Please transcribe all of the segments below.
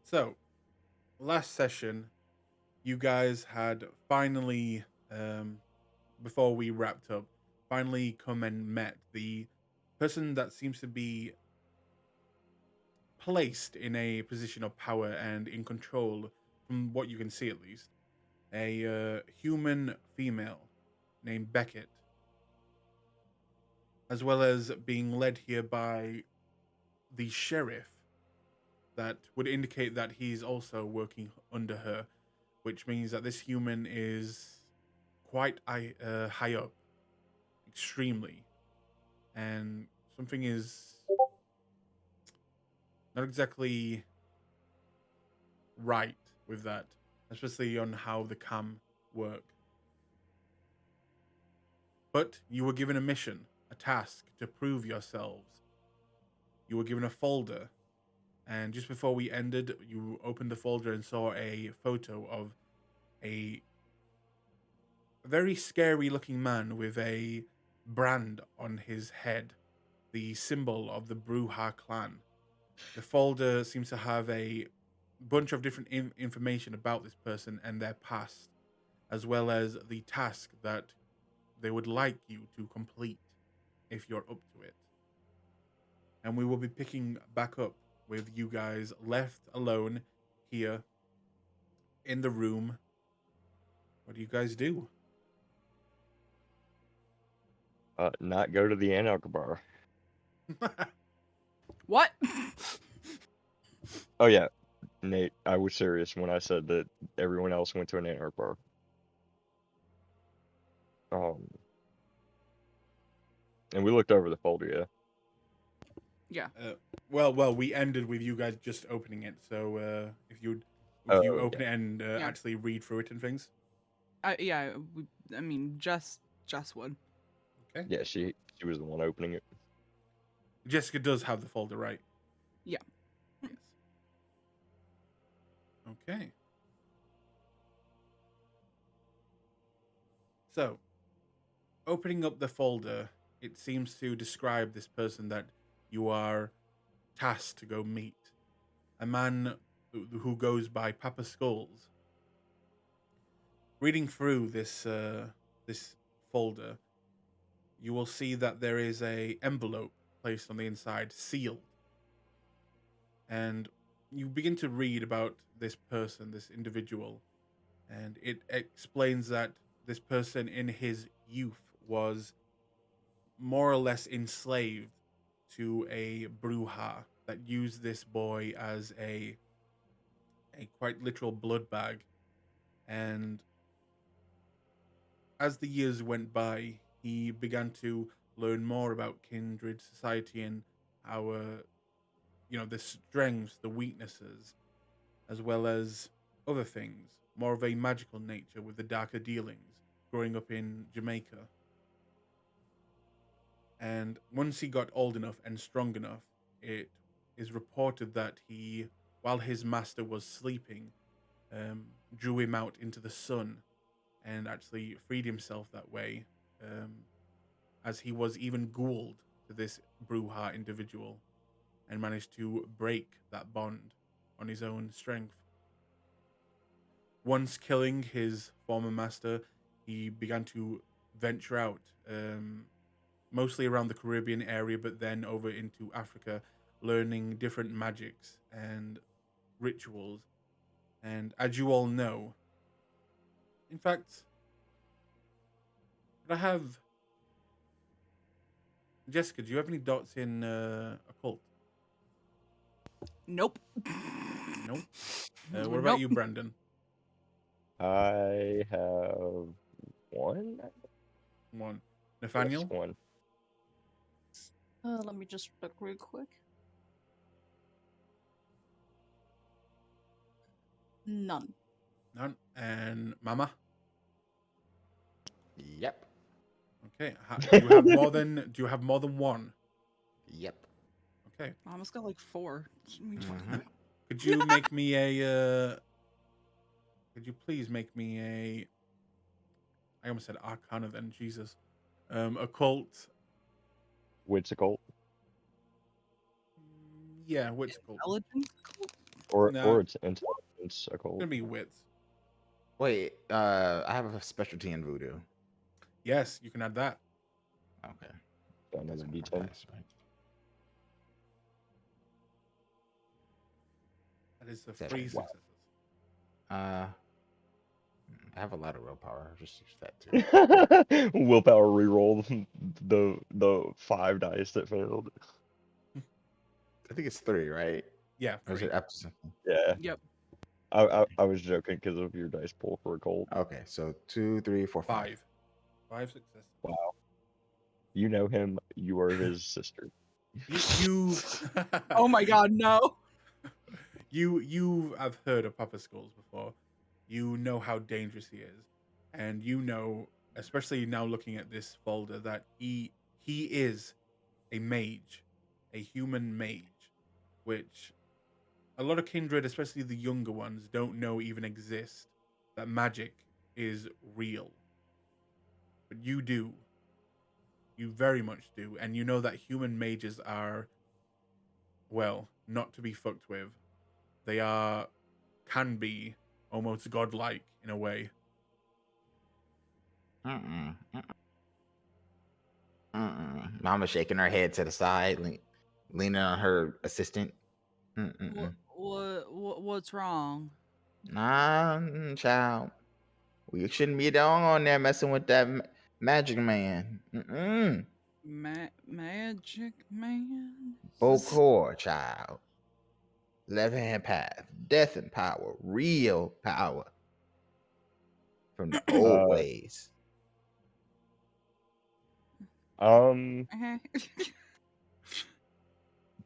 So, last session, you guys had finally, before we wrapped up, finally come and met the person that seems to be placed in a position of power and in control, from what you can see at least. A human female named Beckett, as well as being led here by the sheriff, that would indicate that he's also working under her, which means that this human is quite high up, extremely, and something is not exactly right with that, especially on how the cam work. But you were given a mission, a task to prove yourselves. You were given a folder, and just before we ended, you opened the folder and saw a photo of a very scary looking man with a brand on his head, the symbol of the Bruja clan. The folder seems to have a bunch of different information about this person and their past, as well as the task that they would like you to complete if you're up to it. And we will be picking back up with you guys left alone here in the room. What do you guys do? Not go to the Anarch bar. What? Oh yeah, Nate, I was serious when I said that everyone else went to an Anarch bar. And we looked over the folder, Yeah. Well, we ended with you guys just opening it. So if you open it and actually read through it and things. Yeah. I mean, Jess would. Okay. Yeah, she was the one opening it. Jessica does have the folder, right? Yeah. Yes. Okay. So, opening up the folder, it seems to describe this person that you are tasked to go meet. A man who goes by Papa Skulls. Reading through this folder, you will see that there is a envelope placed on the inside, sealed. And you begin to read about this person, this individual, and it explains that this person in his youth was more or less enslaved to a bruja that used this boy as a quite literal blood bag. And as the years went by, he began to learn more about kindred society and our, the strengths, the weaknesses, as well as other things, more of a magical nature with the darker dealings, growing up in Jamaica. And once he got old enough and strong enough, it is reported that he, while his master was sleeping, drew him out into the sun and actually freed himself that way, as he was even ghouled to this Bruja individual and managed to break that bond on his own strength. Once killing his former master, he began to venture out, mostly around the Caribbean area, but then over into Africa, learning different magics and rituals. And as you all know, in fact, could I have Jessica? Do you have any dots in occult? Nope. Nope. What about you, Brandon? I have one. One. Nathaniel? Yes, one. Let me just look real quick. None. None. And Mama? Yep. Okay. Do you have more than one? Yep. Okay. I almost got like 4. Could you make me a could you please make me a I almost said Arcana then, Jesus. Occult. Wits occult. Yeah, what's it called? Intelligence? No, it's intelligence it's occult. gonna be wits. Wait, I have a specialty in voodoo. Yes, you can add that. Okay. Another That's one more D10. dice, right? That is the Seven. 3 Wow. successes. I have a lot of willpower. I'll just use that too. Willpower reroll the 5 dice that failed. I think it's 3, right? Yeah, Or is 3. it up to something? Yeah, Yep. I was joking because of your dice pool for a cult. Okay, so 2, 3, 4, 5. 5. 5 successes. Wow, you know him. You are his sister. You Oh my god, no. you have heard of Papa Skulls before. You know how dangerous he is, and you know, especially now looking at this folder, that he is a mage, a human mage, which a lot of kindred, especially the younger ones, don't know even exist. That magic is real, but you do. You very much do, and you know that human mages are, well, not to be fucked with. They can be almost godlike in a way. Mm-mm. Mama shaking her head to the side, leaning on her assistant. What's wrong? Nah, child. We shouldn't be down on there messing with that magic man. Magic man? Bokor, child. Left hand path. Death and power. Real power. From the old Uh, ways.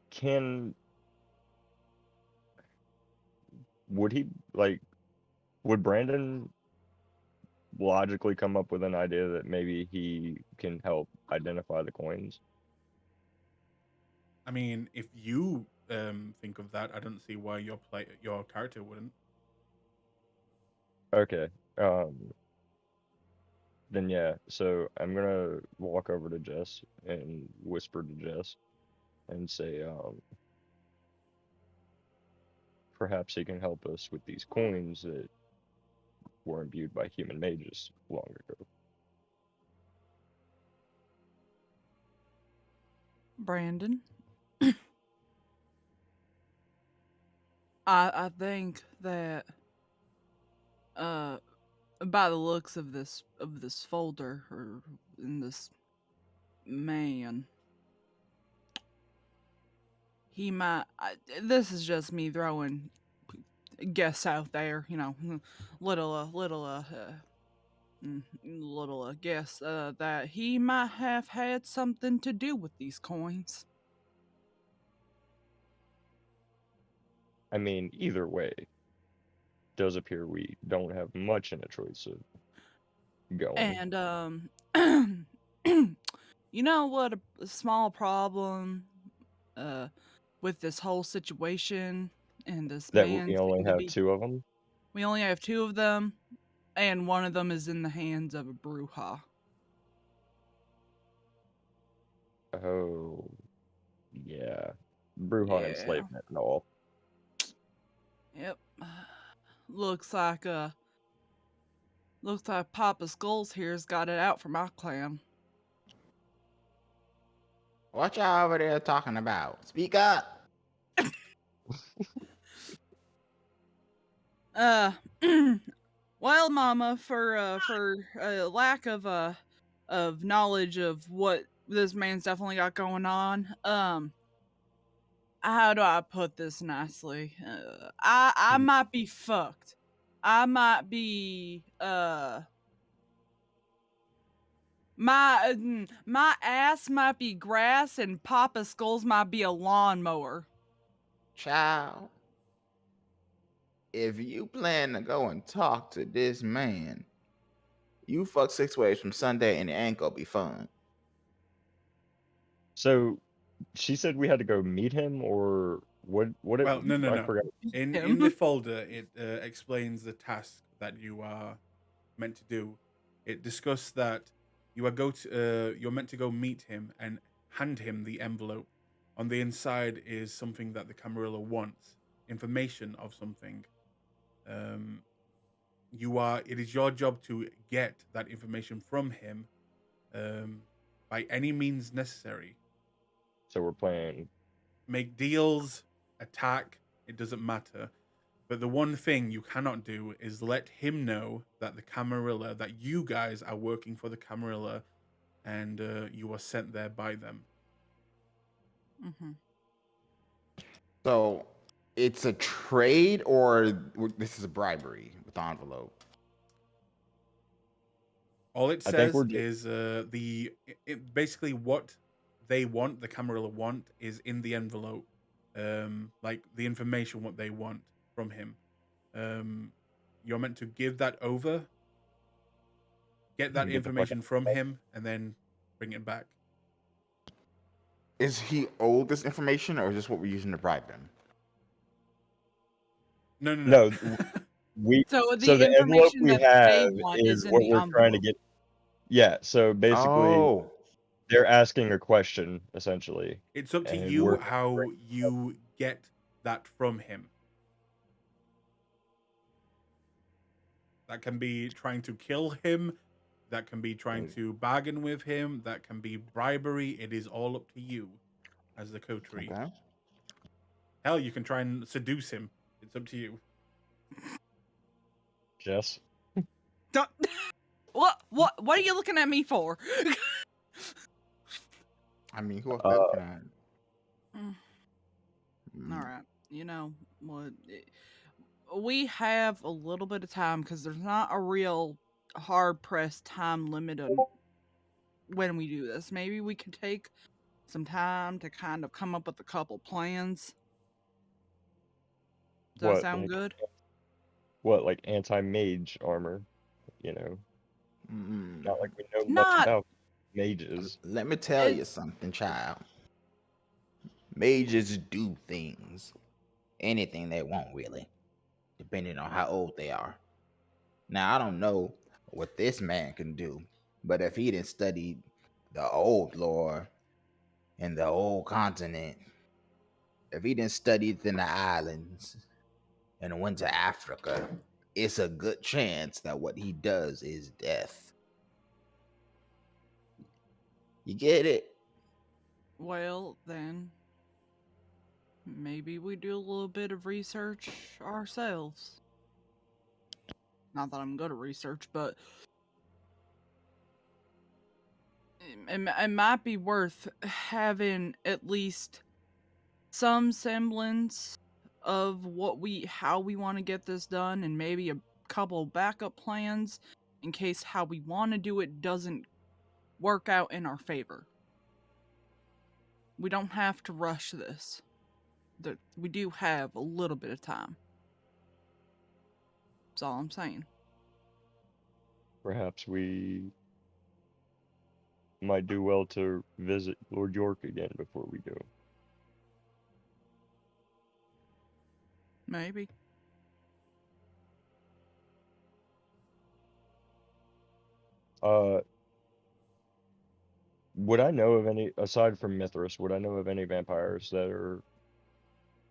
can would he like would Brandon logically come up with an idea that maybe he can help identify the coins? I mean, if you think of that, I don't see why your character wouldn't. Okay. Then yeah, so I'm gonna walk over to Jess and whisper to Jess and say, perhaps he can help us with these coins that were imbued by human mages long ago. Brandon? I think that by the looks of this folder or in this man, he might this is just me throwing guess out there, you know, little guess that he might have had something to do with these coins. I mean, either way, does appear we don't have much in a choice of going. And you know what a small problem with this whole situation and this That man we only seemed to have be, 2 of them. we only have 2 of them, and one of them is in the hands of a Bruja. Oh, yeah. Bruja Yeah. enslavement and all. Yep. Looks like Papa Skulls here's got it out for my clan. What y'all over there talking about? Speak up. Well, Mama, for lack of knowledge of what this man's definitely got going on, how do I put this nicely? I might be fucked. I might be my ass might be grass and Papa Skulls might be a lawnmower. Child. If you plan to go and talk to this man, you fuck 6 ways from Sunday and it ain't gonna be fun. So she said we had to go meet him, or what? Well, no. I forgot. In the folder, it explains the task that you are meant to do. It discussed that you're meant to go meet him and hand him the envelope. On the inside is something that the Camarilla wants. information of something, it is your job to get that information from him by any means necessary. So we're playing. Make deals, attack, it doesn't matter. But the one thing you cannot do is let him know that that you guys are working for the Camarilla and you are sent there by them. Mm-hmm. So it's a trade, or this is a bribery with the envelope. All it I think says we're is basically what they want, the Camarilla want, is in the envelope. Like the information what they want from him. You're meant to give that over, get that Get the fuck information from him, and then bring it back. Is he owed this information, or is this what we're using to bribe him? No, no, no. No, we. So So the the envelope information we that they have want is is in what the we're trying to envelope. get. Yeah. So basically, Oh, they're asking a question essentially, It's up to and you we're how you get that from him. That can be trying to kill him. That can be trying to bargain with him. That can be bribery. It is all up to you as the coterie. okay. Hell, you can try and seduce him. It's up to you. Jess. Don't- What are you looking at me for? I mean, who else Uh, they looking at? All right. You know what? We have a little bit of time because there's not a real hard pressed time limit on when we do this. Maybe we could take some time to kind of come up with a couple plans. Does that What sound like good? what like anti-mage armor? You know, Mm, not like we know much Not about mages. let me tell it, you something, child. Mages do things, anything they want, really, depending on how old they are. Now, I don't know what this man can do, but if he didn't study the old lore in the old continent, if he didn't study it in the islands and went to Africa, it's a good chance that what he does is death. You get it? well, then maybe we do a little bit of research ourselves. Not that I'm good at research, but it might be worth having at least some semblance of how we want to get this done, and maybe a couple backup plans in case how we want to do it doesn't work out in our favor. We don't have to rush this. We do have a little bit of time. That's all I'm saying. Perhaps we might do well to visit Lord York again before we go. Maybe. Would I know of any, aside from Mithras, would I know of any vampires that are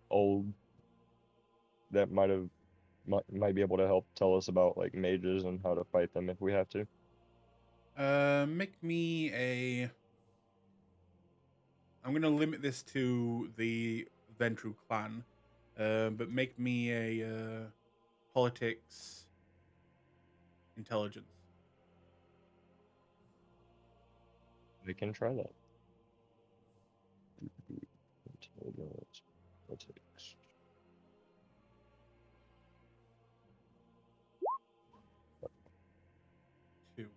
old that might be able to help tell us about like mages and how to fight them if we have to? Make me a. I'm gonna limit this to the Ventru clan, but make me a politics intelligence. We can try that. Intelligence, politics. Two.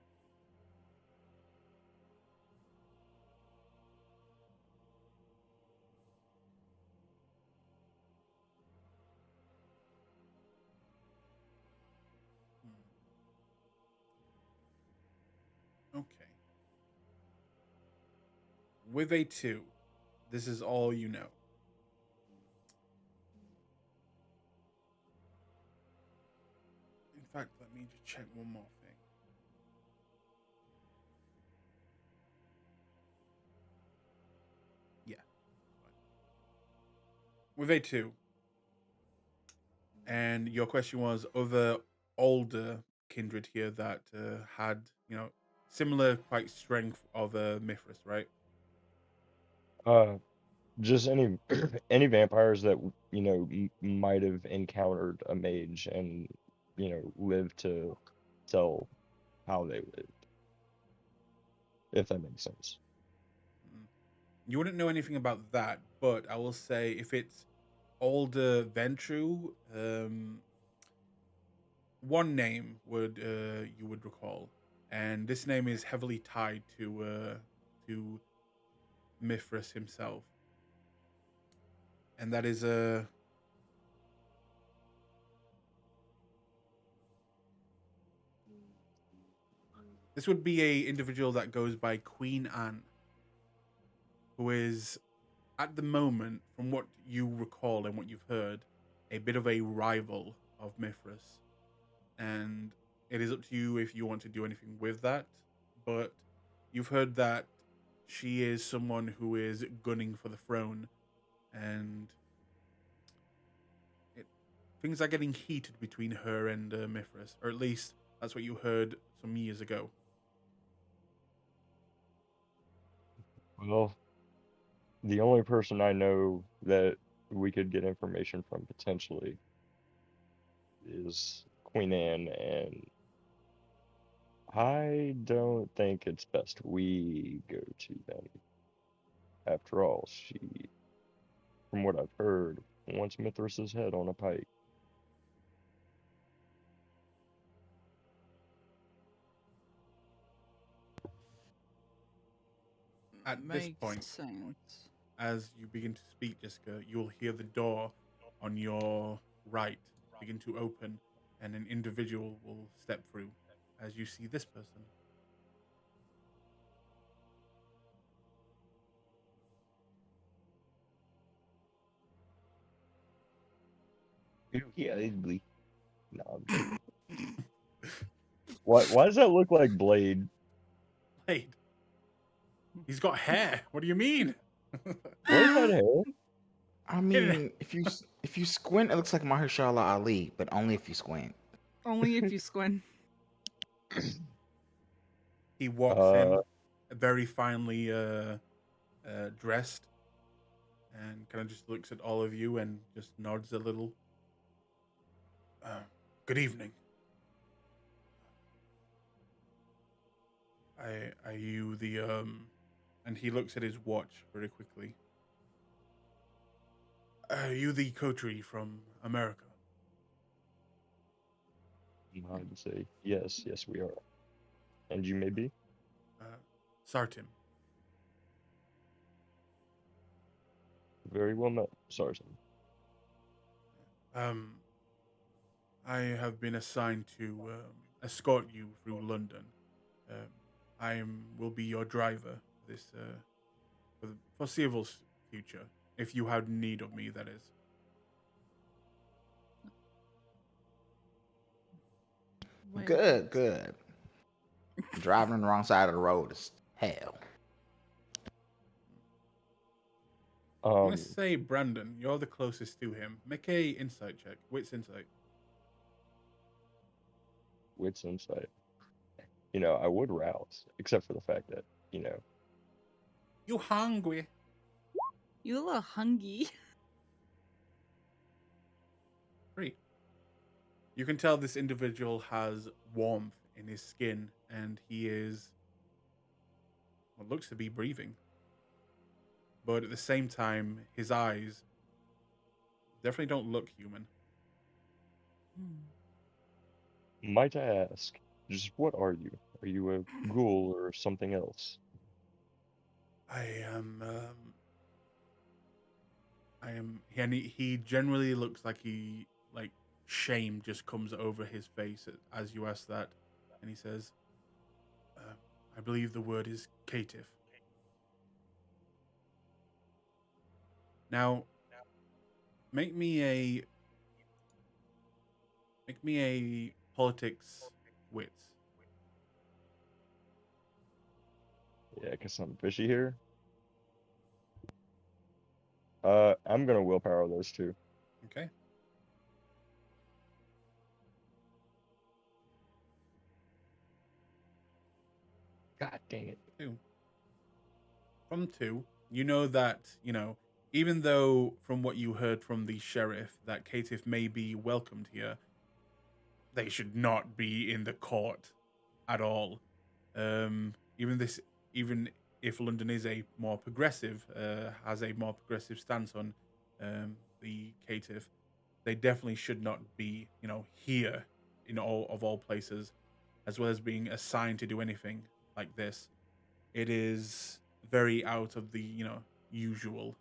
Okay. With a 2, this is all you know. In fact, let me just check one more thing. Yeah. With a 2, And your question was other older kindred here that had, similar quite strength of Mithras, right? Uh, just any any vampires that might have encountered a mage and lived to tell how they lived, if that makes sense. Mm. You wouldn't know anything about that, but I will say if it's older Ventru, one name would you would recall, and this name is heavily tied to Mithras himself, and that is this would be a individual that goes by Queen Anne, who is at the moment, from what you recall and what you've heard, a bit of a rival of Mithras, and it is up to you if you want to do anything with that. But you've heard that she is someone who is gunning for the throne, and it, things are getting heated between her and Mithras, or at least that's what you heard some years ago. Well, the only person I know that we could get information from potentially is Queen Anne, and I don't think it's best we go to them. After all, she, from what I've heard, wants Mithras's head on a pike. At this Makes point, sense. as you begin to speak, Jessica, you'll hear the door on your right begin to open, and an individual will step through as you see this person. Yeah, ugly. No, I'm joking. Why does that look like Blade? Blade, he's got hair. What do you mean? Blade had hair? I mean, if you squint, it looks like Mahershala Ali, but only if you squint. Only if you squint. He walks Uh, in, very finely dressed, and kind of just looks at all of you and just nods a little. Good evening. Are you the And he looks at his watch very quickly. Are you the coterie from America? I'd say yes, we are. And you may be? Sartim. Very well met, Sergeant. Um, I have been assigned to escort you through London. Um, will be your driver this for the foreseeable future, if you have need of me. That is. Good, good. Driving on the wrong side of the road is hell. I'm gonna Um, say, Brandon, you're the closest to him. Make a insight check. Wits insight. wits insight. I would rouse, except for the fact that, You hungry? You a little hungry. 3. You can tell this individual has warmth in his skin, and he is what looks to be breathing. But at the same time, his eyes definitely don't look human. might I ask, just what are you? Are you a ghoul or something else? I am. I am. And he generally looks like shame just comes over his face as you ask that, and he says, "I believe the word is caitiff." Now, make me a politics wits. Yeah, because something fishy here. I'm gonna willpower those two. Okay. Dang it. 2. From 2, you know that, even though from what you heard from the sheriff that caitiff may be welcomed here, they should not be in the court at all. Even this, even if London is a more progressive, has a more progressive stance on the caitiff, they definitely should not be, here in all places, as well as being assigned to do anything like this. It is very out of the, usual.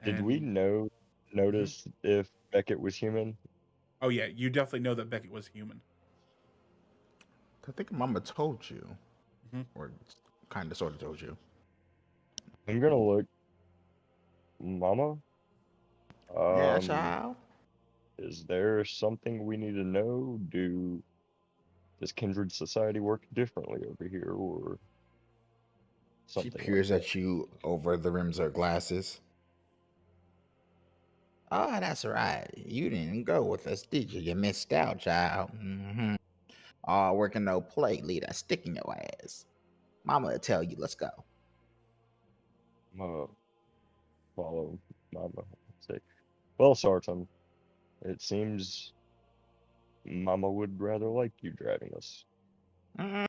Did we And notice if Beckett was human? oh yeah, you definitely know that Beckett was human. I think Mama told you, Mhm. or kind of sort of told you. I'm gonna look. Mama? Yeah, child. Is there something we need to know? Does Kindred Society work differently over here, or She something like peers that? at you over the rims of her glasses. Oh, that's right. You didn't go with us, did you? You missed out, child. All work and no play. Leave that stick in your ass. Mama will tell you, let's go. Follow Mama. Say, well, Sartan, it seems Mama would rather like you driving us. Mm,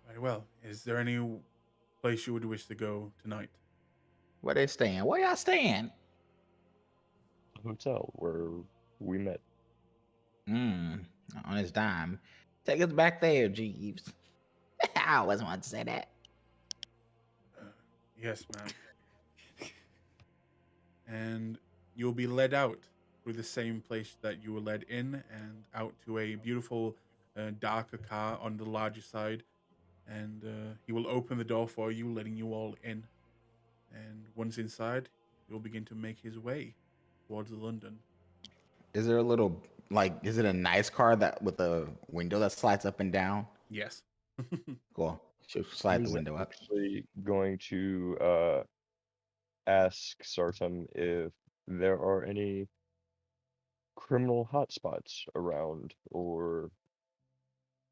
Very well. Is there any place you would wish to go tonight? Where they staying? Where y'all staying? The hotel where we met. On his dime. Take us back there, Jeeves. I always wanted to say that. Yes, ma'am. And you'll be led out through the same place that you were led in, and out to a beautiful, darker car on the larger side. And he will open the door for you, letting you all in. And once inside, he'll begin to make his way towards London. Is there a little is it a nice car that with a window that slides up and down? Yes. Cool. She'll I slide the was window up. actually going to ask Sartan if there are any criminal hotspots around or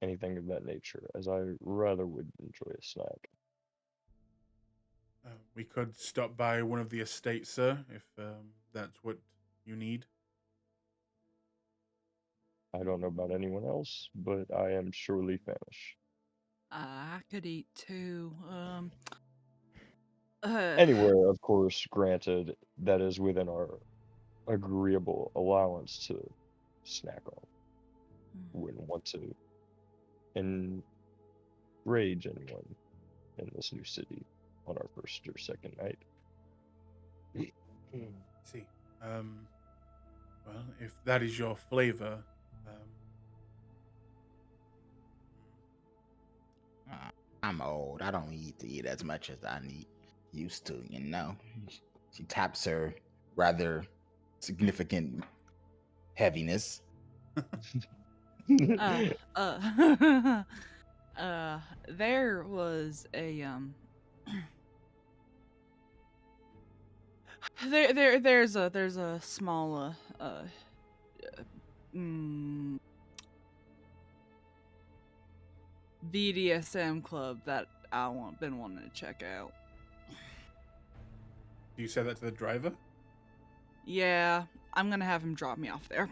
anything of that nature, as I rather would enjoy a snack. We could stop by one of the estates, sir, if that's what you need. I don't know about anyone else, but I am surely famished. I could eat too. Anywhere, of course, granted, that is within our agreeable allowance to snack on. Wouldn't want to enrage anyone in this new city on our first or second night. See, well, if that is your flavor, I'm old. I don't need to eat as much as I need used to, you know. She taps her rather significant heaviness. There was a there's a small VDSM club that been wanting to check out. do you say that to the driver? Yeah, I'm gonna have him drop me off there.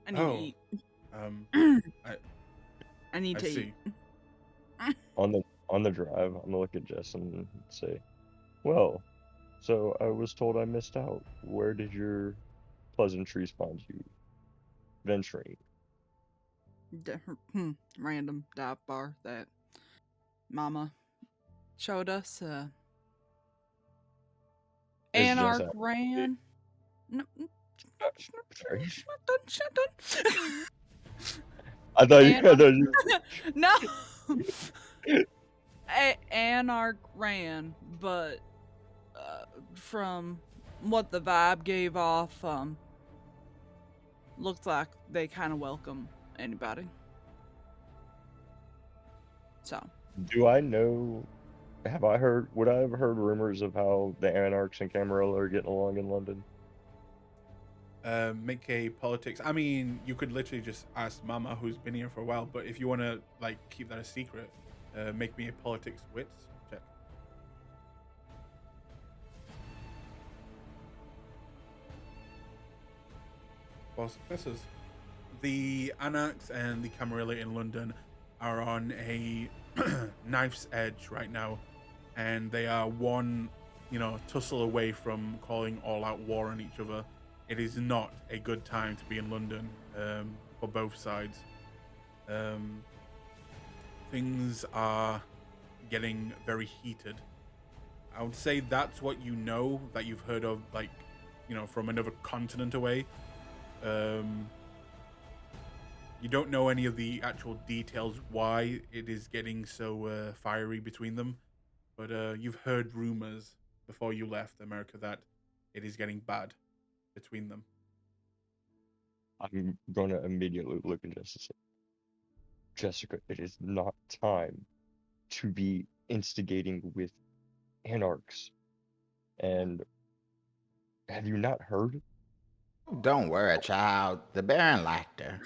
I need to eat. I need to eat. On the drive, I'm gonna look at Jess and say, "Well, so I was told I missed out. Where did your pleasantries find you venturing?" Random dive bar that Mama showed us. Is Jess Anarch out? ran. No, Sorry. shut done. I thought you. No. Anarch ran, but from what the vibe gave off, looked like they kind of welcome anybody. So. Do I know? Would I have heard rumors of how the Anarchs and Camarilla are getting along in London? Make a politics. I mean, you could literally just ask Mama, who's been here for a while. But if you want to like keep that a secret, make me a politics wits check. Four successes. The Anarchs and the Camarilla in London are on a knife's edge right now, and they are one, tussle away from calling all-out war on each other. It is not a good time to be in London for both sides. Things are getting very heated. I would say that's what that you've heard of, like, from another continent away. You don't know any of the actual details why it is getting so fiery between them, but you've heard rumors before you left America that it is getting bad between them. I'm gonna immediately look at Jessica. Jessica, it is not time to be instigating with anarchs. And have you not heard? Don't worry, child. The Baron liked her.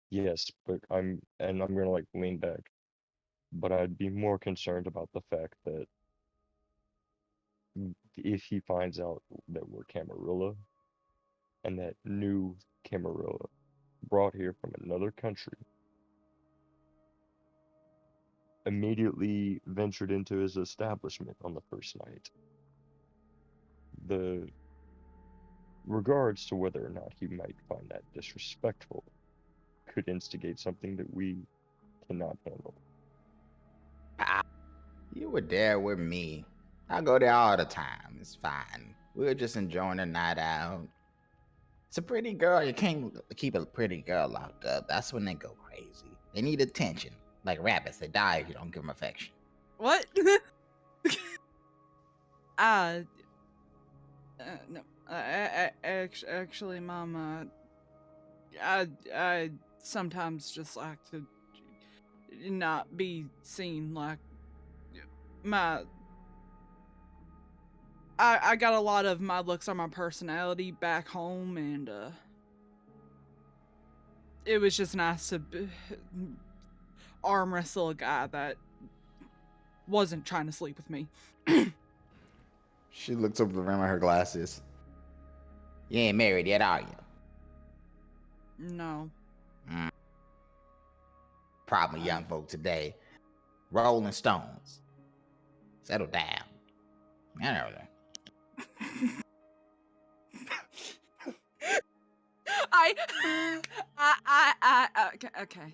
Yes, but I'm gonna like lean back. But I'd be more concerned about the fact that if he finds out that we're Camarilla and that new Camarilla brought here from another country immediately ventured into his establishment on the first night. The regards to whether or not he might find that disrespectful could instigate something that we cannot handle. You were there with me. I go there all the time. It's fine. We were just enjoying the night out. It's a pretty girl. You can't keep a pretty girl locked up. That's when they go crazy. They need attention. Like rabbits, they die if you don't give them affection. What? No. Actually, Mama, I sometimes just like to not be seen like I got a lot of my looks on my personality back home, and it was just nice to arm wrestle a guy that wasn't trying to sleep with me. She looks over the rim of her glasses. You ain't married yet, are you? No. Problem with young folk today. Rolling Stones. Settle down. I know that. Okay. Okay.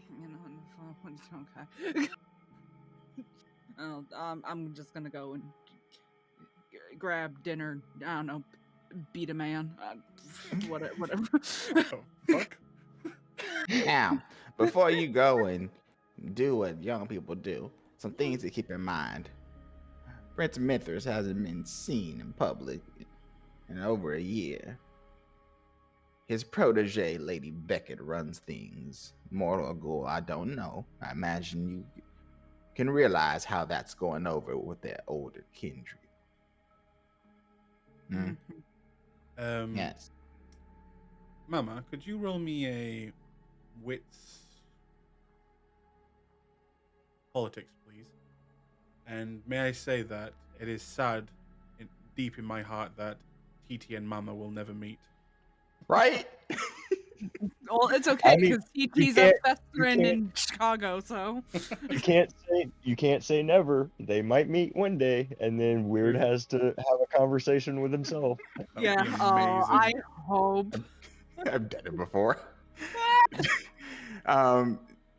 I'm just gonna go and grab dinner. I don't know, beat a man. Whatever. Oh, fuck. Now, before you go and do what young people do, some things to keep in mind. Prince Mithras hasn't been seen in public in over a year. His protege, Lady Beckett, runs things. Mortal or ghoul, I don't know. I imagine you can realize how that's going over with their older kindred. Yes. Mama, could you roll me a wits politics, please? And may I say that it is sad, deep in my heart, that TT and Mama will never meet. Right? Well, it's okay I mean, because you TT's up can't- festering in Chicago, so You can't say never. They might meet one day, and then Weird has to have a conversation with himself. That would yeah. be Oh, I amazing. hope. I've done it before.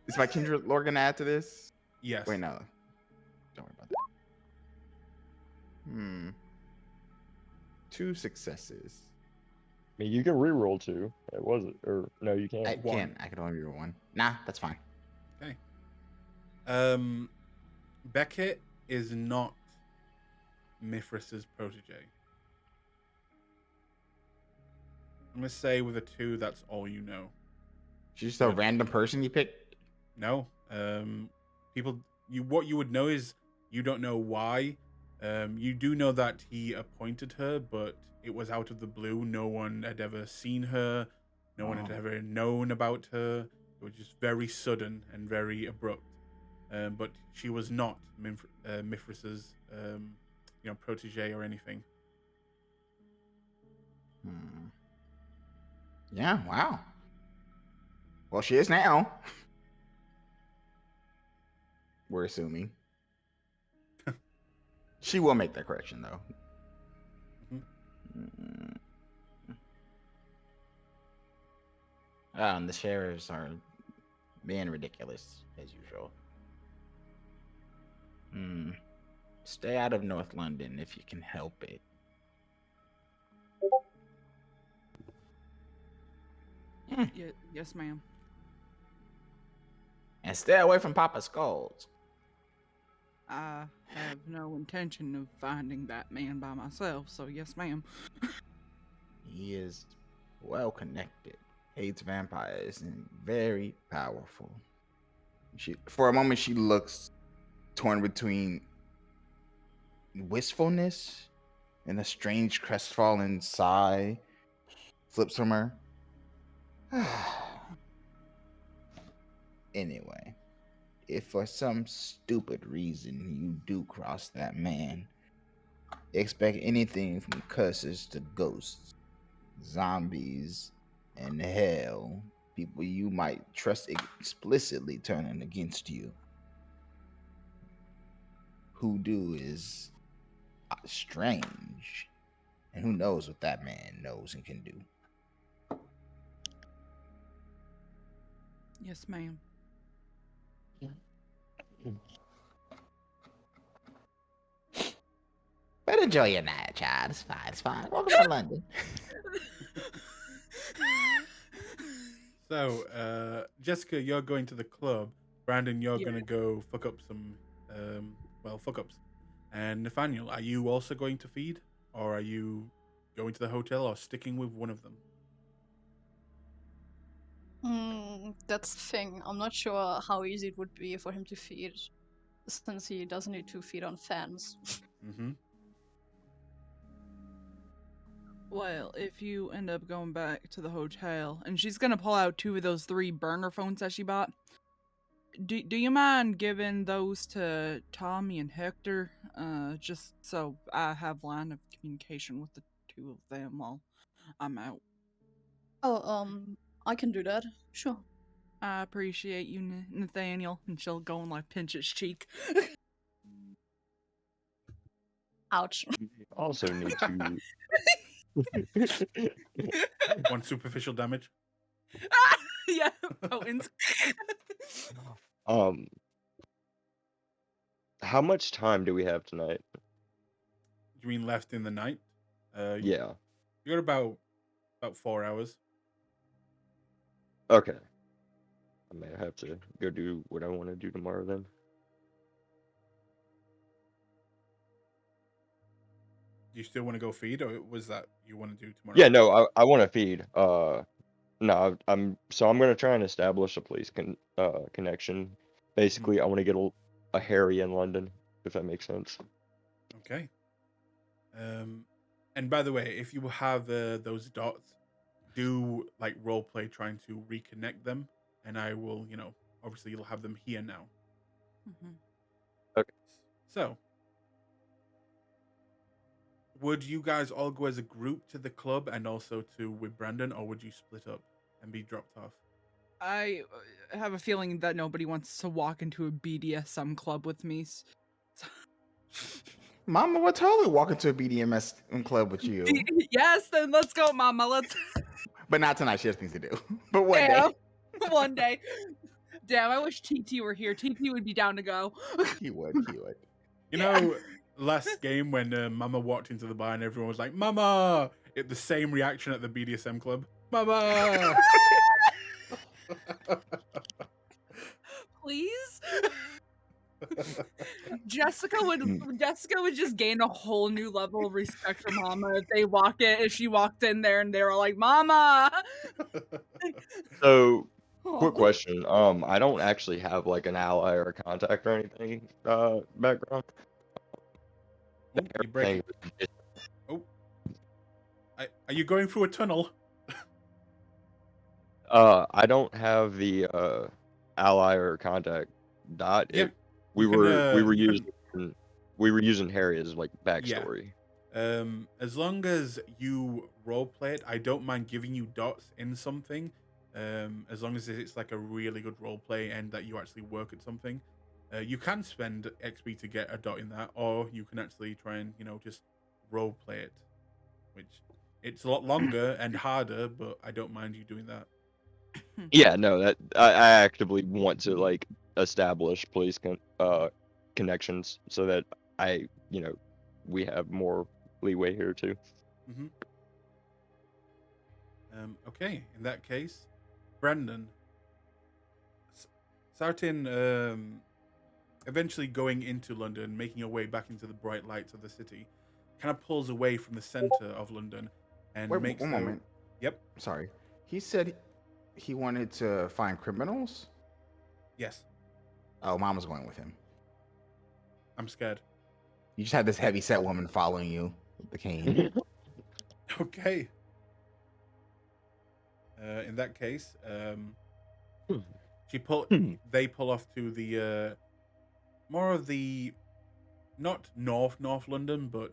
Is my kindred lore gonna add to this? Yes. Wait, no. Don't worry about that. 2 successes. I mean, you can reroll 2. It wasn't, or no, you can't. I One. can't. I can only reroll 1. Nah, that's fine. Okay. Beckett is not Mithras's protege. I'm gonna say with a 2, that's all you know. She's just a random person you picked. No. What you would know is you don't know why You do know that he appointed her, but it was out of the blue. No one had ever seen her. No one had Oh. ever known about her. It was just very sudden and very abrupt. But she was not Mithris's, protege or anything. Yeah, wow. Well, she is now. We're assuming. She will make that correction, though. Mhm. And the sheriffs are being ridiculous, as usual. Stay out of North London if you can help it. Yes, ma'am. And stay away from Papa Skulls. I have no intention of finding that man by myself, so yes, ma'am. He is well connected, hates vampires, and very powerful. For a moment, she looks torn between wistfulness and a strange crestfallen sigh slips from her. Anyway, if for some stupid reason you do cross that man, expect anything from curses to ghosts, zombies, and hell. People you might trust explicitly turning against you. Hoodoo is strange, and who knows what that man knows and can do. Yes, ma'am. But enjoy your night, child. It's fine. It's fine. Welcome to London. So, Jessica, you're going to the club. Brandon, you're Yeah. gonna go fuck up some, fuck ups. And Nathaniel, are you also going to feed, or are you going to the hotel, or sticking with one of them? That's the thing. I'm not sure how easy it would be for him to feed, since he doesn't need to feed on fans. Mm-hmm. Well, if you end up going back to the hotel, and she's gonna pull out 2 of those 3 burner phones that she bought. Do you mind giving those to Tommy and Hector? Just so I have line of communication with the 2 of them while I'm out. Oh, I can do that. Sure. I appreciate you, Nathaniel. And she'll go and like pinch his cheek. Ouch. Also need to. One superficial damage. Yeah, Potens. How much time do we have tonight? You mean left in the night? Yeah. You got about 4 hours. Okay. I may have to go do what I want to do tomorrow then. Do you still want to go feed, or was that you want to do tomorrow? Yeah, no, I want to feed. No, I'm gonna try and establish a police connection. Basically, I want to get a Harry in London, if that makes sense. Okay. And by the way, if you have those dots, do like role play trying to reconnect them, and I will, obviously you'll have them here now. Mhm. Okay. So, would you guys all go as a group to the club and also with Brandon, or would you split up and be dropped off? I have a feeling that nobody wants to walk into a BDSM club with me. Mama would totally walk into a BDMS club with you. Yes, then let's go, Mama. Let's. But not tonight. She has things to do. But one Damn. day. One day. Damn, I wish TT were here. TT would be down to go. He would. You Yeah. know, last game when Mama walked into the bar and everyone was like, "Mama!" The same reaction at the BDSM club. Mama! Please? Jessica would just gain a whole new level of respect for Mama if she walked in there and they were like, "Mama!" So, quick question. I don't actually have like an ally or a contact or anything background. Oh, you're breaking. Oh, are you going through a tunnel? I don't have the ally or contact dot. Yep. We You can, were you can- using Harry as like Yeah. backstory. As long as you roleplay it, I don't mind giving you dots in something. As long as it's like a really good roleplay and that you actually work at something. You can spend XP to get a dot in that, or you can actually try and, just roleplay it. Which it's a lot longer and harder, but I don't mind you doing that. Yeah, no, that I actively want to like establish police connections so that we have more leeway here too. Mm-hmm. Okay, in that case, Brandon, Sartin, eventually going into London, making your way back into the bright lights of the city, kind of pulls away from the center of London and Wait, makes one the... moment. Yep. Sorry. He said he wanted to find criminals. Yes. Oh, Mom was going with him. I'm scared. You just had this heavy set woman following you with the cane. Okay. In that case, they pull off to the more of the not North London, but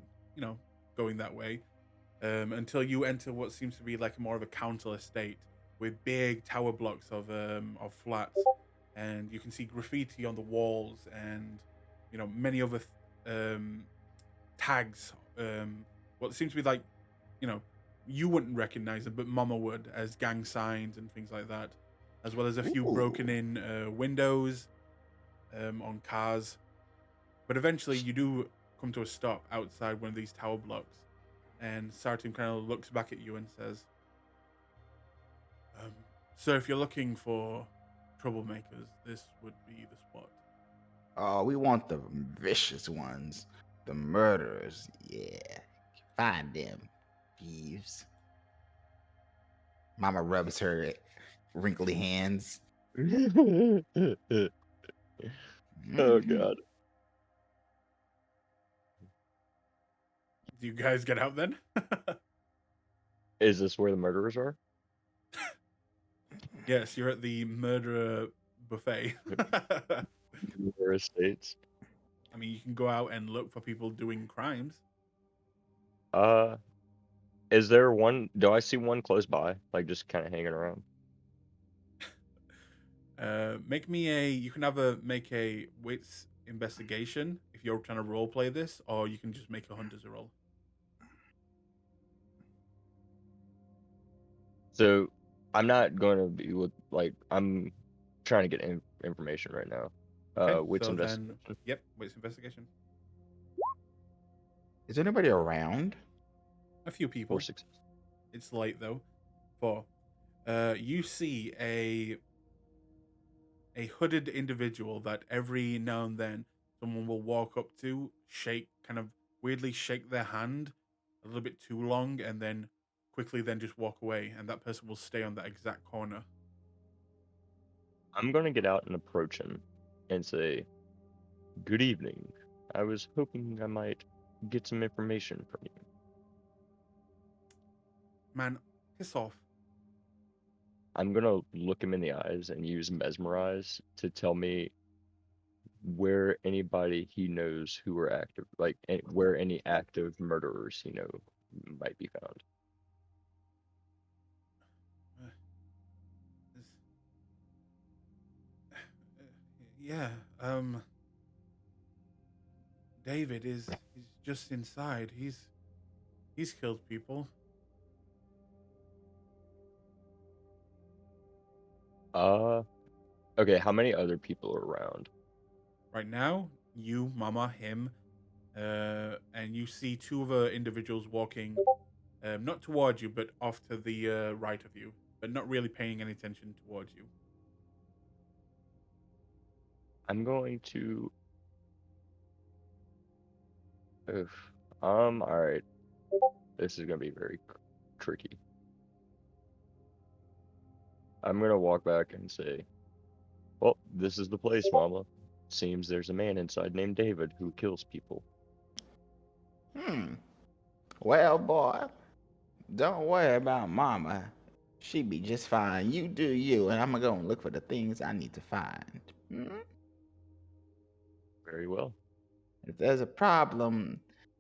going that way, until you enter what seems to be like more of a council estate with big tower blocks of flats, and you can see graffiti on the walls and many other tags, what seems to be like you wouldn't recognize them, but Mama would, as gang signs and things like that, as well as a few broken in windows on cars. But eventually you do come to a stop outside one of these tower blocks, and Sartim kind of looks back at you and says, "Sir, if you're looking for troublemakers, this would be the spot." Oh, we want the vicious ones, the murderers. Yeah, find them, thieves. Mama rubs her wrinkly hands. Oh God. Do you guys get out then? Is this where the murderers are? Yes, you're at the murderer buffet. Their estates. I mean, you can go out and look for people doing crimes. Is there one? Do I see one close by, like just kind of hanging around? You can either make a wits investigation if you're trying to role play this, or you can just make a hunter's roll. So I'm not going to be I'm trying to get information right now. Okay, Wits so investigation. then, yep, wits investigation. Is anybody around? A few people. 4 6. It's late though. 4. You see a hooded individual that every now and then someone will walk up to, kind of weirdly shake their hand a little bit too long, and then quickly then just walk away, and that person will stay on that exact corner. I'm gonna get out and approach him and say, "Good evening. I was hoping I might get some information from you." Man, piss off. I'm gonna look him in the eyes and use mesmerize to tell me where anybody he knows who are active, where any active murderers he know might be found. Yeah, David he's just inside. He's killed people. Okay, how many other people are around? Right now, you, Mama, him, and you see 2 other individuals walking, not towards you, but off to the right of you, but not really paying any attention towards you. I'm going to... alright. This is gonna be very tricky. I'm gonna walk back and say, "Well, this is the place, Mama. Seems there's a man inside named David who kills people." Well, boy, don't worry about Mama. She be just fine. You do you, and I'm gonna go and look for the things I need to find. Hmm? Very well. If there's a problem,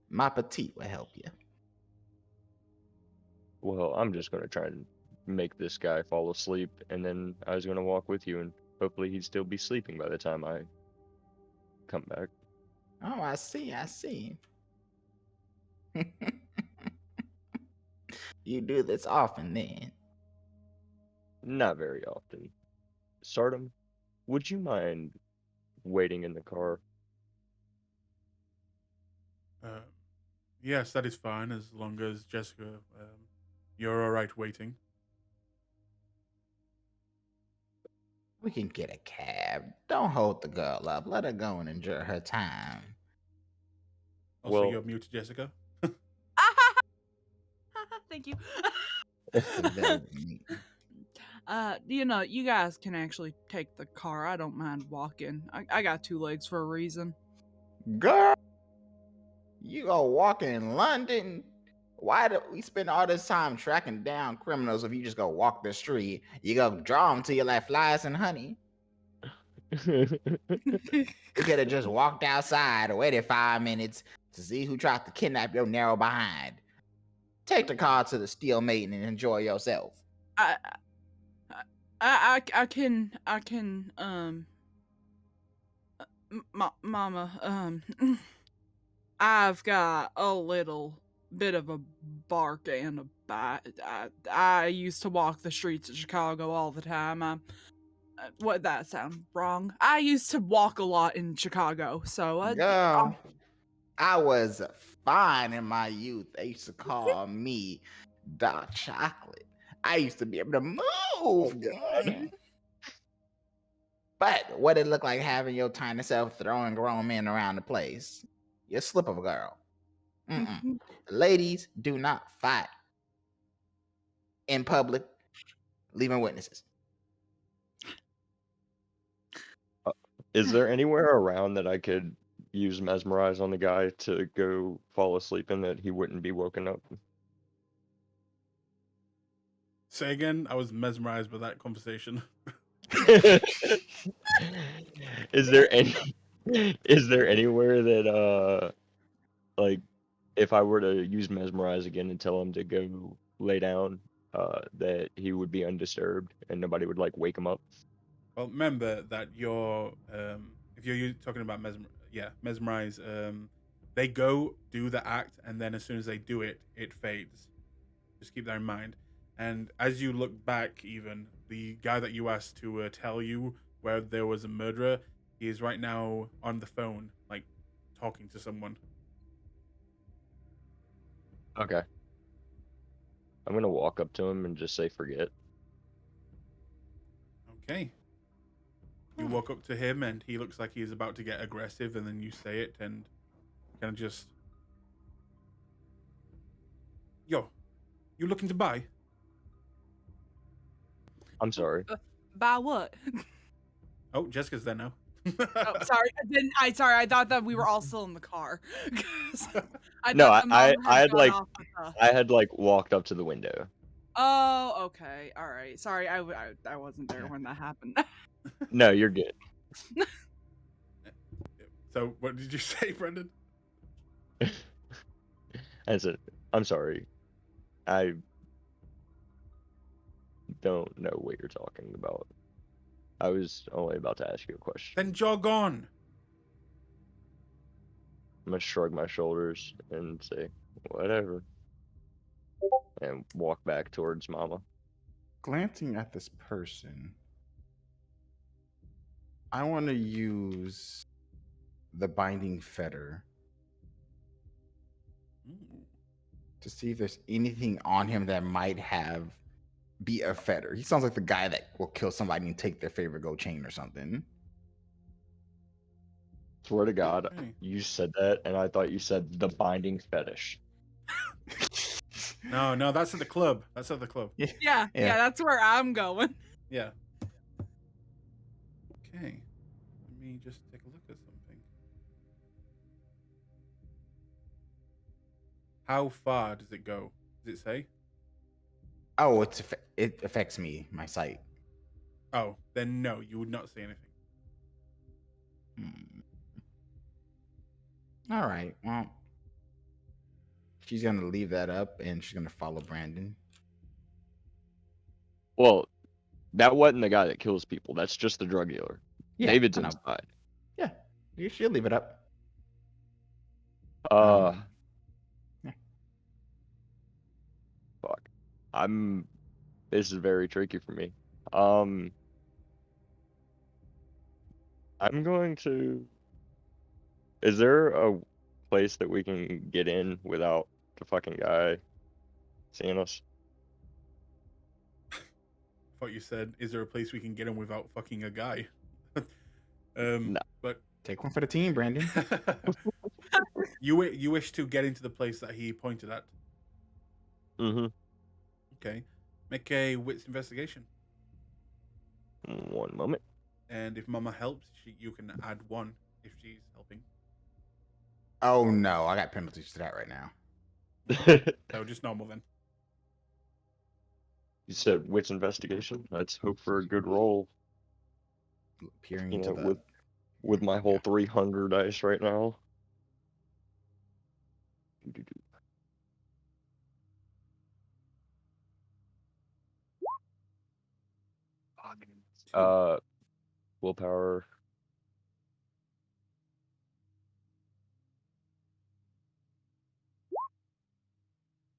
my petite will help you. Well, I'm just gonna try and make this guy fall asleep, and then I was gonna walk with you, and hopefully he'd still be sleeping by the time I come back. Oh, I see, I see. You do this often then. Not very often. Stardom, would you mind waiting in the car? Yes, that is fine as long as Jessica, you're all right waiting. We can get a cab. Don't hold the girl up. Let her go and enjoy her time. Also, Well- you're mute, Jessica. Thank you. Velvet meat. You guys can actually take the car. I don't mind walking. I got 2 legs for a reason. Girl, you go walking in London? Why do we spend all this time tracking down criminals if you just go walk the street? You go draw them to you like flies and honey. You could have just walked outside or waited 5 minutes to see who tried to kidnap your narrow behind. Take the car to the steel maiden and enjoy yourself. I can Mama, I've got a little bit of a bark and a bite. I used to walk the streets of Chicago all the time. What that sound wrong? I used to walk a lot in Chicago, so Girl, I was fine in my youth. They used to call me Dark Chocolate. I used to be able to move. God. But what it look like having your tiny self throwing grown men around the place? You're a slip of a girl. Mm-mm. Ladies do not fight in public, leaving witnesses. Is there anywhere around that I could use mesmerize on the guy to go fall asleep in that he wouldn't be woken up? Say again. I was mesmerized by that conversation. Is there anywhere that like if I were to use mesmerize again and tell him to go lay down, that he would be undisturbed and nobody would like wake him up? Well, remember that you're if you're talking about mesmerize. They go do the act, and then as soon as they do it, it fades. Just keep that in mind. And as you look back, even the guy that you asked to tell you where there was a murderer, he is right now on the phone, like talking to someone. Okay. I'm gonna walk up to him and just say forget. Okay. You walk up to him, and he looks like he's about to get aggressive, and then you say it, and kind of just, "Yo, you looking to buy?" I'm sorry. By what? Oh, Jessica's there now. Oh, sorry, I thought that we were all still in the car. 'Cause No, thought the mom I had gone like off with the- I had like walked up to the window. Oh, okay, all right. Sorry, I wasn't there when that happened. No, you're good. So, what did you say, Brendan? I said, I'm sorry. I don't know what you're talking about. I was only about to ask you a question. Then jog on. I'm gonna shrug my shoulders and say, whatever. And walk back towards Mama. Glancing at this person, I want to use the binding fetter to see if there's anything on him that might be a fetter. He sounds like the guy that will kill somebody and take their favorite gold chain or something. Swear to God, Okay. you said that, and I thought you said the binding fetish. No, that's at the club. That's at the club. yeah, that's where I'm going. Yeah. Okay. Let me just take a look at something. How far does it go? Does it say? Oh, it affects me, my sight. Oh, then no, you would not see anything. Hmm. All right. Well, she's gonna leave that up, and she's gonna follow Brandon. Well, that wasn't the guy that kills people. That's just the drug dealer. Yeah, David's I know. inside. Yeah, she'll leave it up. Uh, Yeah. fuck. This is very tricky for me. I'm going to. Is there a place that we can get in without the fucking guy seeing us? I thought you said, "Is there a place we can get in without fucking a guy?" No. But Take one for the team, Brandon. you wish to get into the place that he pointed at. Mm-hmm. Okay, make a wits investigation, 1 moment. and if Mama helps, you can add 1 if she's helping. Oh no, I got penalties to that right now. So just normal then. You said wits investigation. Let's hope for a good roll. Peering You into know, the. with my whole 300 dice right now. Two. Willpower.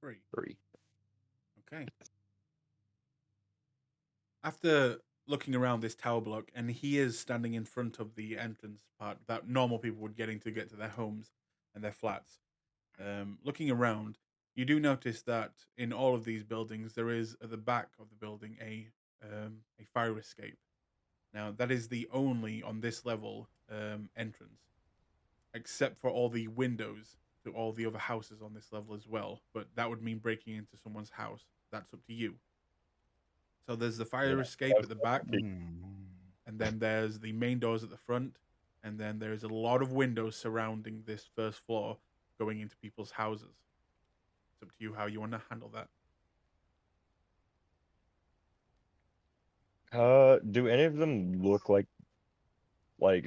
3. 3. Okay. After looking around this tower block, and he is standing in front of the entrance part that normal people would get in to get to their homes and their flats. Looking around, you do notice that in all of these buildings, there is at the back of the building a fire escape. Now, that is the only on this level entrance, except for all the windows to all the other houses on this level as well. But that would mean breaking into someone's house. That's up to you. So there's the fire escape at the back, and then there's the main doors at the front, and then there's a lot of windows surrounding this first floor going into people's houses. It's up to you how you want to handle that. Do any of them look like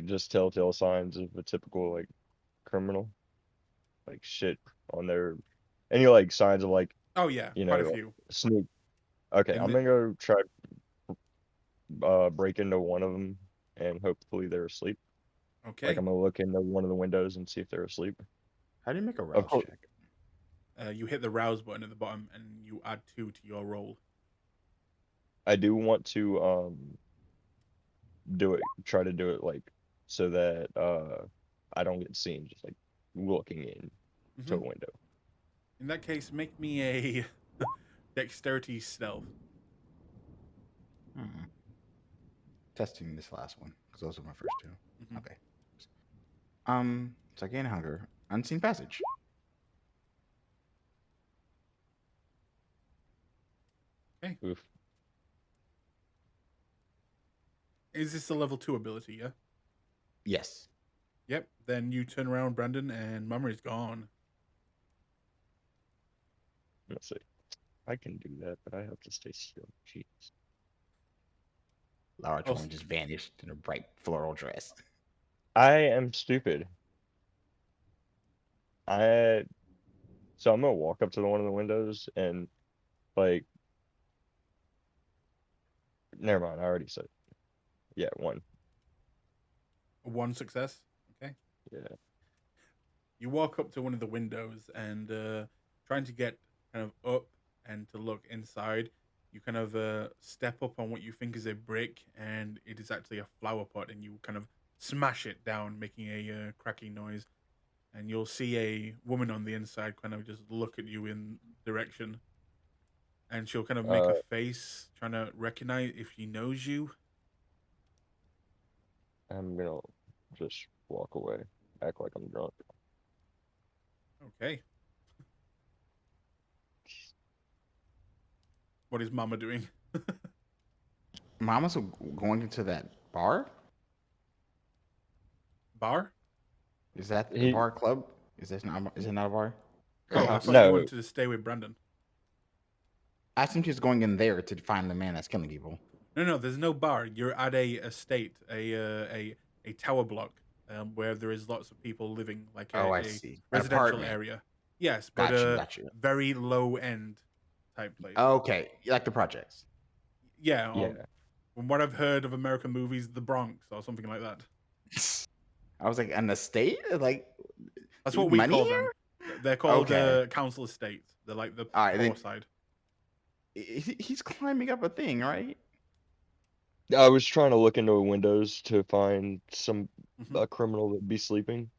just telltale signs of a typical like criminal? Like shit on their any like signs of like, Oh yeah, you quite a know, few. sneak. Okay, And I'm gonna go try break into one of them and hopefully they're asleep. Like okay, I'm gonna look into one of the windows and see if they're asleep. How do you make a Of rouse course, check? you hit the rouse button at the bottom, and you add 2 to your roll. I do want to try to do it like so that I don't get seen just like looking in to a Mhm. window. In that case, make me a dexterity stealth. Hmm. Testing this last one because those were my first 2. Mhm. Okay. So I gain hunger. Unseen passage. Okay. Oof. Is this a level 2 ability? Yeah. Yes. Yep. Then you turn around, Brandon, and Mama is gone. Let's see. I can do that, but I have to stay still. Jeez. Large Oh, woman just vanished in a bright floral dress. I am stupid. So I'm gonna walk up to one of the windows and like, never mind. I already said, yeah, 1. 1 success. Okay. Yeah. You walk up to one of the windows and trying to get kind of up and to look inside. You kind of step up on what you think is a brick, and it is actually a flower pot, and you kind of smash it down, making a cracking noise. And you'll see a woman on the inside kind of just look at you in direction, and she'll kind of make a Uh, face, trying to recognize if she knows you. I'm gonna just walk away, act like I'm drunk. Okay. What is Mama doing? Mama's going into that bar? Bar? Is that the He bar club? Is it not a bar? Oh, I thought you No, wanted to stay with Brandon. I assumed he was going in there to find the man that's killing people. No, there's no bar. You're at a estate, a tower block, where there is lots of people living, like Oh, I a see. An residential apartment. area. Yes, but Got you. very low end type place. Okay, you like the projects. Yeah, yeah. or from what I've heard of American movies, the Bronx or something like that. I was like, an estate? Like, That's you what we money call here? them. They're called Okay. council estates. They're like the All right, poor then- side. He's climbing up a thing, right? I was trying to look into windows to find some Mhm. a criminal that'd be sleeping.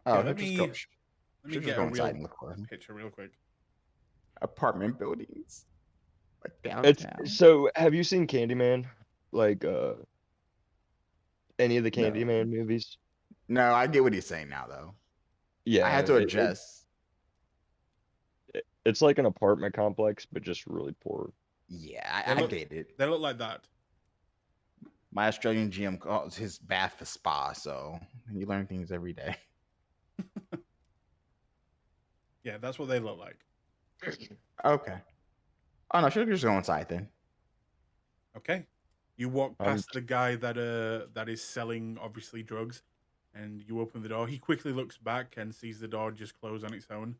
Oh, Yeah, he'll just go. let me Should just get go a inside real and look for him. picture real quick. Apartment buildings, like It's downtown. so. Have you seen Candyman? Like any of the No. Candyman movies? No, I get what he's saying now, though. Yeah, I had to adjust. it's like an apartment complex, but just really poor. Yeah, They I look- get it. They look like that. My Australian GM calls his bath a spa, so you learn things every day. Yeah, that's what they look like. Okay. Oh no, should we just go inside then? Okay. You walk Um, past the guy that is selling obviously drugs, and you open the door. He quickly looks back and sees the door just close on its own.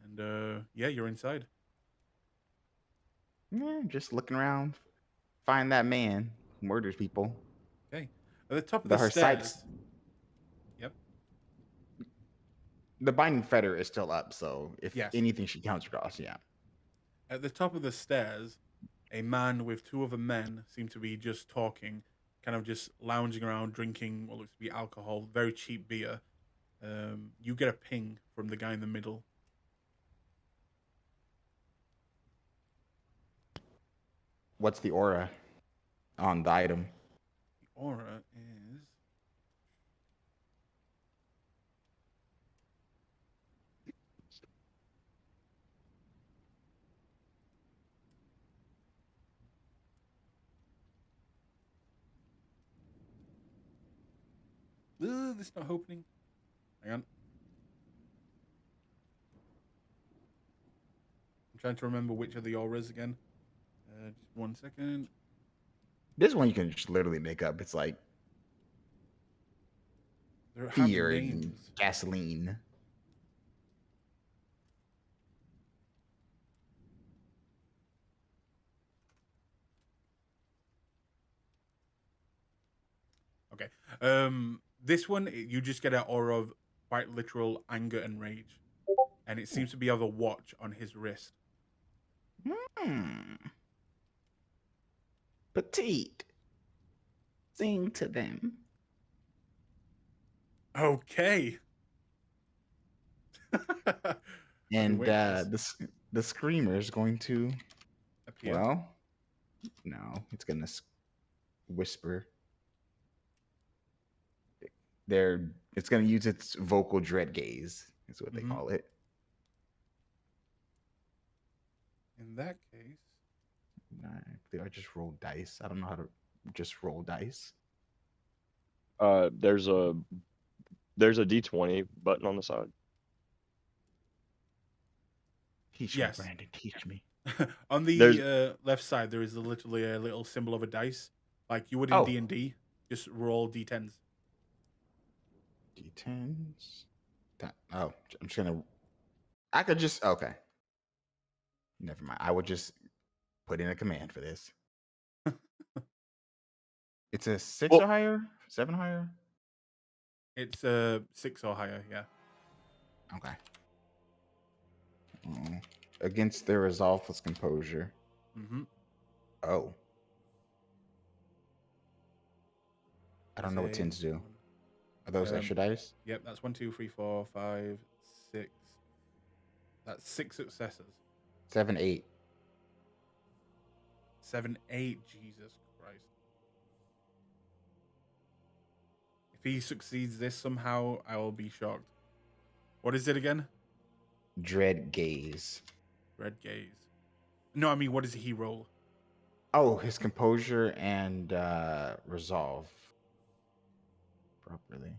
And yeah, you're inside. Yeah, just looking around, find that man who murders people. Okay. At the top of The the her stairs. sights- Yep. The binding fetter is still up, so if Yes. anything she comes across, yeah. At the top of the stairs, a man with two other men seem to be just talking, kind of just lounging around, drinking what looks to be alcohol, very cheap beer. You get a ping from the guy in the middle. What's the aura on the item? The aura is. This is not opening. Hang on. I'm trying to remember which of the auras again. Just 1 second. This one you can just literally make up. It's like There have fear and names. gasoline. Okay. This one you just get an aura of quite literal anger and rage, and it seems to be of a watch on his wrist. Petite. Sing to them. Okay. And wait for this. the screamer is going to, Appear. well, no, it's gonna whisper. It's gonna use its vocal dread gaze. Is what they Mhm. call it. In that case, I just rolled dice. I don't know how to just roll dice. There's a D20 button on the side. Teach Yes. me, Brandon. Teach me. on the There's- left side there is literally a little symbol of a dice, like you would in Oh. D&D. Just roll D10s. D10s. I'm just gonna. I could just okay. Never mind. I would just put in a command for this. It's a 6 Well- or higher, 7 higher. It's 6 or higher. Yeah. Okay. Against their resolve plus composure. Mm-hmm. Oh. I don't know what tens do. Are those Um, extra dice? Yep, that's 1, 2, 3, 4, 5, 6. That's 6 successes. 7, 8. 7, 8. Jesus Christ. If he succeeds this somehow, I will be shocked. What is it again? Dread gaze. Red gaze. No, I mean, what does he roll? Oh, his composure and resolve. Properly.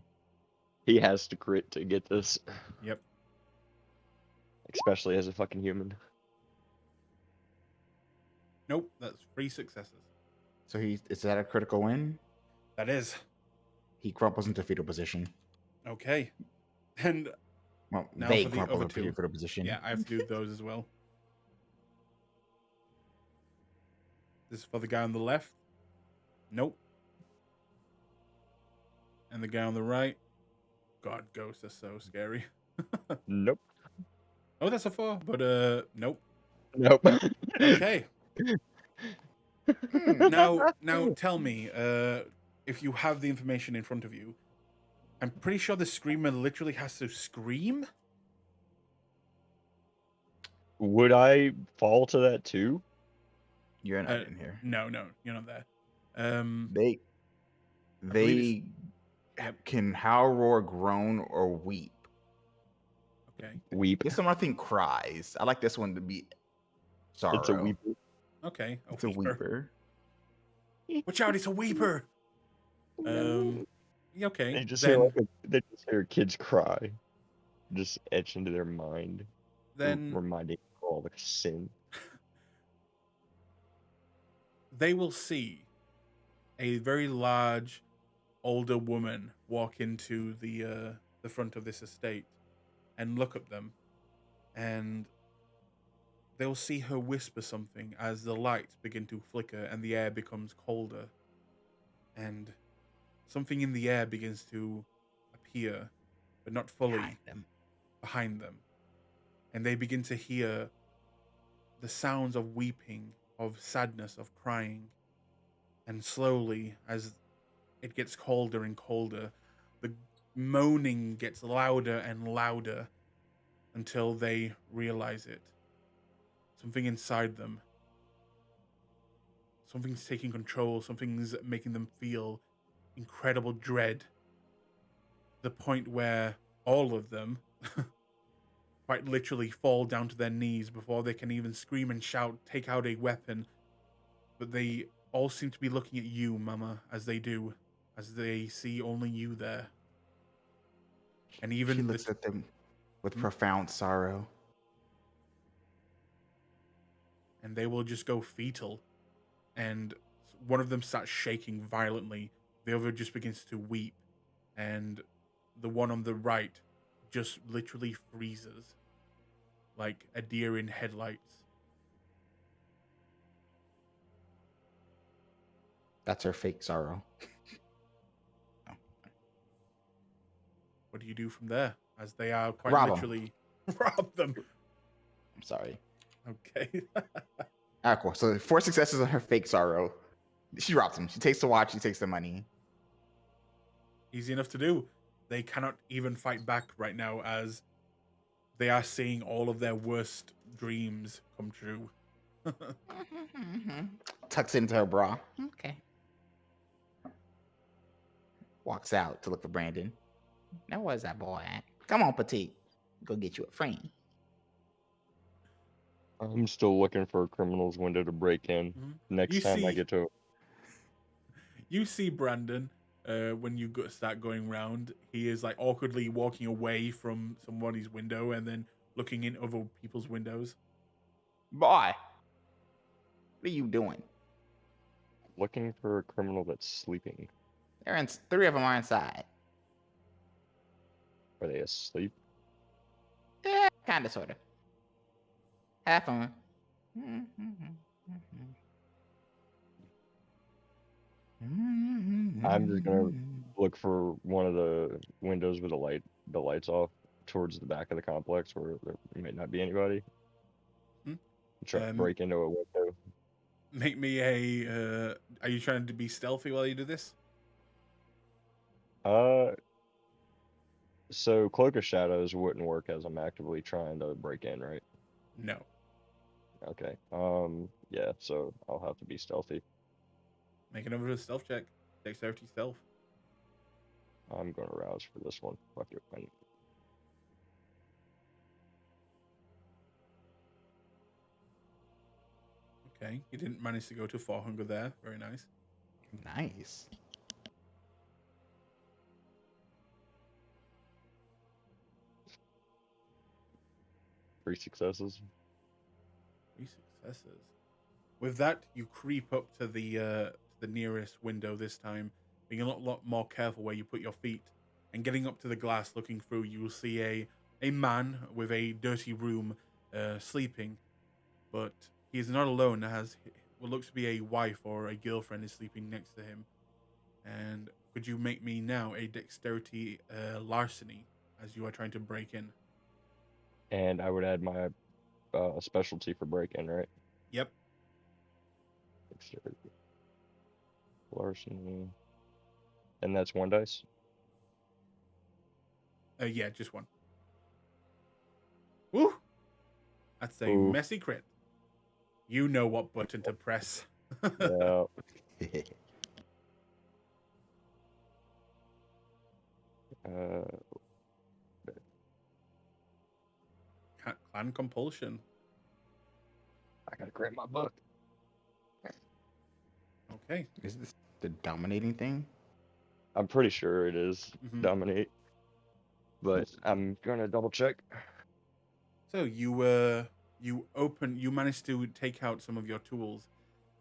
He has to crit to get this. Yep. especially as a fucking human. Nope, that's 3 successes. So is that a critical win? That is. He crumples into fetal position. Okay. And Well, now they for the crumple other into 2. fetal position. Yeah, I have to do those as well. This is for the guy on the left. Nope. And the guy on the right. God, ghosts are so scary. Nope. Oh, that's a 4, but nope. Nope. Okay. Hmm. Now tell me, if you have the information in front of you, I'm pretty sure the screamer literally has to scream. Would I fall to that too? You're not in here. No, you're not there. They believe Yep. can howl, roar, groan, or weep. Okay. Weep. This one I think cries. I like this one to be sorrow. It's a weeper. Okay. It's a weeper. Watch out! It's a weeper. Okay. They just Then hear kids cry, just etched into their mind, reminding them of all the sin. They will see a very large, older woman walk into the front of this estate and look at them, and they'll see her whisper something as the lights begin to flicker and the air becomes colder, and something in the air begins to appear, but not fully, behind them. And they begin to hear the sounds of weeping, of sadness, of crying. And slowly, as it gets colder and colder, the moaning gets louder and louder until they realize it. Something inside them. Something's taking control. Something's making them feel incredible dread. The point where all of them quite literally fall down to their knees before they can even scream and shout, take out a weapon. But they all seem to be looking at you, Mama, as they do, as they see only you there. And even she looks at them with profound sorrow. And they will just go fetal. And one of them starts shaking violently. The other just begins to weep. And the one on the right just literally freezes. Like a deer in headlights. That's her fake sorrow. What do you do from there? As they are quite Rob 'em. literally rob them. I'm sorry. Okay. Alright, cool. So 4 successes on her fake sorrow. She robs him. She takes the watch. She takes the money. Easy enough to do. They cannot even fight back right now as they are seeing all of their worst dreams come true. Tucks it into her bra. Okay. Walks out to look for Brandon. Now where's that boy at? Come on, Petite. Go get you a friend. I'm still looking for a criminal's window to break in. Next time I get to. You see Brandon when you start going round. He is like awkwardly walking away from somebody's window and then looking in other people's windows. Boy, what are you doing? Looking for a criminal that's sleeping. 3 of them are inside. Are they asleep? Yeah, kind of, sort of. Half of them. I'm just gonna look for one of the windows with the lights off towards the back of the complex where there may not be anybody. Try to break into a window. Make me a. Are you trying to be stealthy while you do this? So Cloak of Shadows wouldn't work as I'm actively trying to break in, right? No. Okay. Yeah. So I'll have to be stealthy. Make another stealth check. Dexterity stealth. I'm gonna rouse for this one. Fuck it. Okay, you didn't manage to go to 400 there. Very nice. Nice. 3 successes. 3 successes. With that, you creep up to the nearest window this time, being a lot more careful where you put your feet. And getting up to the glass, looking through, you will see a man with a dirty room sleeping. But he is not alone, as what looks to be a wife or a girlfriend is sleeping next to him. And could you make me now a dexterity larceny as you are trying to break in? And I would add my specialty for break-in, right? Yep. Dexterity. Larceny. And that's 1 dice? Yeah, just one. Woo! That's a Ooh. messy crit. You know what button to press. Yeah. Clan compulsion. I gotta grab my book. Okay. Is this the dominating thing? I'm pretty sure it is Mhm. dominate, but I'm gonna double check. So you manage to take out some of your tools,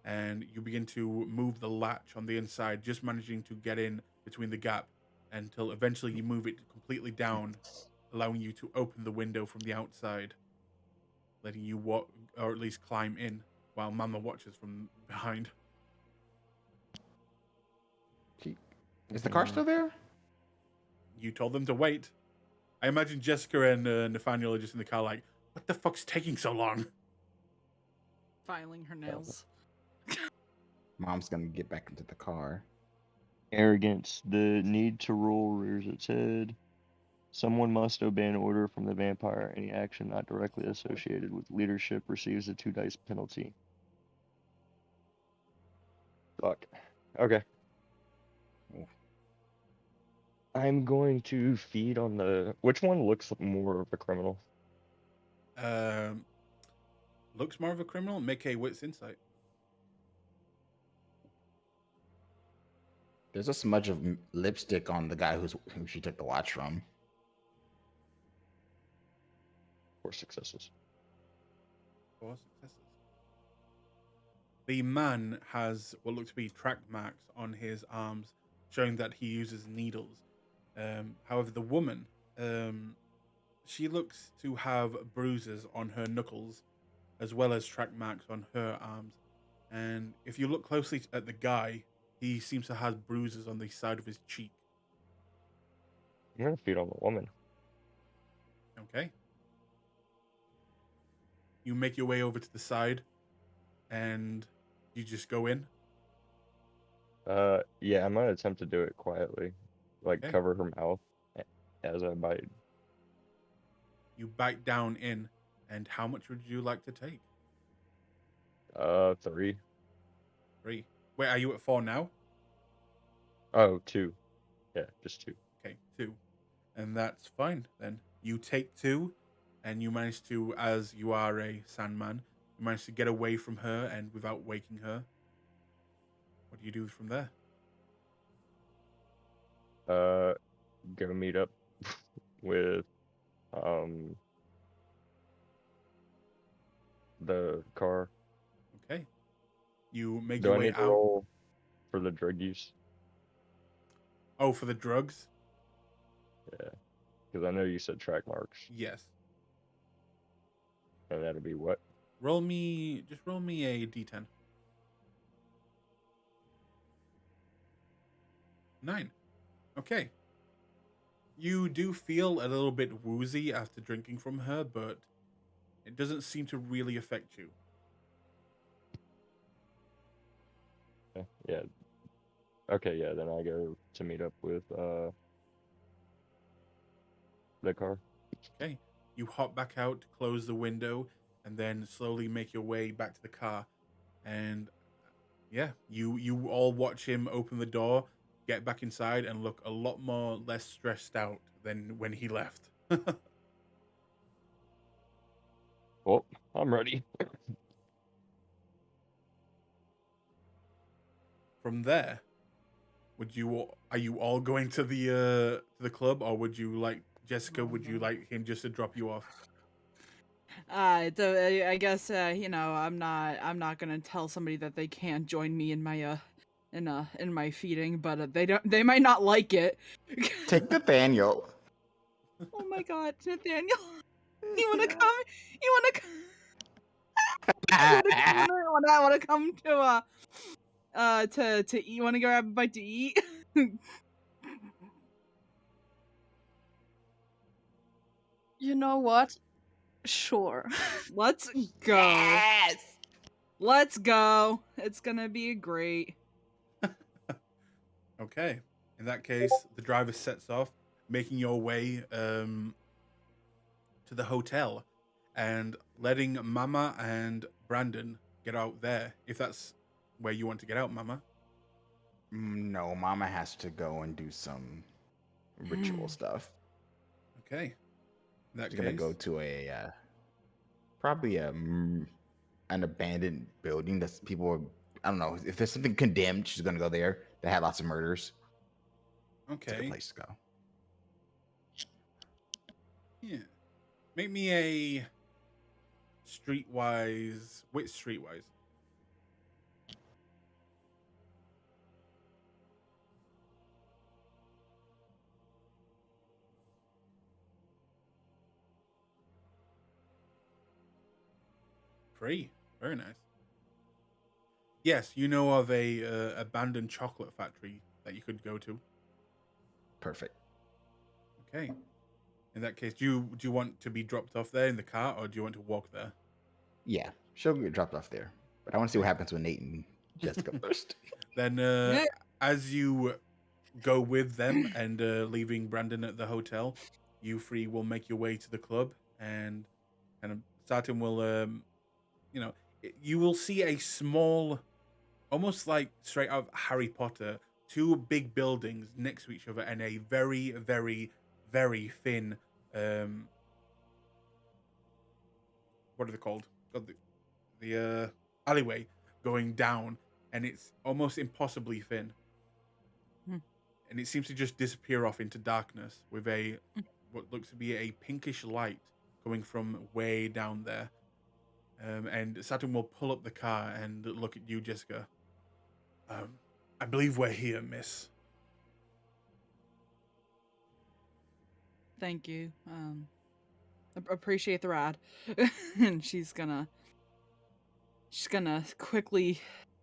and you begin to move the latch on the inside, just managing to get in between the gap until eventually you move it completely down, allowing you to open the window from the outside, letting you walk or at least climb in while Mama watches from behind. Is the car still there? You told them to wait. I imagine Jessica and Nathaniel are just in the car like, what the fuck's taking so long? Filing her nails. Mom's gonna get back into the car. Arrogance. The need to roll rears its head. Someone must obey an order from the vampire. Any action not directly associated with leadership receives a 2 dice penalty. Fuck. Okay. Oof. I'm going to feed on the... Which one looks more of a criminal? Looks more of a criminal. Make a wits insight. There's a smudge of lipstick on the guy who she took the watch from. 4 successes. 4 successes. The man has what looks to be track marks on his arms, showing that he uses needles. However, the woman, she looks to have bruises on her knuckles, as well as track marks on her arms. And if you look closely at the guy, he seems to have bruises on the side of his cheek. I'm gonna feed on the woman. Okay. You make your way over to the side, and you just go in. Yeah, I'm gonna attempt to do it quietly. Like, Okay. cover her mouth as I bite. You bite down in, and how much would you like to take? 3. 3. Wait, are you at 4 now? Oh, 2. Yeah, just 2. Okay, 2. And that's fine then. You take 2, and you manage to, as you are a Sandman, you manage to get away from her and without waking her. What do you do from there? Go meet up with the car. Okay. You make Do your I way need to out. roll for the drug use? Oh, for the drugs? Yeah, because I know you said track marks, Yes. and that'll be what? Roll me a d10. 9. Okay. You do feel a little bit woozy after drinking from her, but it doesn't seem to really affect you. Yeah. Okay, yeah, then I go to meet up with the car. Okay. You hop back out, close the window, and then slowly make your way back to the car. And yeah, you all watch him open the door, get back inside, and look a lot more less stressed out than when he left. Well, I'm ready. From there, are you all going to the club, or would you like Jessica? Would you like him just to drop you off? I guess you know, I'm not gonna tell somebody that they can't join me in my in my feeding, but they might not like it. Take Nathaniel. Oh my god, Nathaniel, you wanna come? You wanna come? Wanna come to eat? Wanna go grab a bite to eat? You know what? Sure. Let's go. Let's go. It's gonna be great. Okay. In that case, the driver sets off, making your way to the hotel and letting Mama and Brandon get out there, if that's where you want to get out, Mama. No, Mama has to go and do some ritual stuff. Okay. In that She's gonna case, go to probably an abandoned building that's I don't know if there's something condemned. She's gonna go there that had lots of murders. It's a good okay. place to go. Yeah. Make me a streetwise. Which streetwise? Free. Very nice. Yes, you know of a abandoned chocolate factory that you could go to. Perfect. Okay. In that case, do you want to be dropped off there in the car, or do you want to walk there? Yeah, she'll get dropped off there. But I want to see what happens when Nate and Jessica first. Then, Yeah. as you go with them and leaving Brandon at the hotel, you three will make your way to the club, and kind of Saturn will, you will see a small, almost like straight out of Harry Potter, two big buildings next to each other, and a very, very, very thin, what are they called? God, the alleyway going down, and it's almost impossibly thin. Hmm. And it seems to just disappear off into darkness with what looks to be a pinkish light coming from way down there. And Saturn will pull up the car and look at you, Jessica. I believe we're here, miss. Thank you. Appreciate the ride. And she's gonna quickly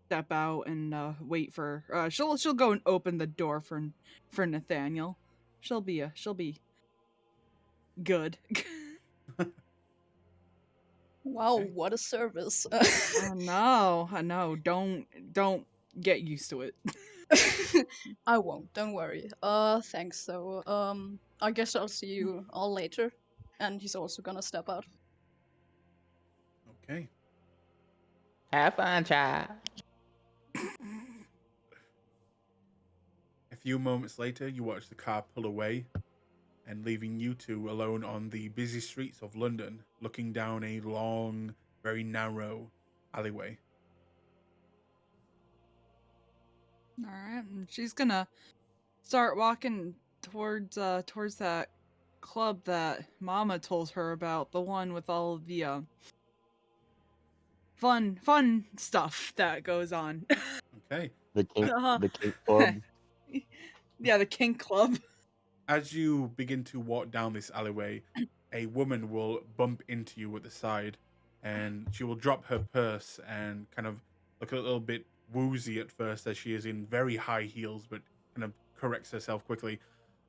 step out and wait for she'll go and open the door for Nathaniel. She'll be good. Wow, Okay. what a service. I know. Don't get used to it. I won't, don't worry. Thanks though. I guess I'll see you all later. And he's also gonna step out. Okay. Have fun, child. A few moments later, you watch the car pull away, and leaving you two alone on the busy streets of London, looking down a long, very narrow alleyway. All right, and she's gonna start walking towards that club that Mama told her about, the one with all of the fun stuff that goes on. Okay. The Kink, Uh-huh. the Kink Club. Yeah, the Kink Club. As you begin to walk down this alleyway, a woman will bump into you at the side, and she will drop her purse and kind of look a little bit woozy at first, as she is in very high heels, but kind of corrects herself quickly.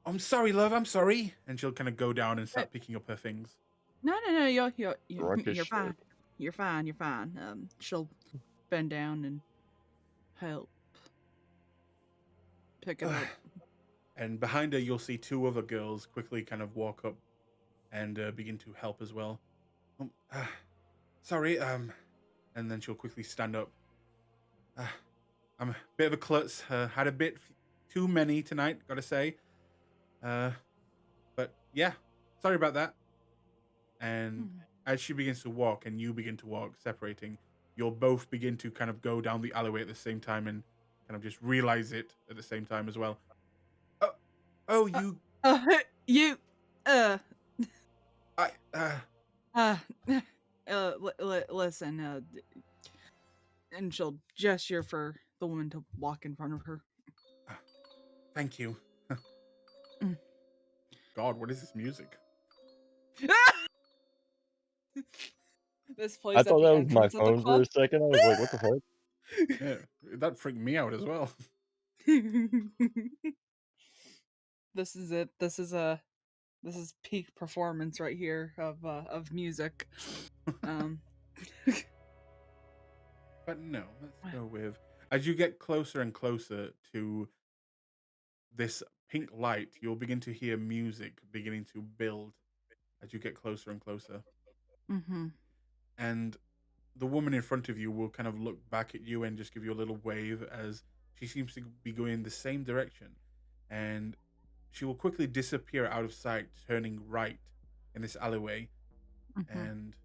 I'm sorry, love, I'm sorry. And she'll kind of go down and start picking up her things. No, you're Ruckus fine. shit. You're fine. She'll bend down and help pick it up. And behind her, you'll see two other girls quickly kind of walk up and begin to help as well. Sorry, and then she'll quickly stand up. I'm a bit of a klutz. Had a bit too many tonight, gotta say. But yeah, sorry about that. And as she begins to walk and you begin to walk, separating, you'll both begin to kind of go down the alleyway at the same time and kind of just realize it at the same time as well. Oh, you. You. I. Listen, and she'll gesture for the woman to walk in front of her. Thank you. Mm. God, what is this music? This I plays at thought the that was my entrance of the phone for club. a second. I was like, what the fuck? Yeah, that freaked me out as well. This is it. This is peak performance right here of music. But no, let's go with, as you get closer and closer to this pink light, you'll begin to hear music beginning to build as you get closer and closer. Mm-hmm. And the woman in front of you will kind of look back at you and just give you a little wave as she seems to be going the same direction. And she will quickly disappear out of sight, turning right in this alleyway. Mm-hmm. And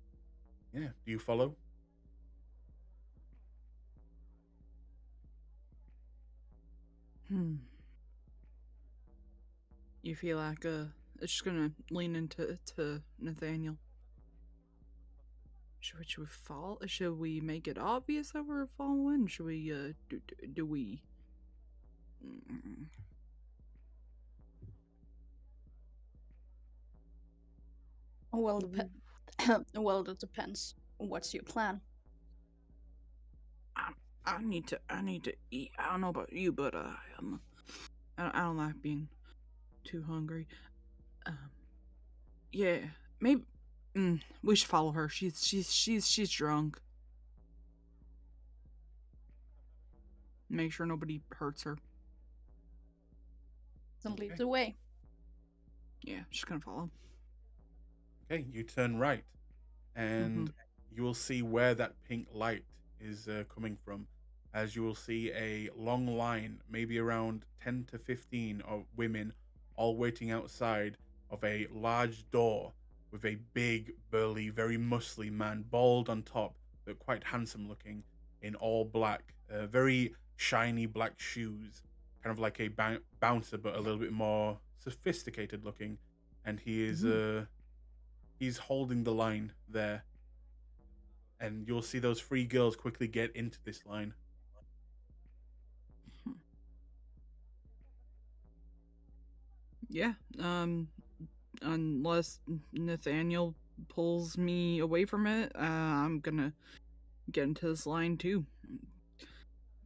yeah, do you follow? You feel like it's just gonna lean into Nathaniel. Should we follow? Should we make it obvious that we're following? Should we do we? Mm, Well, do we- well, that depends. What's your plan? I need to eat. I don't know about you, but I don't like being too hungry. Yeah, maybe we should follow her. She's drunk. Make sure nobody hurts her. Then lead Okay. the way. Yeah, she's gonna follow. Okay, you turn right, and you will see where that pink light is coming from. As you will see a long line, maybe around 10 to 15 of women, all waiting outside of a large door with a big, burly, very muscly man, bald on top, but quite handsome looking, in all black, very shiny black shoes, kind of like a bouncer, but a little bit more sophisticated looking. And he is he's holding the line there, and you'll see those three girls quickly get into this line. Yeah. Unless Nathaniel pulls me away from it, I'm gonna get into this line too.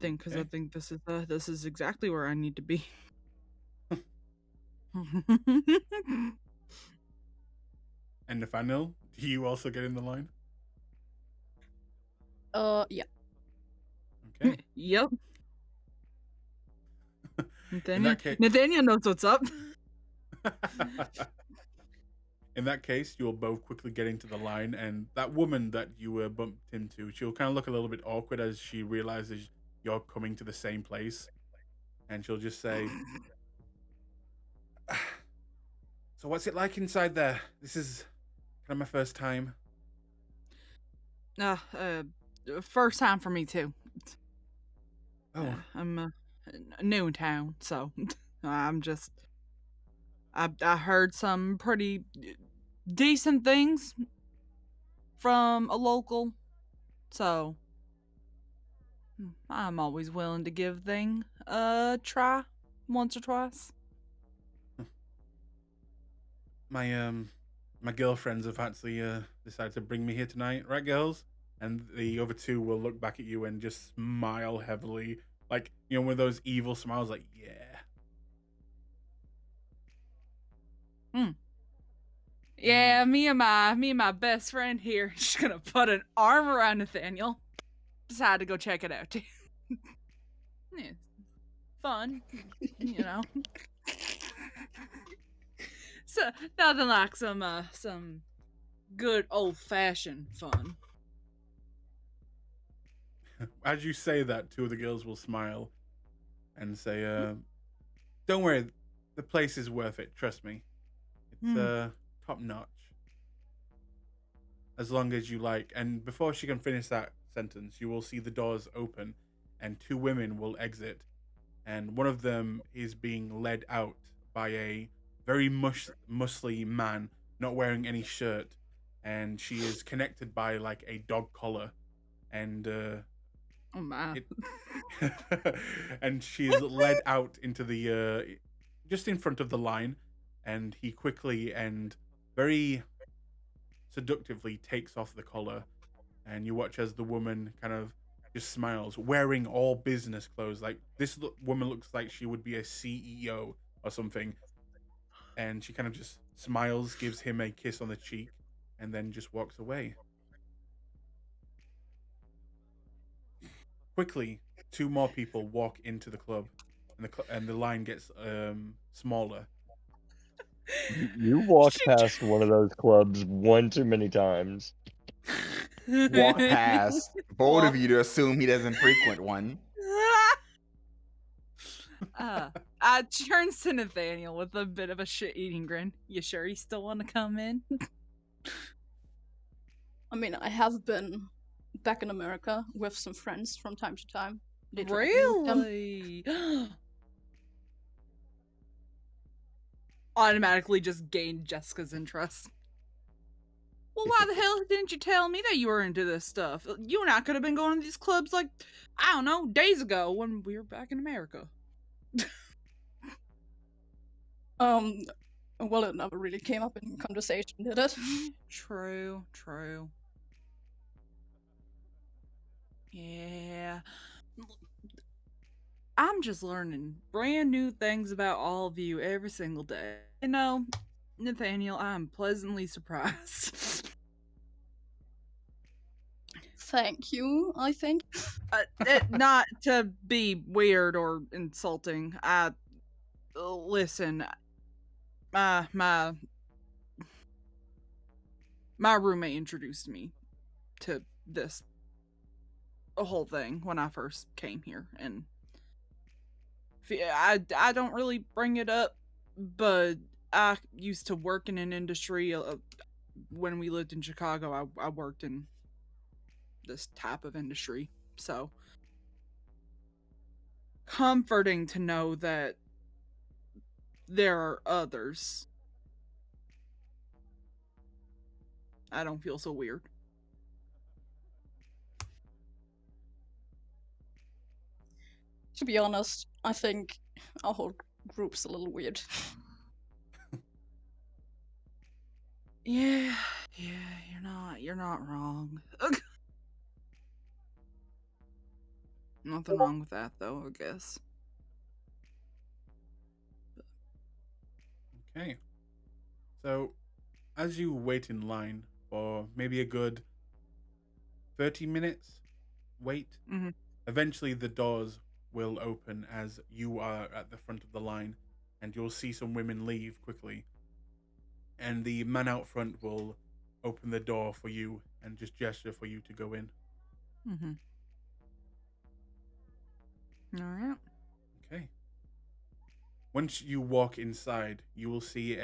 Because I Okay. think this is exactly where I need to be. And Nathaniel, do you also get in the line? Yeah. Okay. Yep. In that case, Nathaniel knows what's up. in that case, you'll both quickly get into the line, and that woman that you bumped into, she'll kind of look a little bit awkward as she realizes you're coming to the same place, and she'll just say, "So what's it like inside there? This is kind of my first time." First time for me too. Oh, I'm new in town, so I'm just. I heard some pretty decent things from a local, so I'm always willing to give thing a try once or twice. my girlfriends have actually decided to bring me here tonight, right, girls? And the other two will look back at you and just smile heavily, like, you know, one of those evil smiles, like, yeah. Yeah, me and my best friend here just gonna put an arm around Nathaniel. Decided to go check it out. Yeah, fun, you know. So nothing like some good old fashioned fun. As you say that, two of the girls will smile and say, "Don't worry, the place is worth it. Trust me, it's top notch. As long as you like." And before she can finish that sentence, you will see the doors open, and two women will exit, and one of them is being led out by a very muscly man, not wearing any shirt, and she is connected by like a dog collar, and Oh my. and she is led out into the just in front of the line, and he quickly and very seductively takes off the collar, and you watch as the woman kind of just smiles, wearing all business clothes. Like this woman looks like she would be a CEO or something, and she kind of just smiles, gives him a kiss on the cheek, and then just walks away. Quickly, two more people walk into the club, and the line gets smaller. You walked She past one of those clubs one too many times. Walk past. Bold of Walk- you to assume he doesn't frequent one. I turns to Nathaniel with a bit of a shit-eating grin. You sure you still want to come in? I mean, I have been back in America with some friends from time to time. They drag me with them. Really? Automatically just gained Jessica's interest. Well, why the hell didn't you tell me that you were into this stuff? You and I could have been going to these clubs like, I don't know, days ago when we were back in America. Well, it never really came up in conversation, did it? True, true. Yeah. I'm just learning brand new things about all of you every single day. You know, Nathaniel, I'm pleasantly surprised. Thank you, I think. Not to be weird or insulting. Listen, my roommate introduced me to this whole thing when I first came here, and I don't really bring it up, but I used to work in an industry. When we lived in Chicago, I worked in this type of industry, so comforting to know that there are others. I don't feel so weird. To be honest, I think our whole group's a little weird. Yeah, you're not wrong. Nothing wrong with that though, I guess. Okay. So, as you wait in line for maybe a good 30 minutes, wait, Mhm. eventually the doors will open as you are at the front of the line, and you'll see some women leave quickly. And the man out front will open the door for you and just gesture for you to go in. Mhm. All right. Okay. Once you walk inside, you will see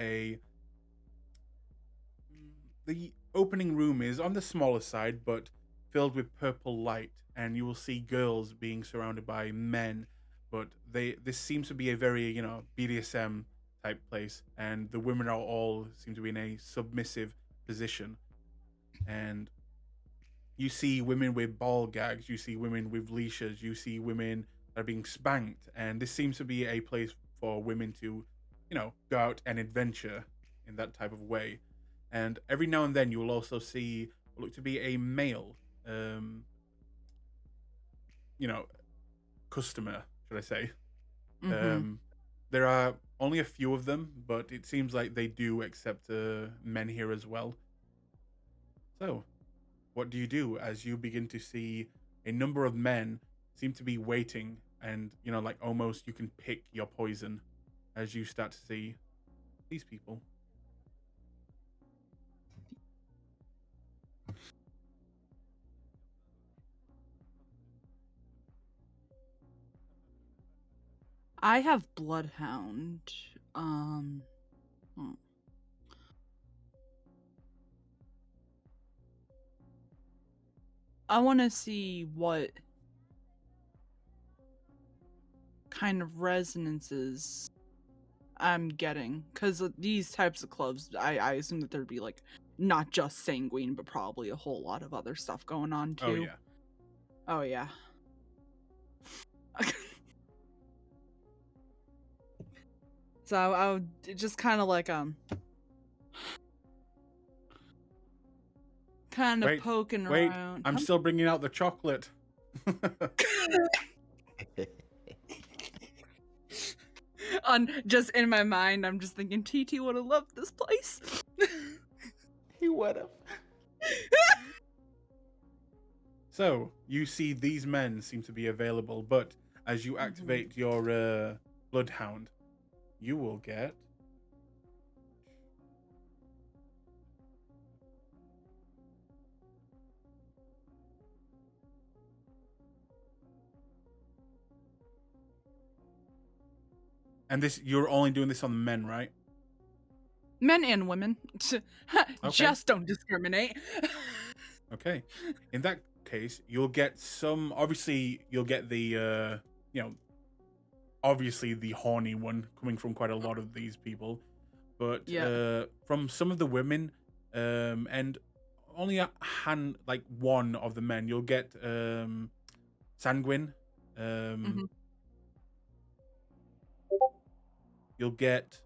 the opening room is on the smaller side, but filled with purple light, and you will see girls being surrounded by men. But this seems to be a very BDSM type place, and the women are all seem to be in a submissive position, and you see women with ball gags, you see women with leashes, you see women that are being spanked, and this seems to be a place for women to, go out and adventure in that type of way. And every now and then you will also see what look to be a male, um, you know, customer, should I say? Mhm. There are only a few of them, but it seems like they do accept men here as well. So, what do you do as you begin to see a number of men seem to be waiting, and like almost you can pick your poison as you start to see these people? I have Bloodhound. Um. hmm. I want to see what kind of resonances I'm getting, because these types of clubs, I assume that there'd be like not just sanguine, but probably a whole lot of other stuff going on too. Oh yeah. Oh yeah. So I would just kind of like kind of Wait, poking wait, around. I'm still bringing out the chocolate. On just in my mind, I'm just thinking TT would have loved this place. He would have. So you see these men seem to be available, but as you activate your bloodhound, you will get and this you're only doing this on the men, right? Men and women. Just don't discriminate. Okay. In that case, you'll get some. Obviously, you'll get the obviously the horny one coming from quite a lot of these people, but from some of the women, and only a one of the men, you'll get sanguine. You'll get.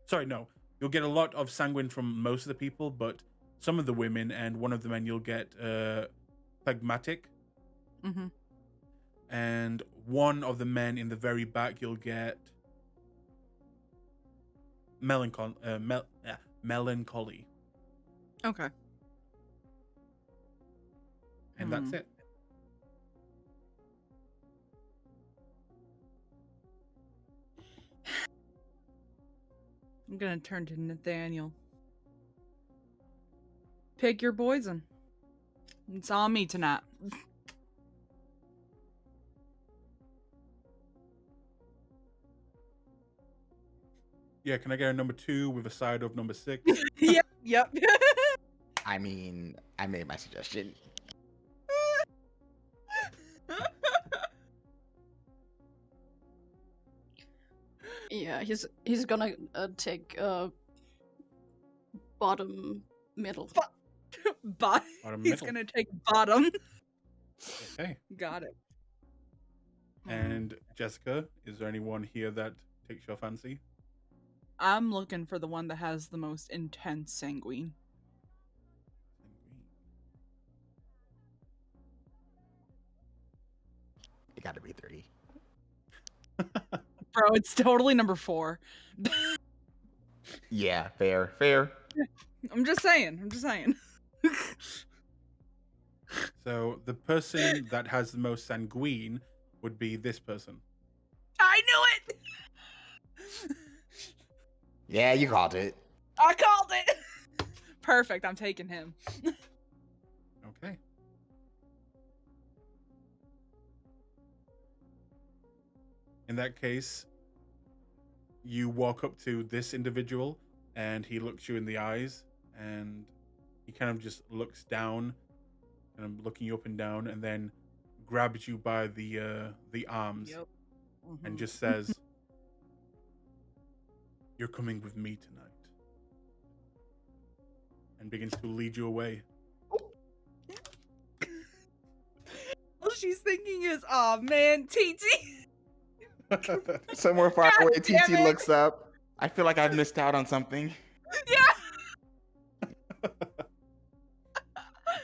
Sorry, no. You'll get a lot of sanguine from most of the people, but some of the women and one of the men you'll get phlegmatic. And one of the men in the very back you'll get melancholy. Okay. And that's it. I'm gonna turn to Nathaniel. Pick your poison. It's on me tonight. Yeah, can I get a number 2 with a side of number 6? Yep. I mean, I made my suggestion. Yeah, he's gonna take bottom middle. He's gonna take bottom. Okay. Got it. And Jessica, is there anyone here that takes your fancy? I'm looking for the one that has the most intense sanguine. It gotta be 3. Bro, it's totally number 4. Yeah, fair. I'm just saying. So the person that has the most sanguine would be this person. I knew it! Yeah, you called it. I called it! Perfect, I'm taking him. Okay. In that case, you walk up to this individual and he looks you in the eyes and he kind of just looks down and I'm looking you up and down and then grabs you by the arms and just says, "You're coming with me tonight," and begins to lead you away. All she's thinking is, "Oh man, TT." Somewhere far God away, damn TT it. looks up. I feel like I've missed out on something. Yeah.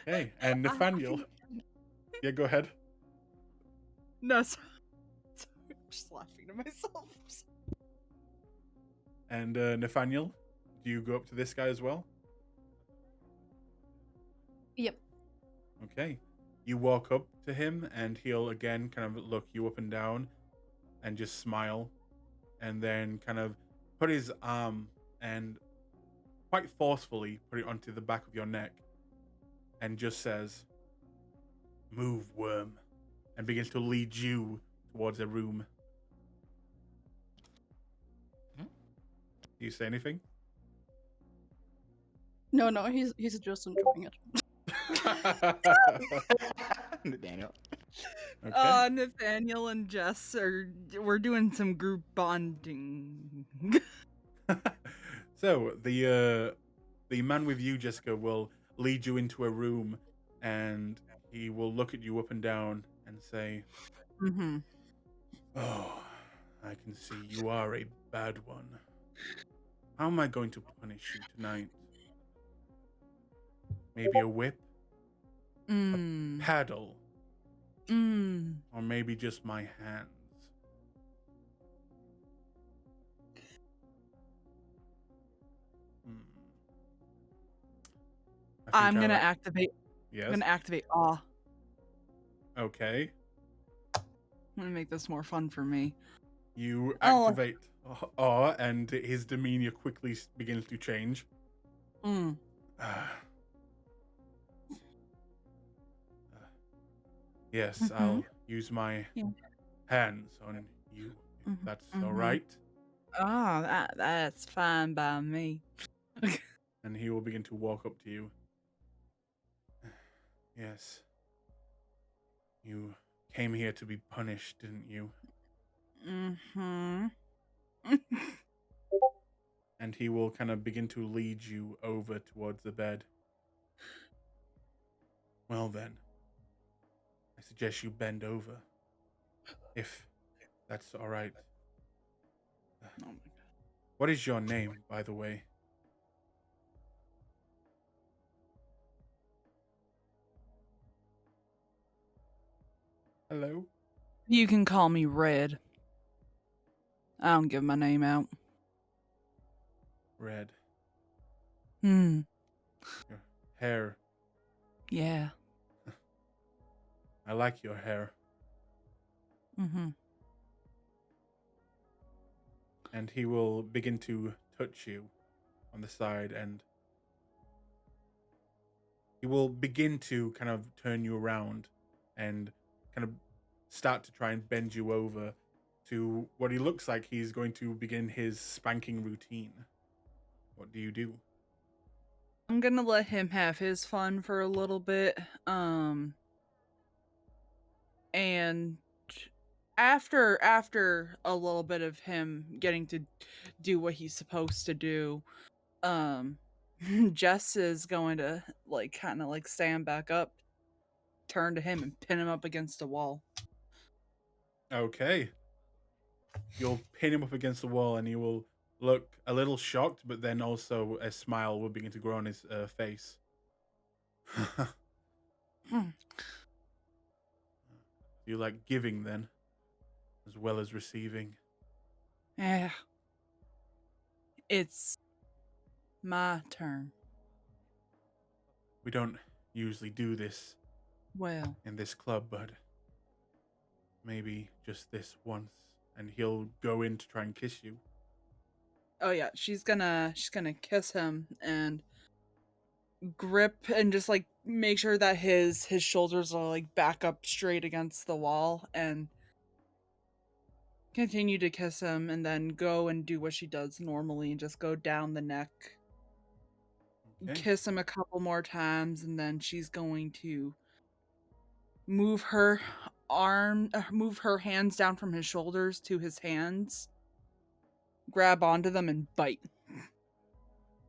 Hey, and Nathaniel. Yeah, go ahead. No, sorry. I'm just laughing to myself. And Nathaniel, do you go up to this guy as well? Yep. Okay. You walk up to him and he'll again kind of look you up and down and just smile and then kind of put his arm and quite forcefully put it onto the back of your neck and just says, "Move, worm," and begins to lead you towards a room. Do you say anything? No, he's just enjoying it. Daniel. Okay. Nathaniel and Jess we're doing some group bonding. So the man with you, Jessica, will lead you into a room, and he will look at you up and down and say, Mm-hmm. "Oh, I can see you are a bad one. How am I going to punish you tonight? Maybe a whip, Mm. paddle, Mm. or maybe just my hands." Hmm. I think I'm I gonna like. activate. I'm Yes. gonna activate awe. Okay. I'm gonna make this more fun for me. You Oh. activate awe, and his demeanor quickly begins to change. Mm. Ah. Yes, Mm-hmm. I'll use my Yeah. hands on you, if Mhm, that's mhm. all right. That's fine by me. And he will begin to walk up to you. Yes. You came here to be punished, didn't you? Mm-hmm. And he will kind of begin to lead you over towards the bed. Well then, I suggest you bend over. If that's all right. Oh my God. What is your name, by the way? Hello? You can call me Red. I don't give my name out. Red. Hmm. Your hair. Yeah. I like your hair. Mm-hmm. And he will begin to touch you on the side, and he will begin to kind of turn you around and kind of start to try and bend you over to what he looks like he's going to begin his spanking routine. What do you do? I'm gonna let him have his fun for a little bit. And after a little bit of him getting to do what he's supposed to do, um Jess is going to like kind of like stand back up, turn to him and pin him up against a wall. Okay. You'll pin him up against the wall, and he will look a little shocked, but then also a smile will begin to grow on his face. Hmm. You like giving then, as well as receiving? Yeah. It's my turn. We don't usually do this Well, in this club, but maybe just this once. And he'll go in to try and kiss you. oh yeah, she's gonna kiss him and grip and just like make sure that his shoulders are like back up straight against the wall and continue to kiss him, and then go and do what she does normally and just go down the neck. Okay. Kiss him a couple more times, and then she's going to move her move her hands down from his shoulders to his hands, grab onto them and bite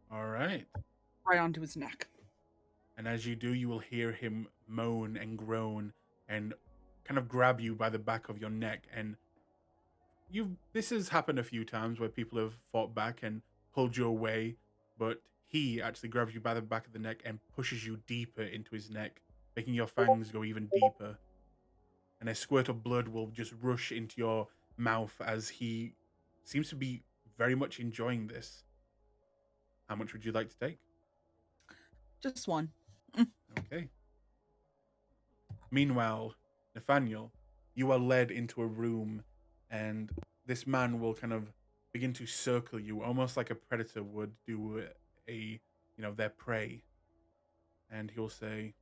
All right. right onto his neck. And as you do, you will hear him moan and groan and kind of grab you by the back of your neck. And this has happened a few times where people have fought back and pulled you away, but he actually grabs you by the back of the neck and pushes you deeper into his neck, making your fangs go even deeper. And a squirt of blood will just rush into your mouth as he seems to be very much enjoying this. How much would you like to take? Just one. Okay. Meanwhile, Nathaniel, you are led into a room, and this man will kind of begin to circle you, almost like a predator would do their prey. And he'll say,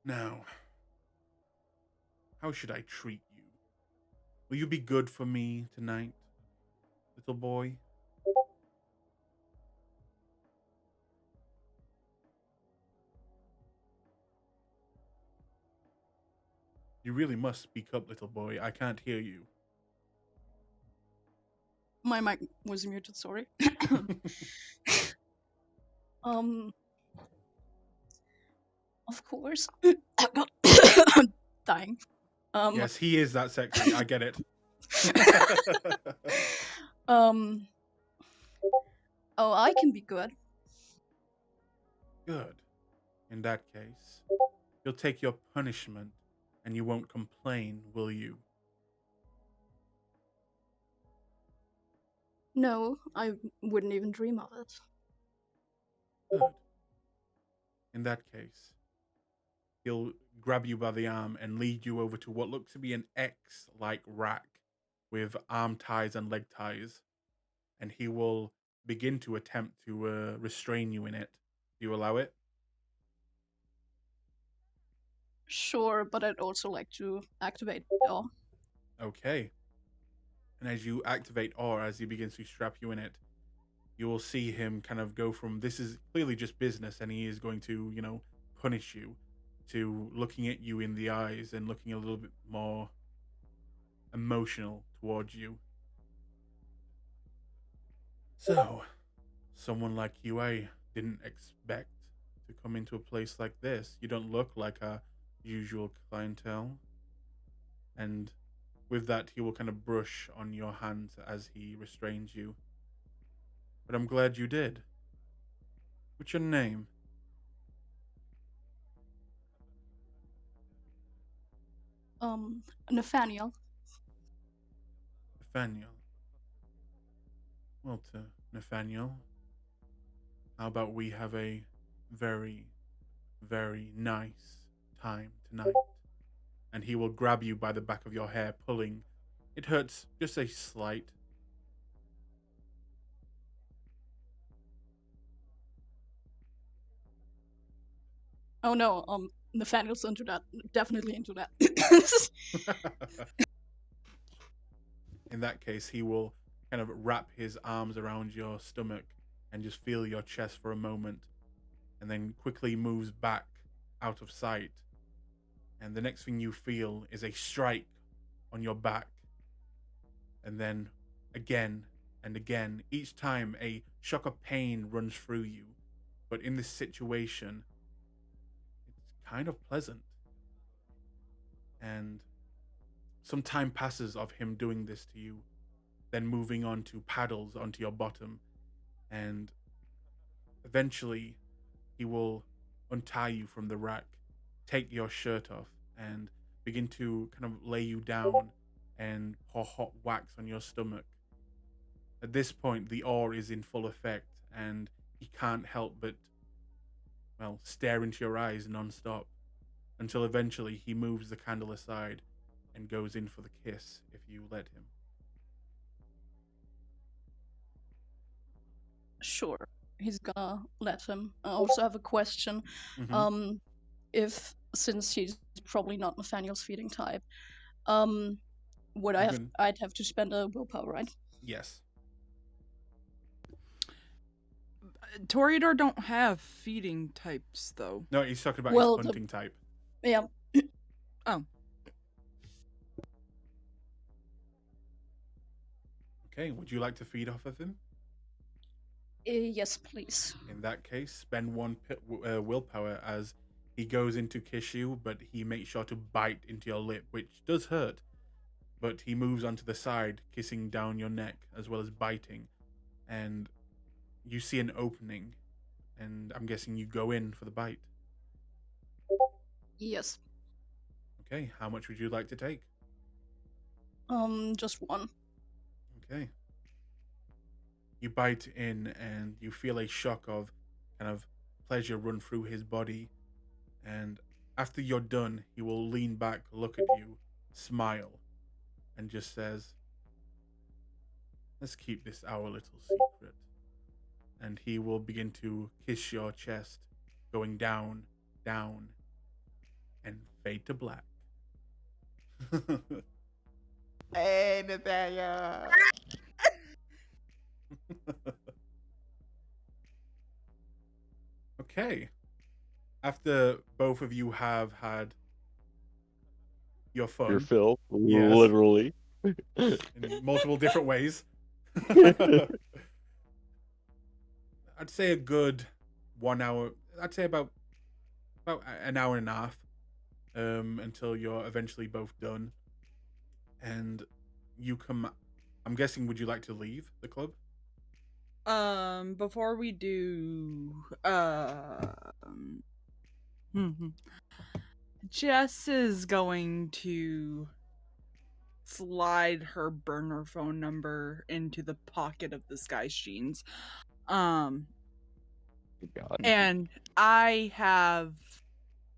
"Now, how should I treat you? Will you be good for me tonight, little boy?" You really must speak up, little boy. I can't hear you. My mic was muted, sorry. um, of course. I'm dying. Yes, he is that sexy. I get it. um, oh, I can be good. Good. In that case, you'll take your punishment and you won't complain, will you? No, I wouldn't even dream of it. Good. In that case, he'll grab you by the arm and lead you over to what looks to be an X like rack with arm ties and leg ties. And he will begin to attempt to restrain you in it. Do you allow it? Sure, but I'd also like to activate awe. Okay. And as you activate awe, as he begins to strap you in it, you will see him kind of go from this is clearly just business and he is going to, punish you, to looking at you in the eyes and looking a little bit more emotional towards you. So, someone like you, I didn't expect to come into a place like this. You don't look like our usual clientele. And with that, he will kind of brush on your hands as he restrains you. But I'm glad you did. What's your name? Nathaniel. Nathaniel. Well, to Nathaniel, how about we have a very, very nice time tonight? And he will grab you by the back of your hair, pulling. It hurts just a slight. Oh no, Nathaniel's into that. Definitely into that. In that case, he will kind of wrap his arms around your stomach and just feel your chest for a moment, and then quickly moves back out of sight. And the next thing you feel is a strike on your back. And then again and again, each time a shock of pain runs through you. But in this situation, it's kind of pleasant. And some time passes of him doing this to you, then moving on to paddles onto your bottom. And eventually, he will untie you from the rack, take your shirt off, and begin to kind of lay you down and pour hot wax on your stomach. At this point, the awe is in full effect, and he can't help but, well, stare into your eyes non-stop, until eventually he moves the candle aside and goes in for the kiss if you let him. Sure, he's gonna let him. I also have a question. Mhm. If since he's probably not Nathaniel's feeding type, um, would You can, I'd have to spend a willpower, right? yes. Toreador don't have feeding types though. No, he's talking about Well, his hunting type. Yeah. Oh, Okay, would you like to feed off of him? Yes, please. In that case, spend one willpower as he goes in to kiss you, but he makes sure to bite into your lip, which does hurt. But he moves onto the side, kissing down your neck as well as biting. And you see an opening, and I'm guessing you go in for the bite. Yes. Okay, how much would you like to take? Just one. Okay. You bite in, and you feel a shock of kind of pleasure run through his body. And after you're done, he will lean back, look at you, smile, and just says, "Let's keep this our little secret." And he will begin to kiss your chest, going down, down, and fade to black. Hey, Nathaniel. Okay. After both of you have had your Your fun. fill, Yes. literally. In multiple different ways. I'd say a good 1 hour. I'd say about an hour and a half, until you're eventually both done, and you come. I'm guessing. Would you like to leave the club? Before we do, Jess is going to slide her burner phone number into the pocket of this guy's jeans. God. And I have.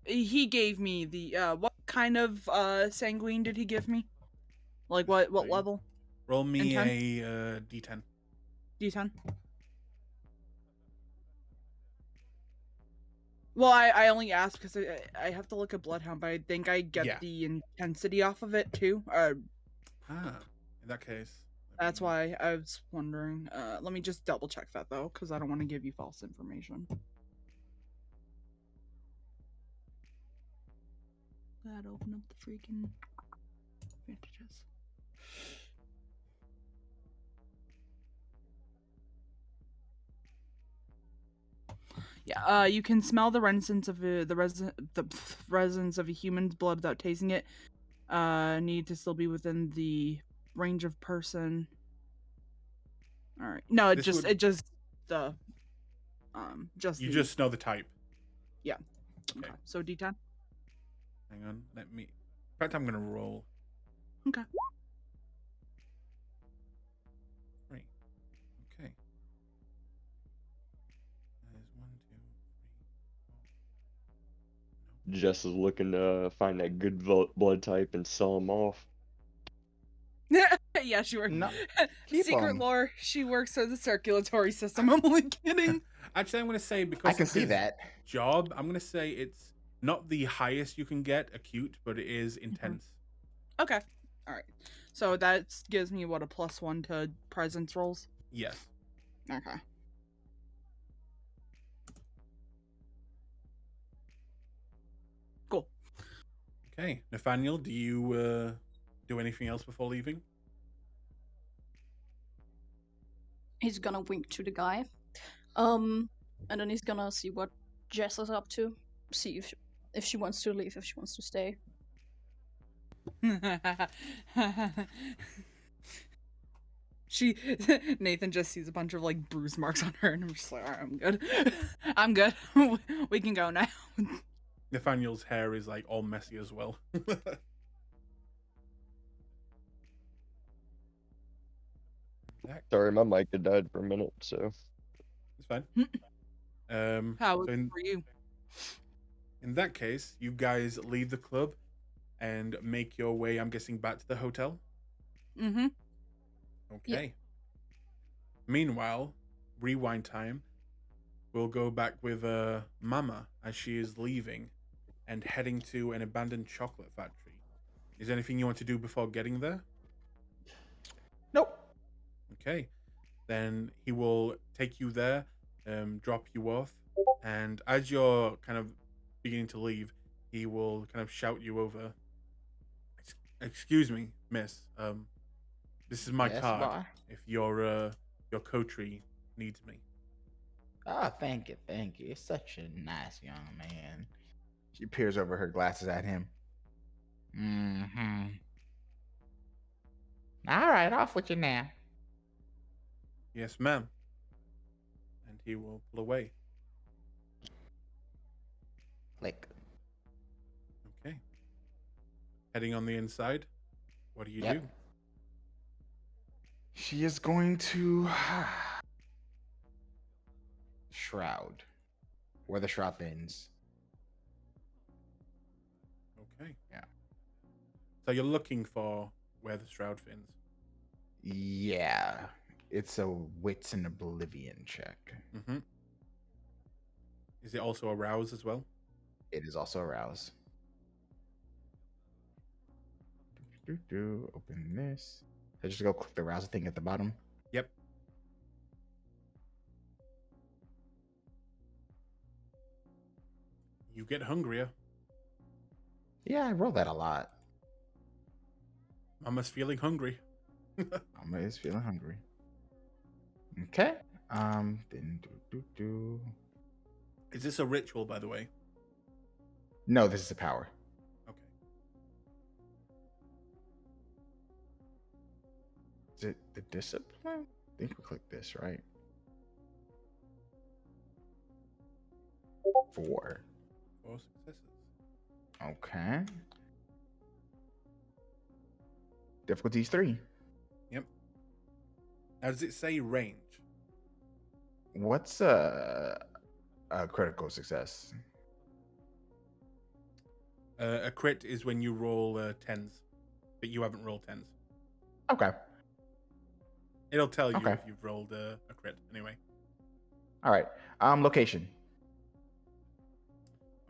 He gave me the what kind of sanguine did he give me? Like what Sanguine? level? Roll me Intense? a d10. D10. Well, I only asked because I have to look at Bloodhound, but I think I get Yeah. the intensity off of it too. In that case, That's why I was wondering. Let me just double check that though, because I don't want to give you false information. That open up the freaking advantages. Yeah, you can smell the resins of the resins of a human's blood without tasting it. Need to still be within the range of person. All right. No, it just the just you the just know the type. yeah. Okay. So D10. Hang on. Let me. In fact, I'm gonna roll. Okay. 3. Okay. There's 1, 2, 3. Jess is looking to find that good blood type and sell them off. Yeah, she works. No, keep Secret 'em. lore. She works for the circulatory system. I'm only kidding. Actually, I'm gonna say because I can of see his that. job, I'm gonna say it's not the highest you can get acute, but it is intense. Okay. All right. So that gives me what, a +1 to presence rolls. Yes. Okay. Cool. Okay, Nathaniel, do you do anything else before leaving? He's gonna wink to the guy. And then he's gonna see what Jess is up to. See if she wants to leave, if she wants to stay. Nathan just sees a bunch of like bruise marks on her, and I'm just like, all right, I'm good. I'm good. We can go now. Nathaniel's hair is like all messy as well. Sorry, my mic had died for a minute, so. It's fine. How so for you? in that case, you guys leave the club and make your way, I'm guessing, back to the hotel. Mm-hmm. Okay. Meanwhile, rewind time. We'll go back with Mama as she is leaving and heading to an abandoned chocolate factory. Is there anything you want to do before getting there? Nope. Okay. Then he will take you there, drop you off, and as you're kind of beginning to leave, he will kind of shout you over. Excuse me, miss. This is my Yes, card. boy. If your coterie needs me. Oh, thank you, thank you. You're such a nice young man. She peers over her glasses at him. Mm-hmm. All right, off with you now. Yes, ma'am. And he will pull away. Click. Okay. Heading on the inside. What do you Yep. do? She is going to shroud. Where the shroud ends. Okay. Yeah. So you're looking for where the shroud fins. Yeah. It's a wits and oblivion check. Mm-hmm. Is it also aroused as well? It is also aroused. Open this. So just go click the arousal thing at the bottom. Yep. You get hungrier. Yeah, I roll that a lot. Mama's feeling hungry. Mama is feeling hungry. Okay. Then do. Is this a ritual, by the way? No, this is a power. Okay. Is it the discipline? I think we click this, right? 4. 4 successes. Okay. Difficulty's 3. Yep. Now, does it say range? What's a critical success? A crit is when you roll 10s, but you haven't rolled 10s. Okay. It'll tell you Okay. if you've rolled a crit anyway. All right. Location.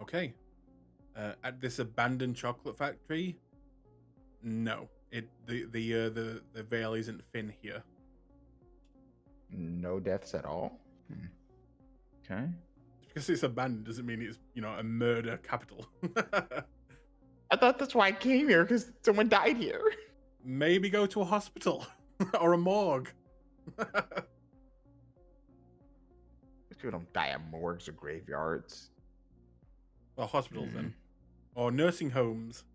Okay. At this abandoned chocolate factory, no. The veil isn't thin here. No deaths at all. Okay. Just because it's abandoned doesn't mean it's a murder capital. I thought that's why I came here, because someone died here. Maybe go to a hospital or a morgue. People don't die at morgues or graveyards. Well, hospitals then, or nursing homes.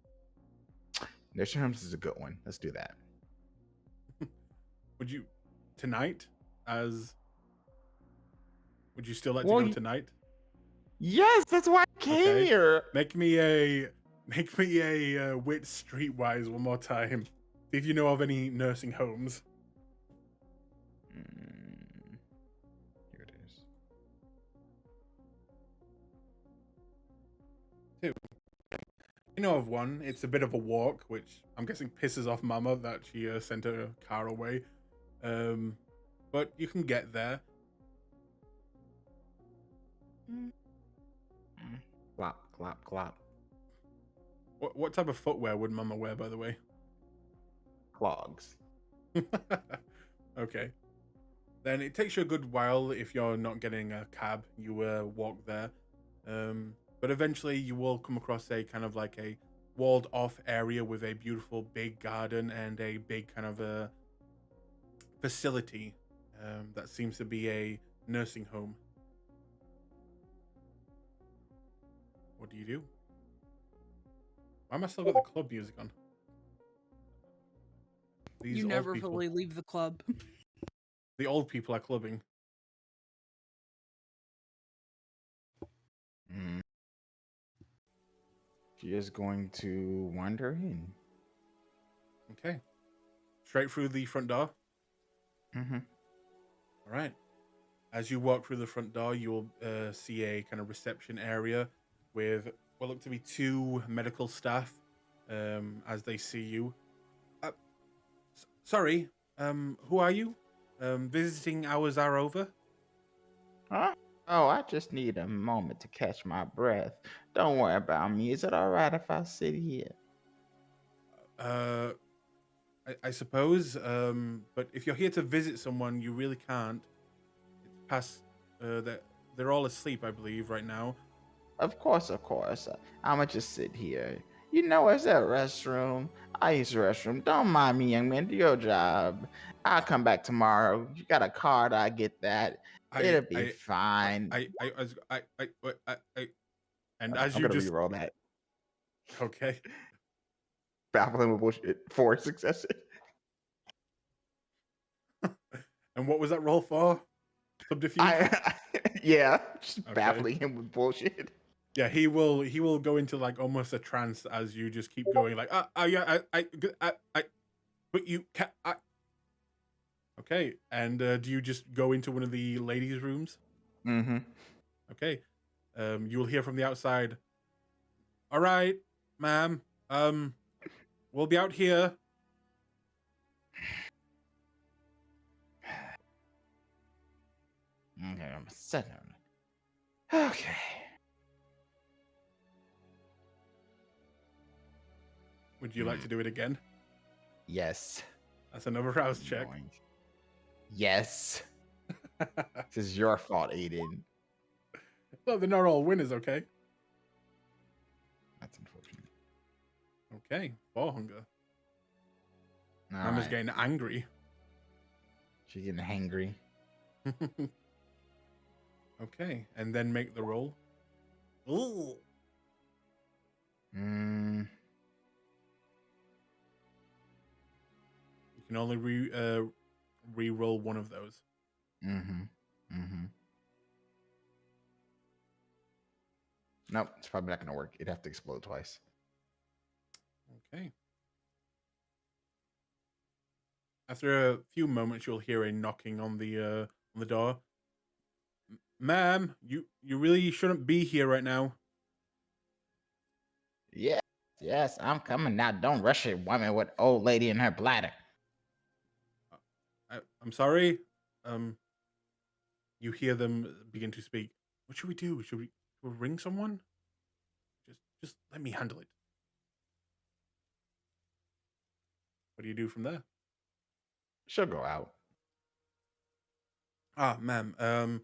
Nursing homes is a good one. Let's do that. Would you tonight? Would you still like Well, to go tonight? Yes, that's why I came Okay. here. Make me a wit streetwise one more time. See if you know of any nursing homes. Here it is. 2. You know of one. It's a bit of a walk, which I'm guessing pisses off Mama that she sent her car away. But you can get there. Glop, glop, glop. What type of footwear would Mama wear, by the way? Clogs. Okay. Then it takes you a good while if you're not getting a cab. You walk there. But eventually you will come across a kind of like a walled off area with a beautiful big garden and a big kind of a facility that seems to be a nursing home. What do you do? Why am I still got the club music on? These You old never people. fully leave the club. The old people are clubbing. She is going to wander in. Okay. Straight through the front door. Mm-hmm. All right. As you walk through the front door, you'll see a kind of reception area with what look to be 2 medical staff as they see you. Sorry, who are you? Visiting hours are over. Huh? Oh, I just need a moment to catch my breath. Don't worry about me. Is it all right if I sit here? I suppose, but if you're here to visit someone, you really can't. It's past, they're all asleep, I believe, right now. Of course. I'ma just sit here. You know, where's that restroom? I use the restroom. Don't mind me, young man. Do your job. I'll come back tomorrow. You got a card? I get that. It'll be fine. And I'm as you gonna just re-roll that. okay. Baffling with bullshit. 4 successes. And what was that roll for? Subterfuge. Yeah, just Okay. baffling him with bullshit. Yeah, he will go into like almost a trance as you just keep going like but you can okay. And do you just go into one of the ladies' rooms? Mm-hmm. Okay. You'll hear from the outside. All right, ma'am. We'll be out here. Okay, I'm sitting. Okay. Would you like to do it again? Yes. That's another rouse check. Annoying. Yes. This is your fault, Aiden. Well, they're not all winners, okay? That's unfortunate. Okay, 4 hunger. All Mama's right. getting angry. She's getting hangry. Okay, and then make the roll. Ooh. Mm, You can only re-roll one of those. mm-hmm. Mm-hmm. Nope, it's probably not gonna work. It'd have to explode twice. Okay. After a few moments, you'll hear a knocking on the door. Ma'am, you really shouldn't be here right now. Yes, yes, I'm coming now. Don't rush it, woman with old lady in her bladder. I'm sorry. You hear them begin to speak. What should we do? Should we ring someone? Just let me handle it. What do you do from there? She'll go out. Ah, ma'am.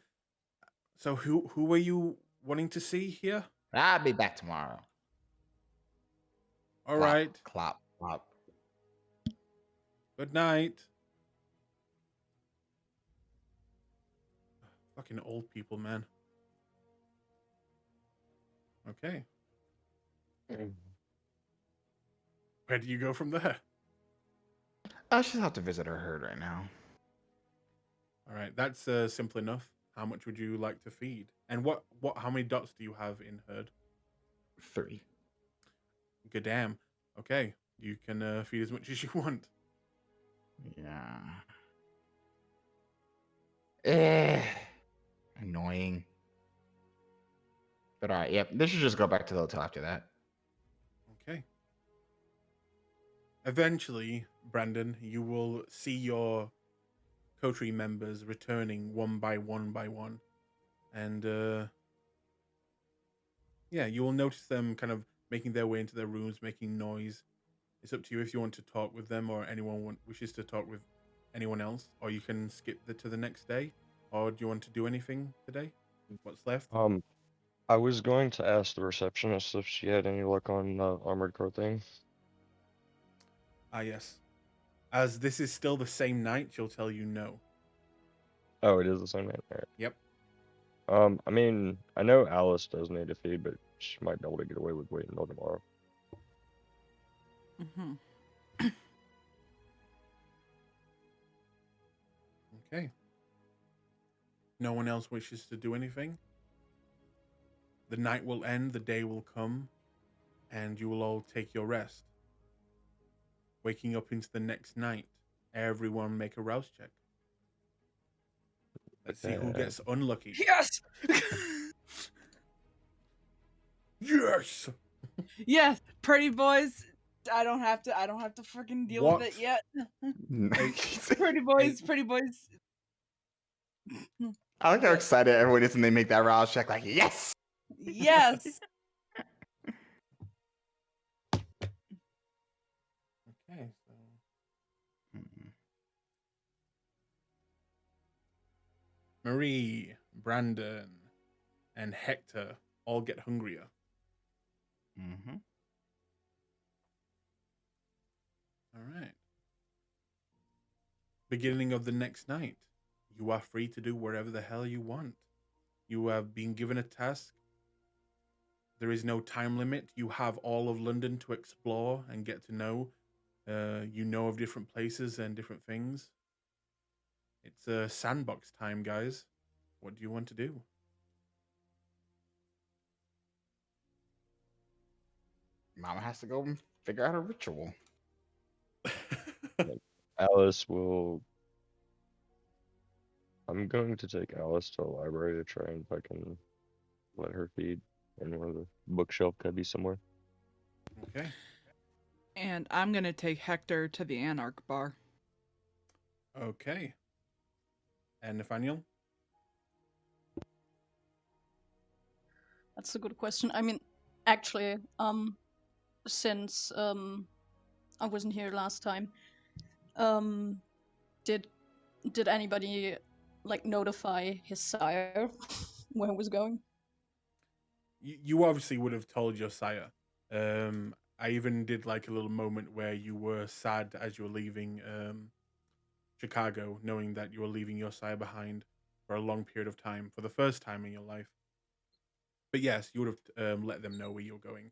So who were you wanting to see here? I'll be back tomorrow. All Clop, right. Clop, clop. Good night. Fucking old people, man. Okay. Where do you go from there? She'll have to visit her herd right now. All right, that's simple enough. How much would you like to feed? And how many dots do you have in herd? 3. Good damn. Okay, you can feed as much as you want. Yeah. Eh. Annoying. But all right, yep. They should just go back to the hotel after that. Okay. Eventually, Brandon, you will see your coterie members returning one by one. And yeah, you will notice them kind of making their way into their rooms, making noise. It's up to you if you want to talk with them or anyone wishes to talk with anyone else, or you can skip to the next day. Or do you want to do anything today? What's left? I was going to ask the receptionist if she had any luck on the armored car thing. Ah, yes. As this is still the same night, she'll tell you no. Oh, it is the same night. All right. Yep. I mean, I know Alice does need a feed, but she might be able to get away with waiting until tomorrow. Mm-hmm. Okay. No one else wishes to do anything. The night will end, the day will come, and you will all take your rest. Waking up into the next night, everyone make a rouse check. Let's see who gets unlucky. Yes. Yes. Yes, pretty boys. I don't have to freaking deal with it yet. Pretty boys. I like how excited everyone is when they make that rouse check. Like, yes. Yes. Okay, so Marie, Brandon, and Hector all get hungrier. Mm-hmm. All right. Beginning of the next night, you are free to do whatever the hell you want. You have been given a task. There is no time limit. You have all of London to explore and get to know. You know of different places and different things. It's sandbox time, guys. What do you want to do? Mama has to go and figure out a ritual. Alice will. I'm going to take Alice to the library to try and if I can let her feed in one of the bookshelf cubby somewhere. Okay. And I'm gonna take Hector to the Anarch bar. Okay. And Nathaniel? That's a good question. I mean, actually, since I wasn't here last time, did anybody like notify his sire where he was going? You obviously would have told your sire. I even did like a little moment where you were sad as you were leaving Chicago, knowing that you were leaving your sire behind for a long period of time for the first time in your life. But yes, you would have let them know where you're going.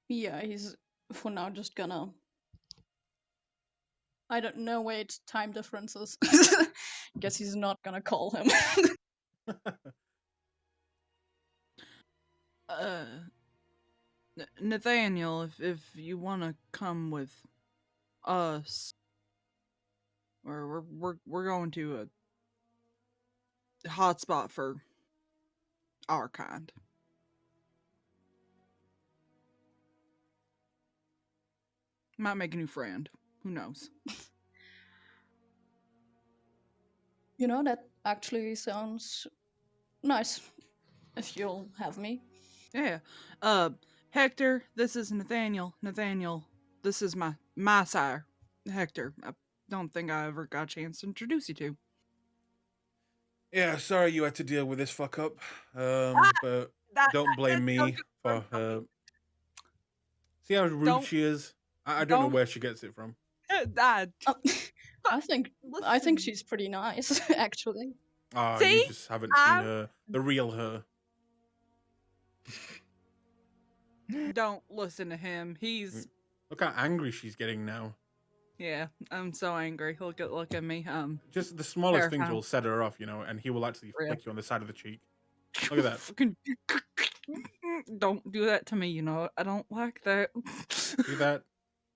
Yeah, he's for now just gonna. I don't know. Wait, time differences. Guess he's not gonna call him. Uh, Nathaniel, if you want to come with us, or we're going to a hotspot for our kind. Might make a new friend. Who knows? You know, that actually sounds nice. If you'll have me. Yeah. Hector, this is Nathaniel. Nathaniel, this is my sire, Hector. I don't think I ever got a chance to introduce you to. Yeah, sorry you had to deal with this fuck up. But don't blame me for her. See how rude Don't- she is? I don't know don't- where she gets it from. I I think listen, she's pretty nice, actually. Ah, See? you just haven't seen I'm- her, the real her. don't listen to him. He's Look how angry she's getting now. yeah. I'm so angry. Look at me. Just the smallest things Terrifying. will set her off, and he will actually Real. flick you on the side of the cheek. Look at that. Fucking- Don't do that to me. You know I don't like that. See that?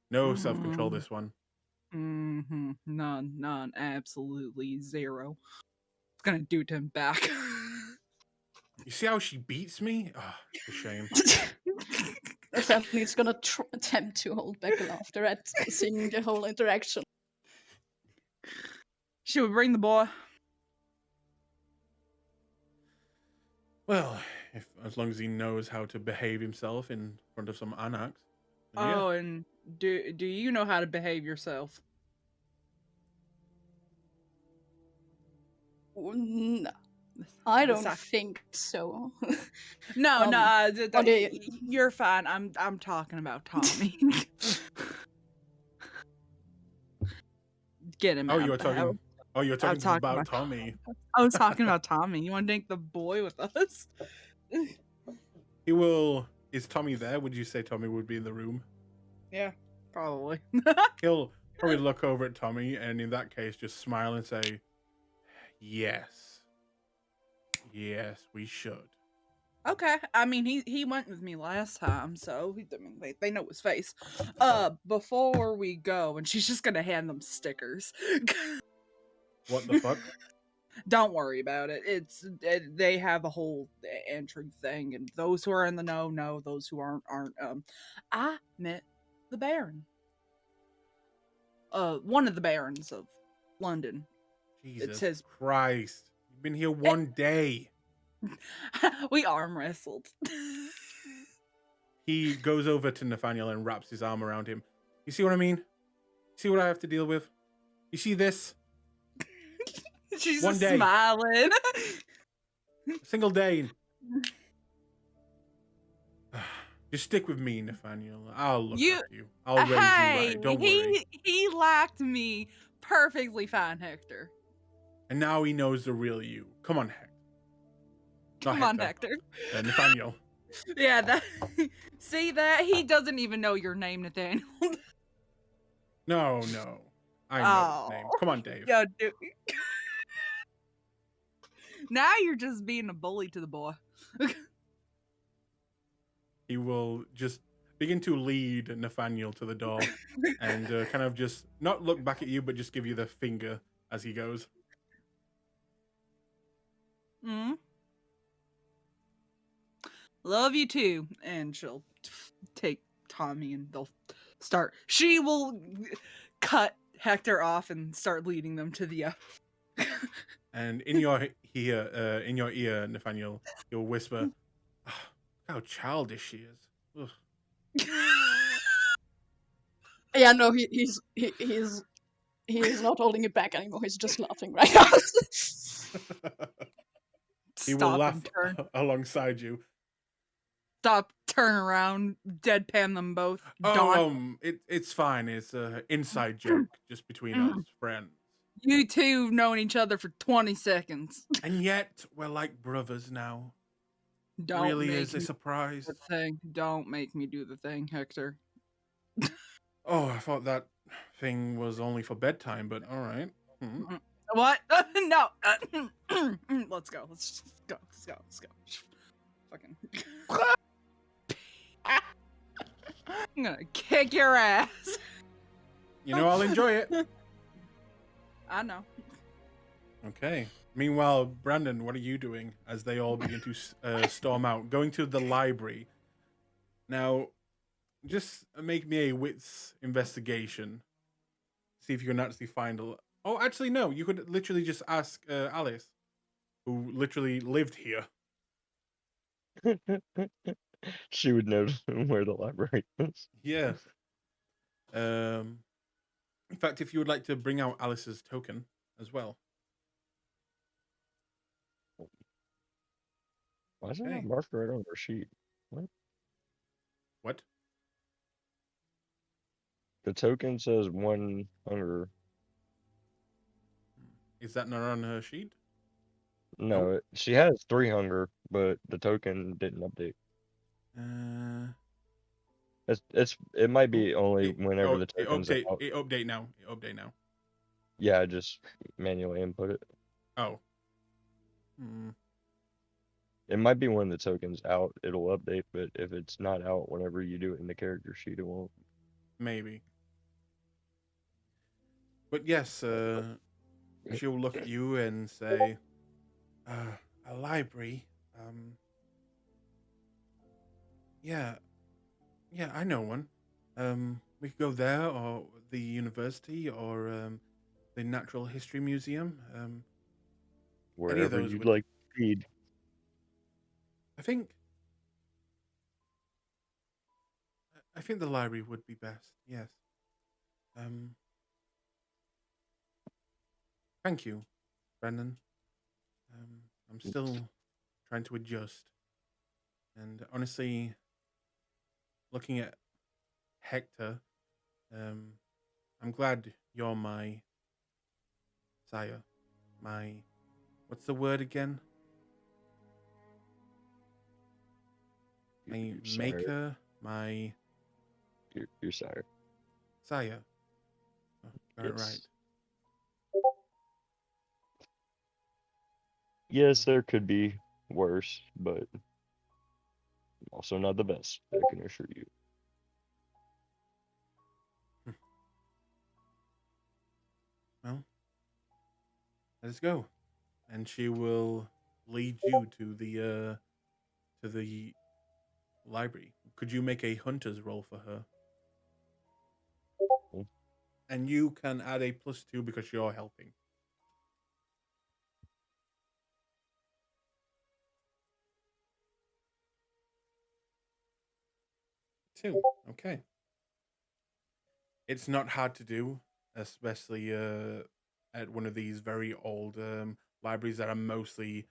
No self-control, this one. None, absolutely zero. It's gonna do to him back. You see how she beats me? Oh, it's a shame. Apparently, it's gonna attempt to hold back laughter at seeing the whole interaction. Should we bring the boy? Well, as long as he knows how to behave himself in front of some anarchs. then yeah. Oh, and do you know how to behave yourself? I don't Besides- think so. No, okay. you're fine. I'm talking about Tommy. Get him Oh, out. you were talking. Oh, you were talking talking about about- Tommy. I was talking about Tommy. You want to take the boy with us? He will. Is Tommy there? Would you say Tommy would be in the room? Yeah, probably. He'll probably look over at Tommy, and in that case, just smile and say, "Yes, yes, we should." Okay, I mean he went with me last time, so they know his face. Before we go, and she's just gonna hand them stickers. What the fuck? Don't worry about it. They have a whole entry thing, and those who are in the know. Those who aren't. I met the Baron. One of the Barons of London. Jesus says- Christ! You've been here one day. We arm wrestled. He goes over to Nathaniel and wraps his arm around him. You see what I mean? See what I have to deal with? You see this? She's One just day. smiling. A single day. Just stick with me, Nathaniel. I'll look after you. I'll raise you right. Don't worry. He lacked me perfectly fine, Hector. And now he knows the real you. Come on, Hector. Not Come on, Hector. Nathaniel. Yeah, that. See that? He doesn't even know your name, Nathaniel. No. I know his name. Oh. Come on, Dave. Yo, dude. Now you're just being a bully to the boy. He will just begin to lead Nathaniel to the door and kind of just not look back at you, but just give you the finger as he goes. Hmm. Love you too. And she'll take Tommy and they'll start. She will cut Hector off and start leading them to the. And in your ear, Nathaniel, he'll whisper, "Oh, how childish she is." Ugh. Yeah, no, he's not holding it back anymore. He's just laughing right now. He will Stop laugh and turn. alongside you. stop, turn around, deadpan them both. Oh, Dawn. it's fine. It's a inside joke just between us friends. You two have known each other for 20 seconds. And yet we're like brothers now. Don't Really make is a me surprise. do the thing. Don't make me do the thing, Hector. Oh, I thought that thing was only for bedtime, but all right. What? No. Let's go. Let's just go. Let's go. Let's go. Fucking. I'm gonna kick your ass. You know, I'll enjoy it. I know. Okay. Meanwhile, Brandon, what are you doing as they all begin to storm out, going to the library? Now, just make me a wits investigation. See if you can actually find a. Oh, actually, no. You could literally just ask Alice, who literally lived here. She would know where the library is. Yeah. In fact, if you would like to bring out Alice's token as well. Why is it Okay. not marked right on her sheet? What? The token says 1 hunger. Is that not on her sheet? No, she has 3 hunger, but the token didn't update. It might be only whenever the token's out. It update now. It update now. Yeah, I just manually input it. Oh. It might be when the token's out, it'll update, but if it's not out, whenever you do it in the character sheet, it won't. Maybe. But yes, she'll look at you and say, a library? Yeah, I know one. We could go there, or the university, or the Natural History Museum. Wherever those you'd would- like to feed. I think the library would be best. Yes. Thank you, Brendan. I'm still trying to adjust, and honestly, looking at Hector, I'm glad you're my sire. My, what's the word again? My Your sire. maker, my Your sire. sire. Oh, got it Yes. right. Yes, there could be worse, but also not the best, I can assure you. Well, let's go, and she will lead you to the library. Could you make a hunter's roll for her? And you can add a +2 because you're helping. 2. Okay. It's not hard to do, especially at one of these very old libraries that are mostly,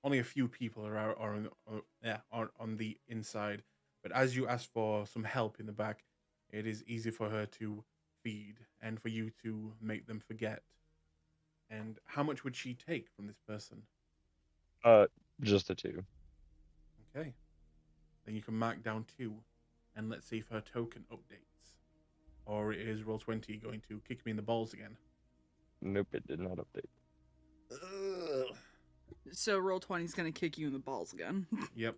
only a few people are on the inside. But as you ask for some help in the back, it is easy for her to feed and for you to make them forget. And how much would she take from this person? Just the 2. Okay. Then you can mark down 2, and let's see if her token updates. Or is Roll20 going to kick me in the balls again? Nope, it did not update. Ugh. So Roll20 is gonna kick you in the balls again. Yep.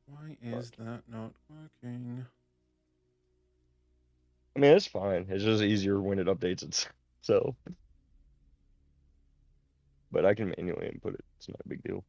Why is that not working? I mean, it's fine. It's just easier when it updates itself. But I can manually input it. It's not a big deal.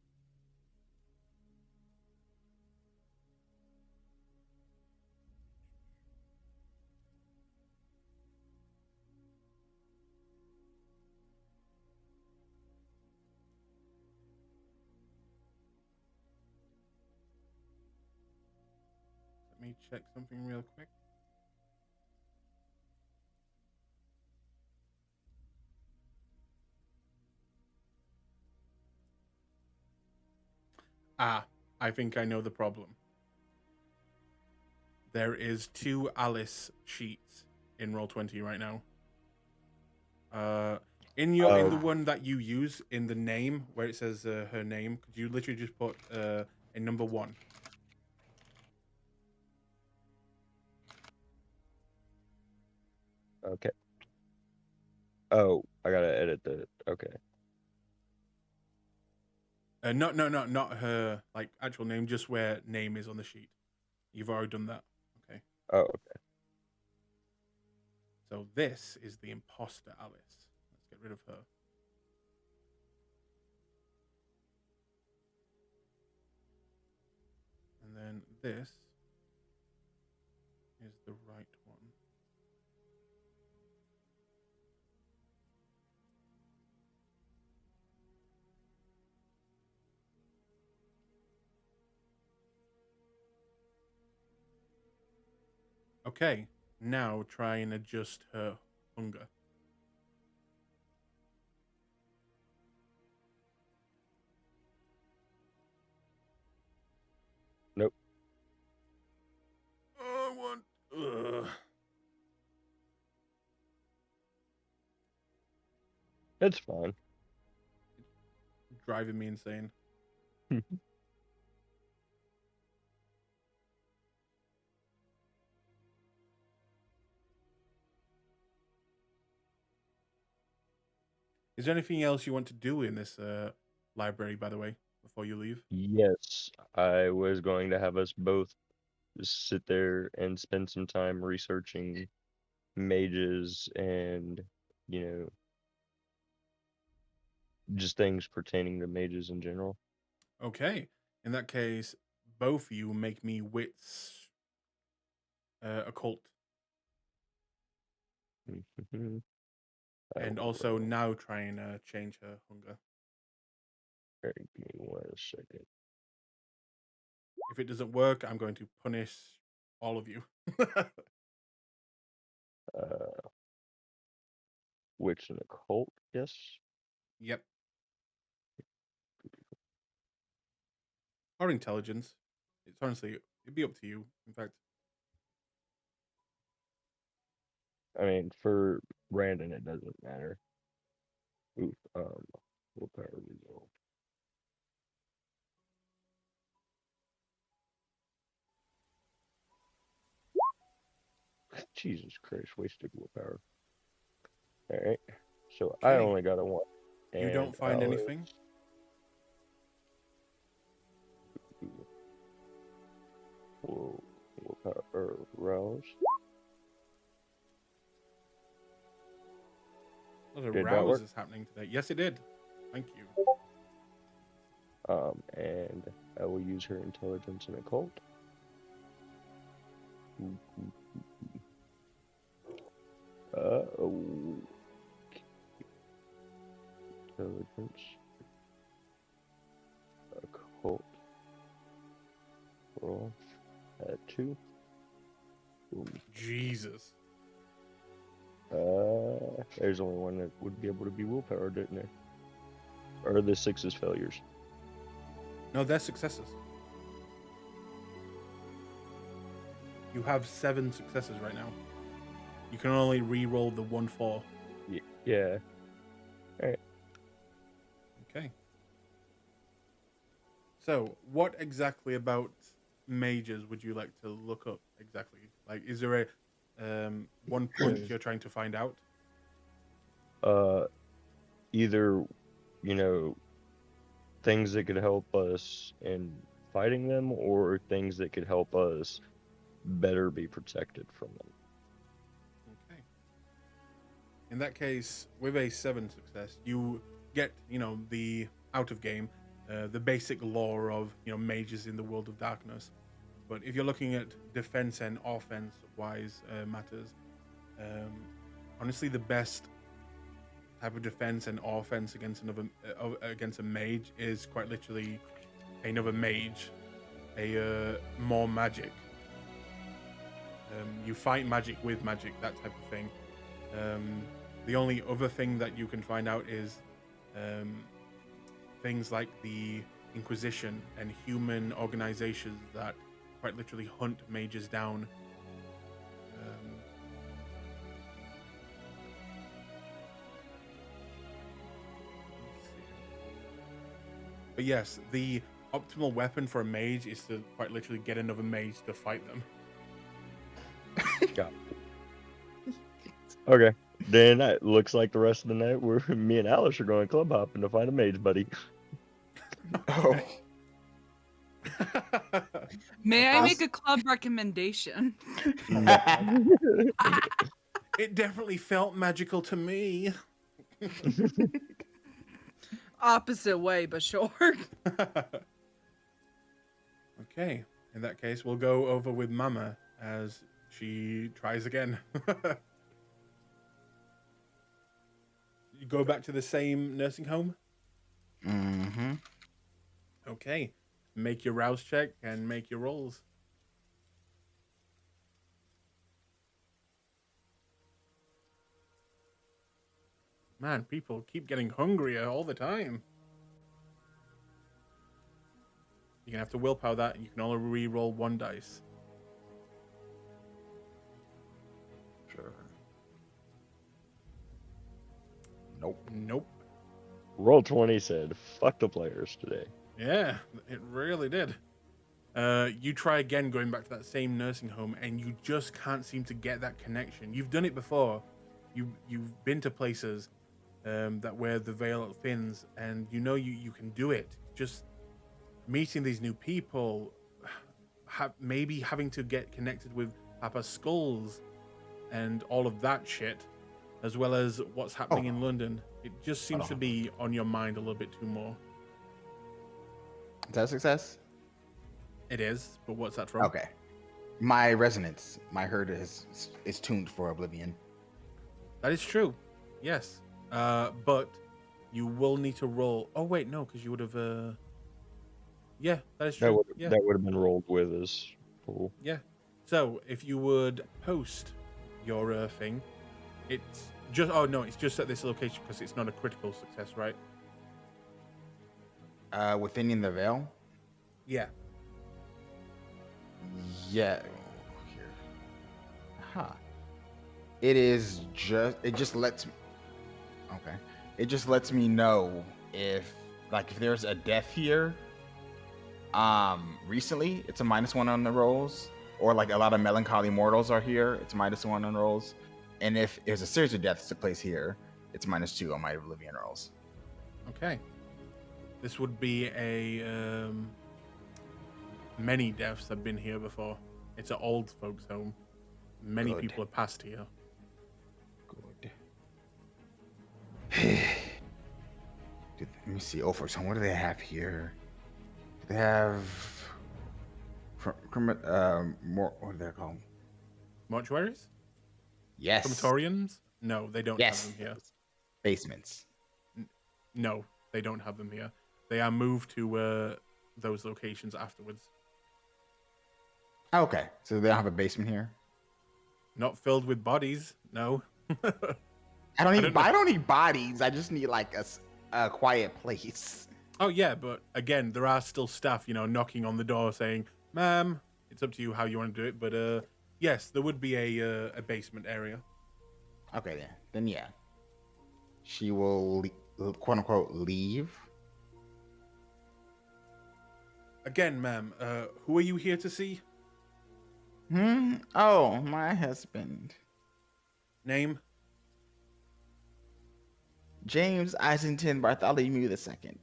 Let me check something real quick. I think I know the problem. There is 2 Alice sheets in Roll20 right now. In the one that you use in the name where it says her name, could you literally just put a number 1? Okay. Oh, I gotta edit the. Okay. Not her like actual name, just where name is on the sheet. You've already done that. Okay. Oh, okay. So this is the imposter Alice. Let's get rid of her. And then this is the right one. Okay, now try and adjust her hunger. Nope. I want. It's fine. Driving me insane. Is there anything else you want to do in this library, by the way, before you leave? Yes, I was going to have us both just sit there and spend some time researching mages and, you know, just things pertaining to mages in general. Okay. In that case, both of you make me wits occult. And also now try and change her hunger. Alright, give me 1 second. If it doesn't work, I'm going to punish all of you. Witch and occult, yes. Yep. Or intelligence. It's honestly, it'd be up to you. In fact, I mean, for Brandon, it doesn't matter. Oof, willpower resolve. Jesus Christ, wasted willpower. Alright, so I Okay. only got a 1. You don't and find Alice- anything? Willpower rouse. A lot of Did that rouse work? is happening today. Yes, it did. Thank you. And I will use her intelligence and occult. Intelligence. Occult. Roll. Add 2. Jesus. There's only one that would be able to be willpower, didn't there? Or are the 6s failures? No, they're successes. You have 7 successes right now. You can only re-roll the 1-4. Yeah. Okay. So, what exactly about mages would you like to look up exactly? Like, is there a one point you're trying to find out? Either, you know, things that could help us in fighting them, or things that could help us better be protected from them. Okay. In that case, with a 7 success, you get, the out of game, the basic lore of, mages in the world of darkness. But if you're looking at defense and offense wise matters, honestly, the best type of defense and offense against against a mage is quite literally another mage, more magic. You fight magic with magic, that type of thing. The only other thing that you can find out is things like the Inquisition and human organizations that quite literally hunt mages down. Let's see. But yes, the optimal weapon for a mage is to quite literally get another mage to fight them. Got it. Okay. Then it looks like the rest of the night me and Alice are going club hopping to find a mage buddy. Oh, May I Us- make a club recommendation? It definitely felt magical to me. Opposite way, but sure. Okay, in that case, we'll go over with Mama as she tries again. You go back to the same nursing home? mm-hmm. Okay, make your rouse check and make your rolls. Man, people keep getting hungrier all the time. You're gonna have to willpower that, and you can only re-roll 1 dice. Sure. Nope. Nope. Roll 20 said, fuck the players today. Yeah, it really did. You try again going back to that same nursing home, and you just can't seem to get that connection. You've done it before. You've been to places that where the veil thins, and you know you can do it. Just meeting these new people, maybe having to get connected with Papa's skulls and all of that shit, as well as what's happening in London. It just seems to be on your mind a little bit too more. Is that a success? It is, but what's that from? Okay. My resonance, my herd is tuned for oblivion. That is true. Yes. But you will need to roll. Oh wait, no, because you would have. Yeah, that is true. That would have been rolled with as cool. Yeah. So if you would post your thing, it's just. Oh no, it's just at this location because it's not a critical success, right? Within in the veil? Yeah. Yeah. Here. Huh. It is just. It just lets. Okay. It just lets me know if there's a death here. Recently, it's a -1 on the rolls, or like a lot of melancholy mortals are here. It's -1 on rolls, and if there's a series of deaths took place here, it's -2 on my oblivion rolls. Okay. This would be a many deaths have been here before. It's an old folks' home. Many Good. people have passed here. Good. Let me see. Oh, for some, what do they have here? They have more. What are they called? Mortuaries? Yes. Crematoriums? No, they don't Yes. have them here. Basements. No, they don't have them here. They are moved to those locations afterwards. Okay, so they don't have a basement here. Not filled with bodies, no. I don't don't need bodies. I just need like a quiet place. Oh yeah, but again, there are still staff, knocking on the door saying, "Ma'am, it's up to you how you want to do it." But yes, there would be a basement area. Okay, then yeah. She will quote unquote leave. Again, ma'am, who are you here to see? Oh, my husband, Name? James Islington Bartholomew II.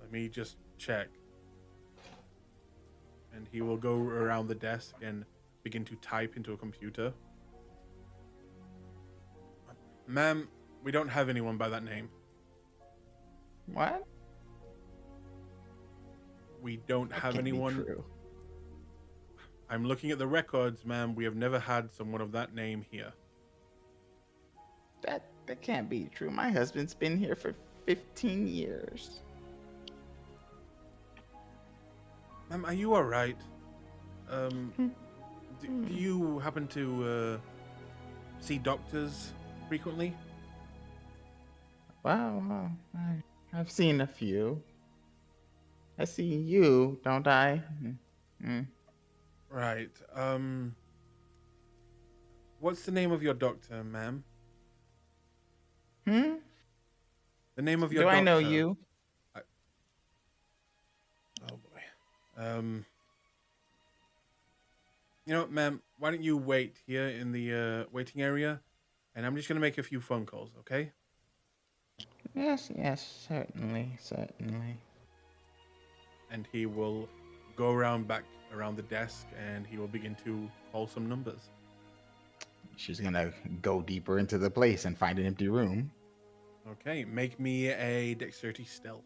Let me just check. And he will go around the desk and begin to type into a computer. Ma'am, we don't have anyone by that name. What? We don't That have can't be anyone. true. I'm looking at the records, ma'am. We have never had someone of that name here. That can't be true. My husband's been here for 15 years. Ma'am, are you alright? Do you happen to see doctors frequently? Wow, I've seen a few. I see you, don't I? Mm. Right. What's the name of your doctor, ma'am? Hmm? The name of your Do I doctor. know you? Oh boy. You know, ma'am, why don't you wait here in the waiting area, and I'm just gonna make a few phone calls, okay? Yes, certainly, certainly. And he will go back around the desk, and he will begin to call some numbers. She's gonna go deeper into the place and find an empty room. Okay, make me a dexterity stealth.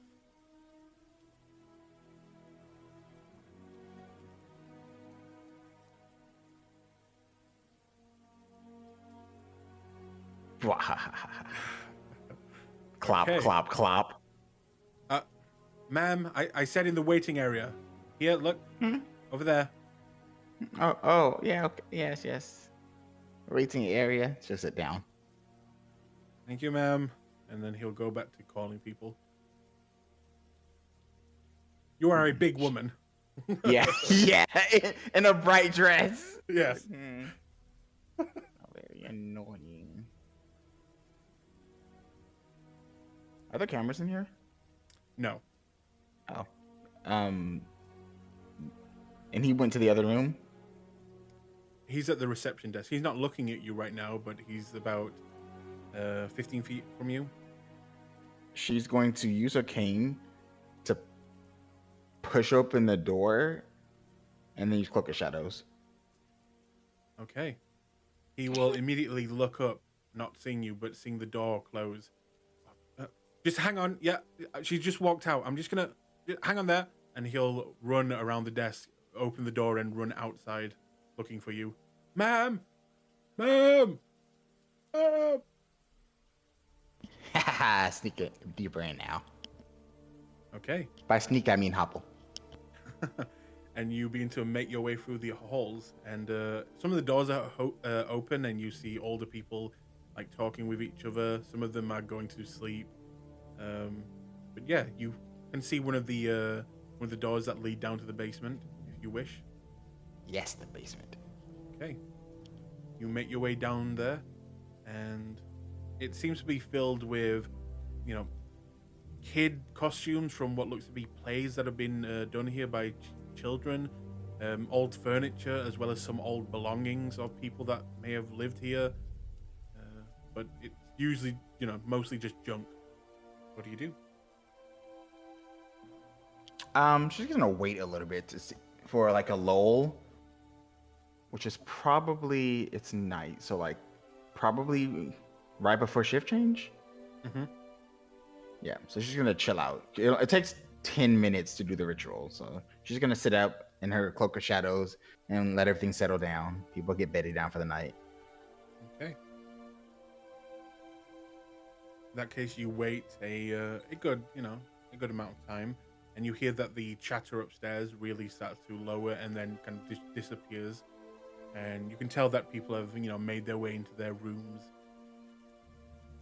Clop, Okay. clop, clop. Ma'am, I said in the waiting area. Here, look. Over there. Oh, yeah, okay. Yes. Waiting area. Just sit down. Thank you, ma'am. And then he'll go back to calling people. You are a big woman. Yeah, in a bright dress. Yes. Very annoying. Are there cameras in here? No. Oh. And he went to the other room? He's at the reception desk. He's not looking at you right now, but he's about 15 feet from you. She's going to use her cane to push open the door and then use Cloak of Shadows. Okay. He will immediately look up, not seeing you, but seeing the door close. Just hang on. Yeah, she just walked out. I'm just gonna hang on there. And he'll run around the desk, open the door, and run outside looking for you. Ma'am! Ma'am! Ma'am! Haha, sneak it deeper in now. Okay. By sneak, I mean hopple. And you begin to make your way through the halls, and some of the doors are open, and you see older people like talking with each other. Some of them are going to sleep. But yeah, you can see one of the doors that lead down to the basement, if you wish. Yes, the basement. Okay. You make your way down there, and it seems to be filled with, kid costumes from what looks to be plays that have been done here by children, old furniture, as well as some old belongings of people that may have lived here. But it's usually, mostly just junk. What do you do? She's gonna wait a little bit to see for like a lull, which is probably it's night, so like probably right before shift change. Mm-hmm. Yeah, so she's gonna chill out. It takes 10 minutes to do the ritual, so she's gonna sit up in her Cloak of Shadows and let everything settle down. People get bedded down for the night. Okay. In that case, you wait a good amount of time, and you hear that the chatter upstairs really starts to lower and then kind of disappears, and you can tell that people have made their way into their rooms.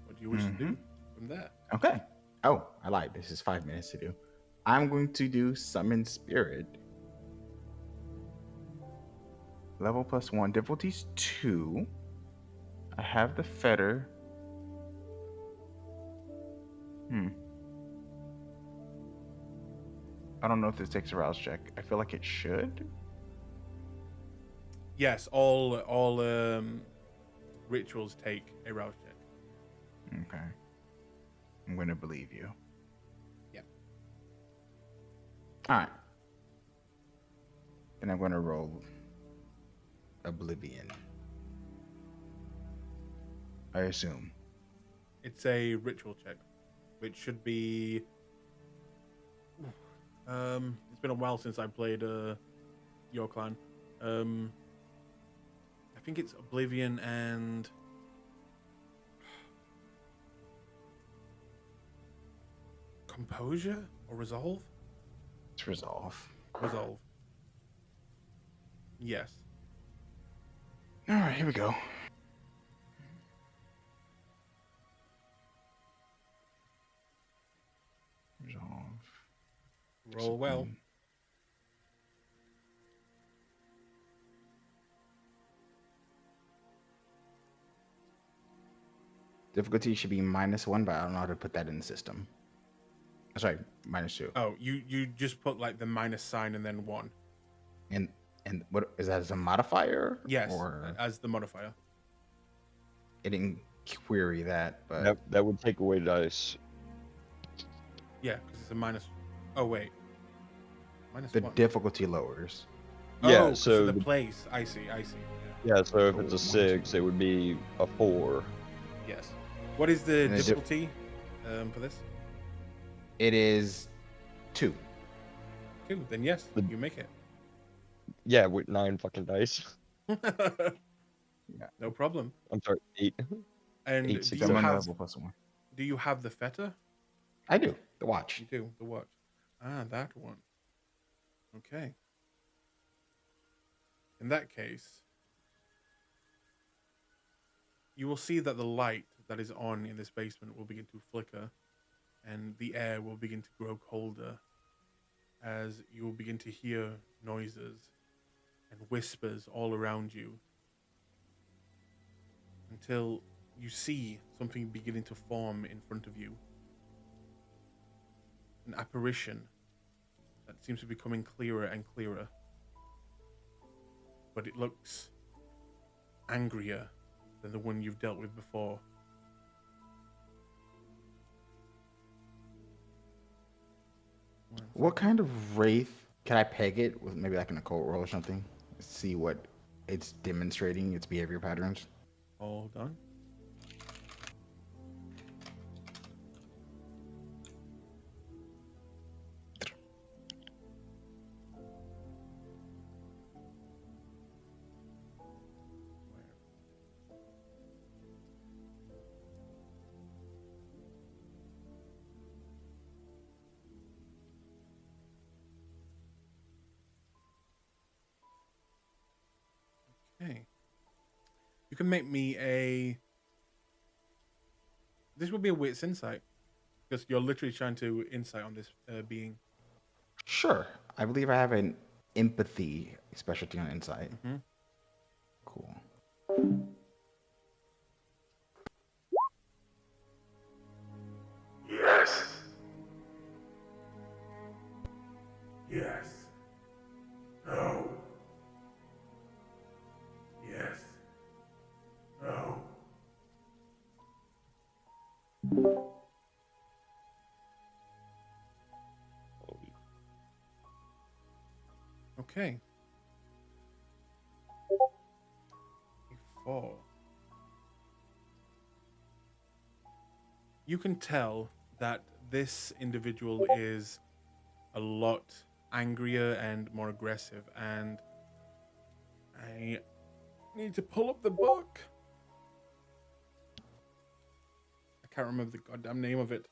What do you wish to do from there? Okay. Oh, I lied. This is 5 minutes to do. I'm going to do Summon Spirit. Level +1. Difficulties 2. I have the fetter. I don't know if this takes a rouse check. I feel like it should. Yes, all rituals take a rouse check. Okay. I'm going to believe you. Yeah. All right. Then I'm going to roll Oblivion. I assume. It's a ritual check, which should be. It's been a while since I played your clan. I think it's Oblivion and. Composure or Resolve? It's Resolve. Resolve. Yes. All right, here we go. Roll well. Difficulty should be -1, but I don't know how to put that in the system. Sorry, -2. Oh, you just put like the minus sign and then 1. And what is that as a modifier? Yes, Or as the modifier. it didn't query that, but That would take away dice. Yeah, because it's a minus. Oh wait, minus the 1. difficulty lowers. Yeah, Oh, 'cause so of the the- place. I see. Yeah. Yeah, so if Oh, it's a 1, 6, 2. it would be a 4. Yes. What is the And the difficulty for this? It is 2. 2. Then yes, The- you make it. Yeah, with 9 fucking dice. No problem. I'm sorry, 8. And 8, do 6, you I'm on have level +1. do you have the feta? I do. The watch. You do the watch. Ah, that one. Okay. In that case, you will see that the light that is on in this basement will begin to flicker, and the air will begin to grow colder as you will begin to hear noises and whispers all around you until you see something beginning to form in front of you. An apparition that seems to be becoming clearer and clearer. But it looks angrier than the one you've dealt with before. What kind of wraith can I peg it with? Maybe like an occult roll or something. See what it's demonstrating, its behavior patterns. Hold on. Okay. You can make me a. This would be a wits insight, because you're literally trying to insight on this being. Sure. I believe I have an empathy specialty on insight. Mm-hmm. Cool. Yes. Yes. No. Yes. No. Okay. 4. You can tell that this individual is a lot angrier and more aggressive, and I need to pull up the book. I can't remember the goddamn name of it.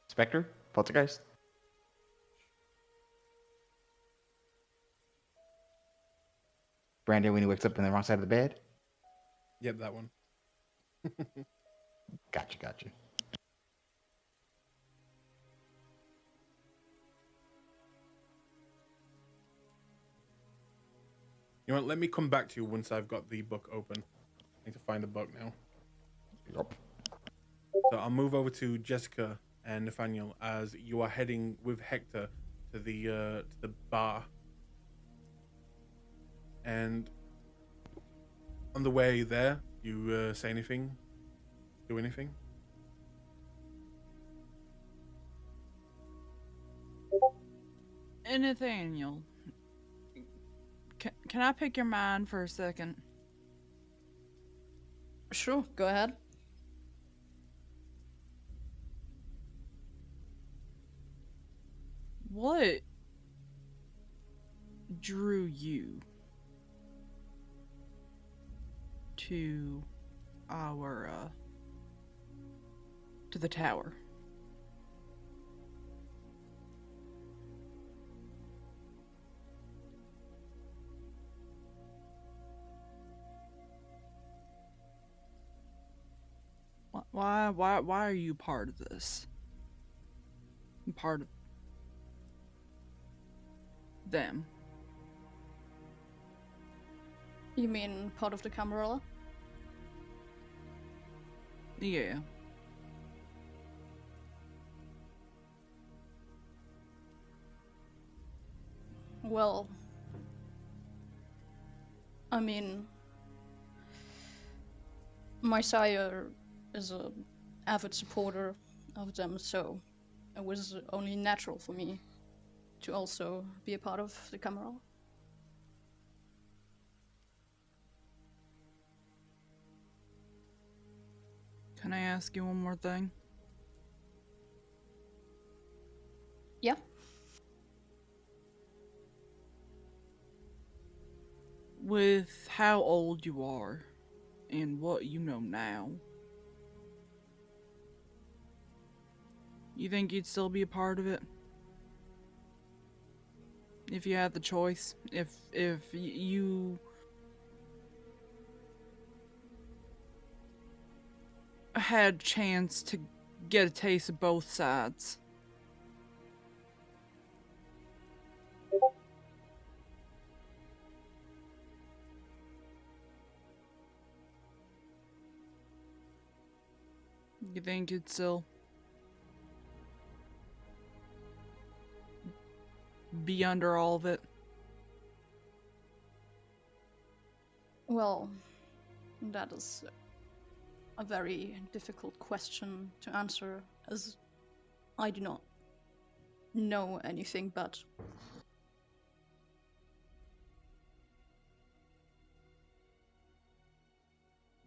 Spectre? Poltergeist? Brandon when he wakes up in the wrong side of the bed? Yep, that one. Gotcha. You know what? Let me come back to you once I've got the book open. I need to find the book now. Yup. So I'll move over to Jessica and Nathaniel as you are heading with Hector to the bar. And on the way there, you say anything? Do anything? And Nathaniel, can I pick your mind for a second? Sure, go ahead. What drew you to our to the tower? Why are you part of this? Part of them. You mean part of the Camarilla? Yeah. Well, I mean, my sire is a avid supporter of them, so it was only natural for me to also be a part of the Camarilla. Can I ask you one more thing? Yeah. With how old you are and what you know now, you think you'd still be a part of it? If you had the choice? If you had a chance to get a taste of both sides? You think you'd still be under all of it? Well, that is a very difficult question to answer, as I do not know anything but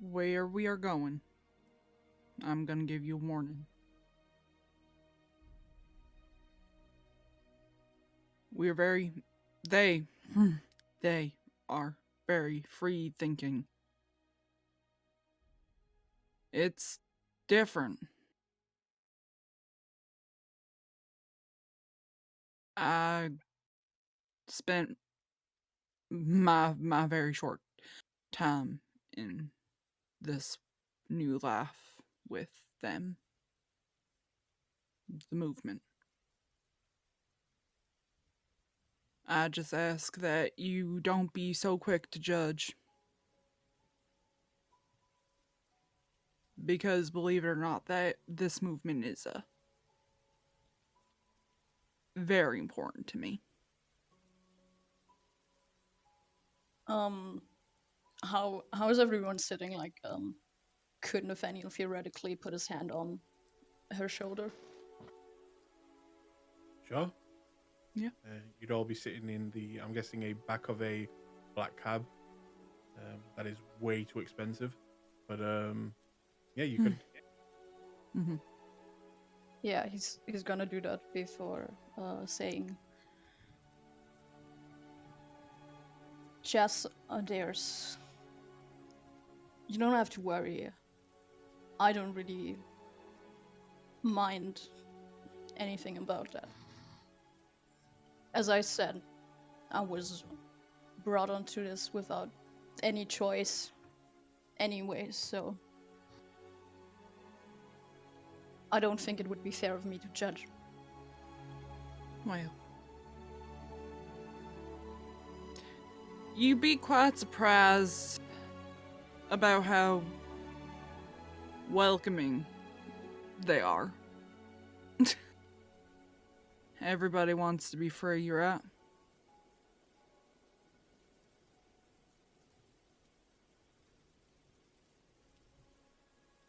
Where we are going, I'm gonna give you a warning. We are very... They are very free thinking. It's different. I spent my very short time in this new life with them. The movement. I just ask that you don't be so quick to judge. Because believe it or not, that this movement is very important to me. how is everyone sitting? Like, could Nathaniel theoretically put his hand on her shoulder? Sure. Yeah. You'd all be sitting in the, I'm guessing, a back of a black cab. That is way too expensive. But yeah, you could. Mm-hmm. Yeah, he's gonna do that before saying, Jess, you don't have to worry. I don't really mind anything about that. As I said, I was brought onto this without any choice anyway, so I don't think it would be fair of me to judge. Well, you'd be quite surprised about how welcoming they are. Everybody wants to be free, you're right.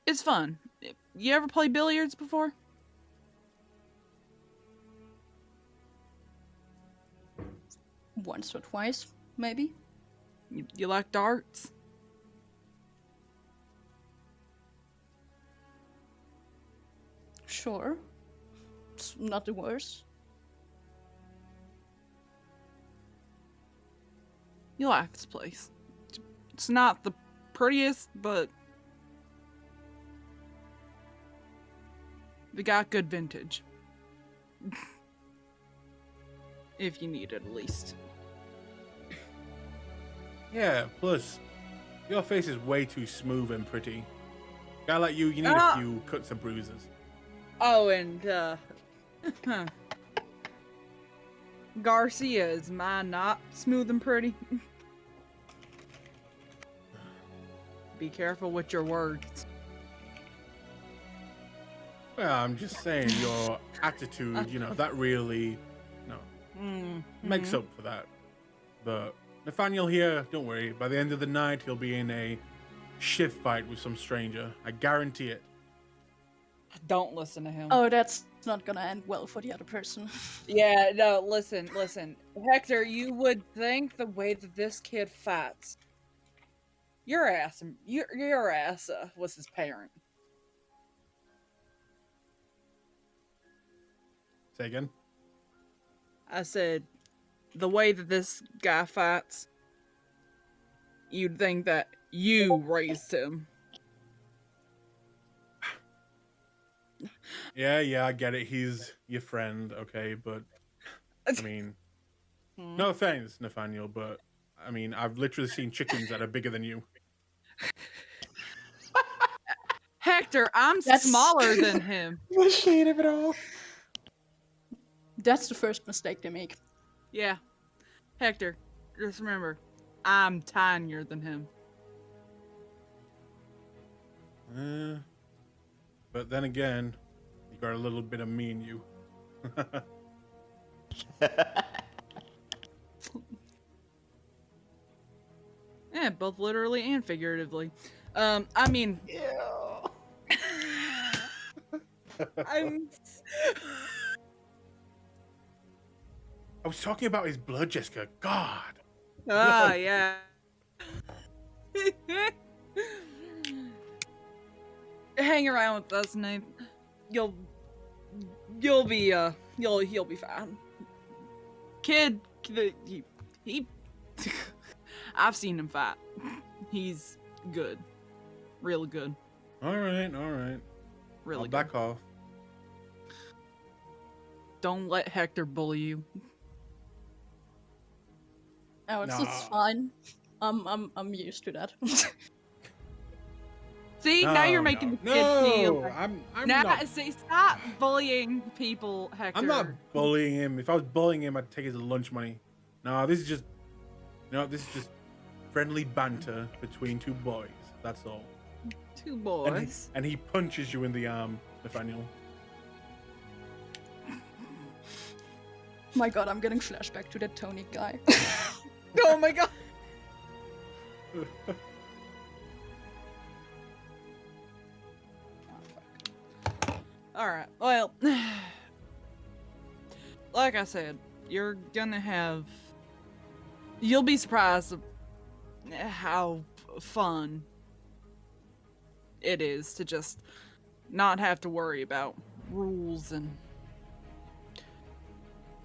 It's fun. You ever play billiards before? Once or twice, maybe? You like darts? Sure. It's not the worst. You like this place. It's not the prettiest, but we got good vintage. If you need it, at least. Yeah, plus, your face is way too smooth and pretty. Guy like you need Ah. a few cuts and bruises. Oh, and, Garcia, is mine not smooth and pretty? Be careful with your words. Well, I'm just saying your attitude, that really, makes up for that. But Nathaniel here, don't worry. By the end of the night, he'll be in a shift fight with some stranger. I guarantee it. Don't listen to him. Oh, that's not gonna end well for the other person. Yeah, no, listen. Hector, you would think the way that this kid fights, your ass was his parent. Say again? I said, the way that this guy fights, you'd think that you raised him. Yeah, I get it. He's your friend, okay, but I mean, no offense, Nathaniel, but I mean, I've literally seen chickens that are bigger than you. Hector, I'm smaller than him. The shade of it all. That's the first mistake they make. Yeah. Hector, just remember, I'm tinier than him. But then again, you got a little bit of me in you. Yeah, both literally and figuratively. I mean, Ew. I was talking about his blood, Jessica. God. Ah, yeah. Hang around with us, Nate. You'll be he'll be fine. Kid, he I've seen him fight. He's good. Real good. All right. Really I'll good. back off. Don't let Hector bully you. Oh, it's fine. I'm used to that. See, now you're making the kid feel. I'm Now, not. see, stop bullying people, Hector. I'm not bullying him. If I was bullying him, I'd take his lunch money. No, this is just friendly banter between two boys. That's all. Two boys. And he punches you in the arm, Nathaniel. My god, I'm getting flashback to that Tony guy. Oh my god. Alright, well, like I said, you'll be surprised at how fun it is to just not have to worry about rules and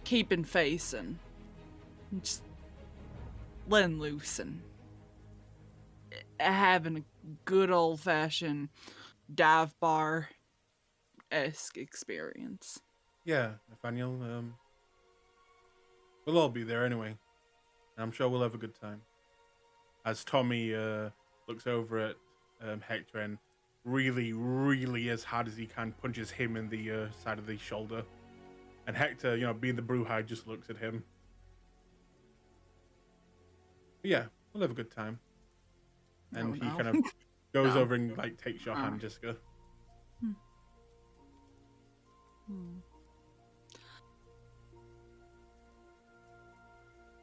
keeping face and just letting loose and having a good old-fashioned dive bar-esque experience. Yeah, Nathaniel. We'll all be there anyway. I'm sure we'll have a good time. As Tommy looks over at Hector and really as hard as he can punches him in the side of the shoulder. And Hector, being the Brewhide, just looks at him. But yeah, we'll have a good time. And he kind of goes over and takes your hand, Jessica.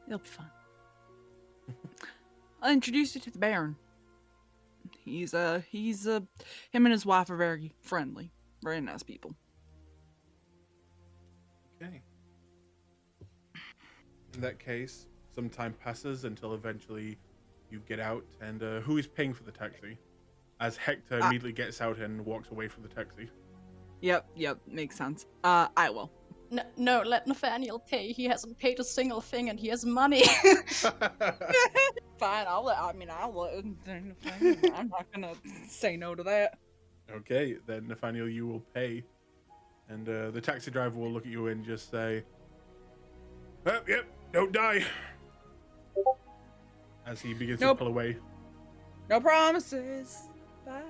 It'll be fun. I'll introduce you to the Baron. Him and his wife are very friendly, very nice people. Okay. In that case, some time passes until eventually you get out, and who is paying for the taxi? As Hector immediately gets out and walks away from the taxi. Yep, makes sense. I will. No, let Nathaniel pay. He hasn't paid a single thing and he has money. Fine, I'll let. I'm not gonna say no to that. Okay, then Nathaniel, you will pay. And the taxi driver will look at you and just say, yep, don't die. As he begins to pull away. No promises. Bye.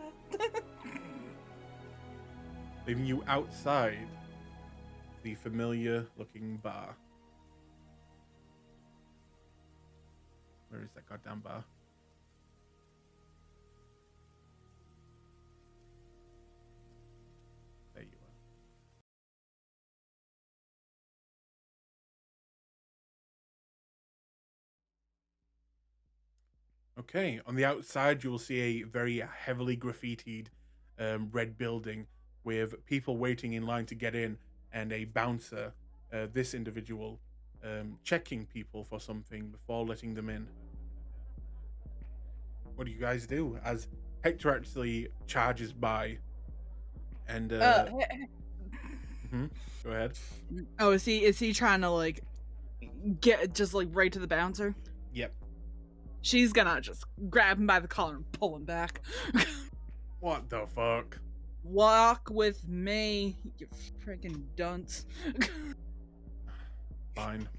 Leaving you outside the familiar looking bar. Where is that goddamn bar? There you are. Okay, on the outside, you will see a very heavily graffitied red building with people waiting in line to get in and a bouncer, this individual, checking people for something before letting them in. What do you guys do as Hector actually charges by and mhm, go ahead. Oh, is he trying to like get just like right to the bouncer? Yep. She's gonna just grab him by the collar and pull him back. What the fuck? Walk with me, you freaking dunce. Fine.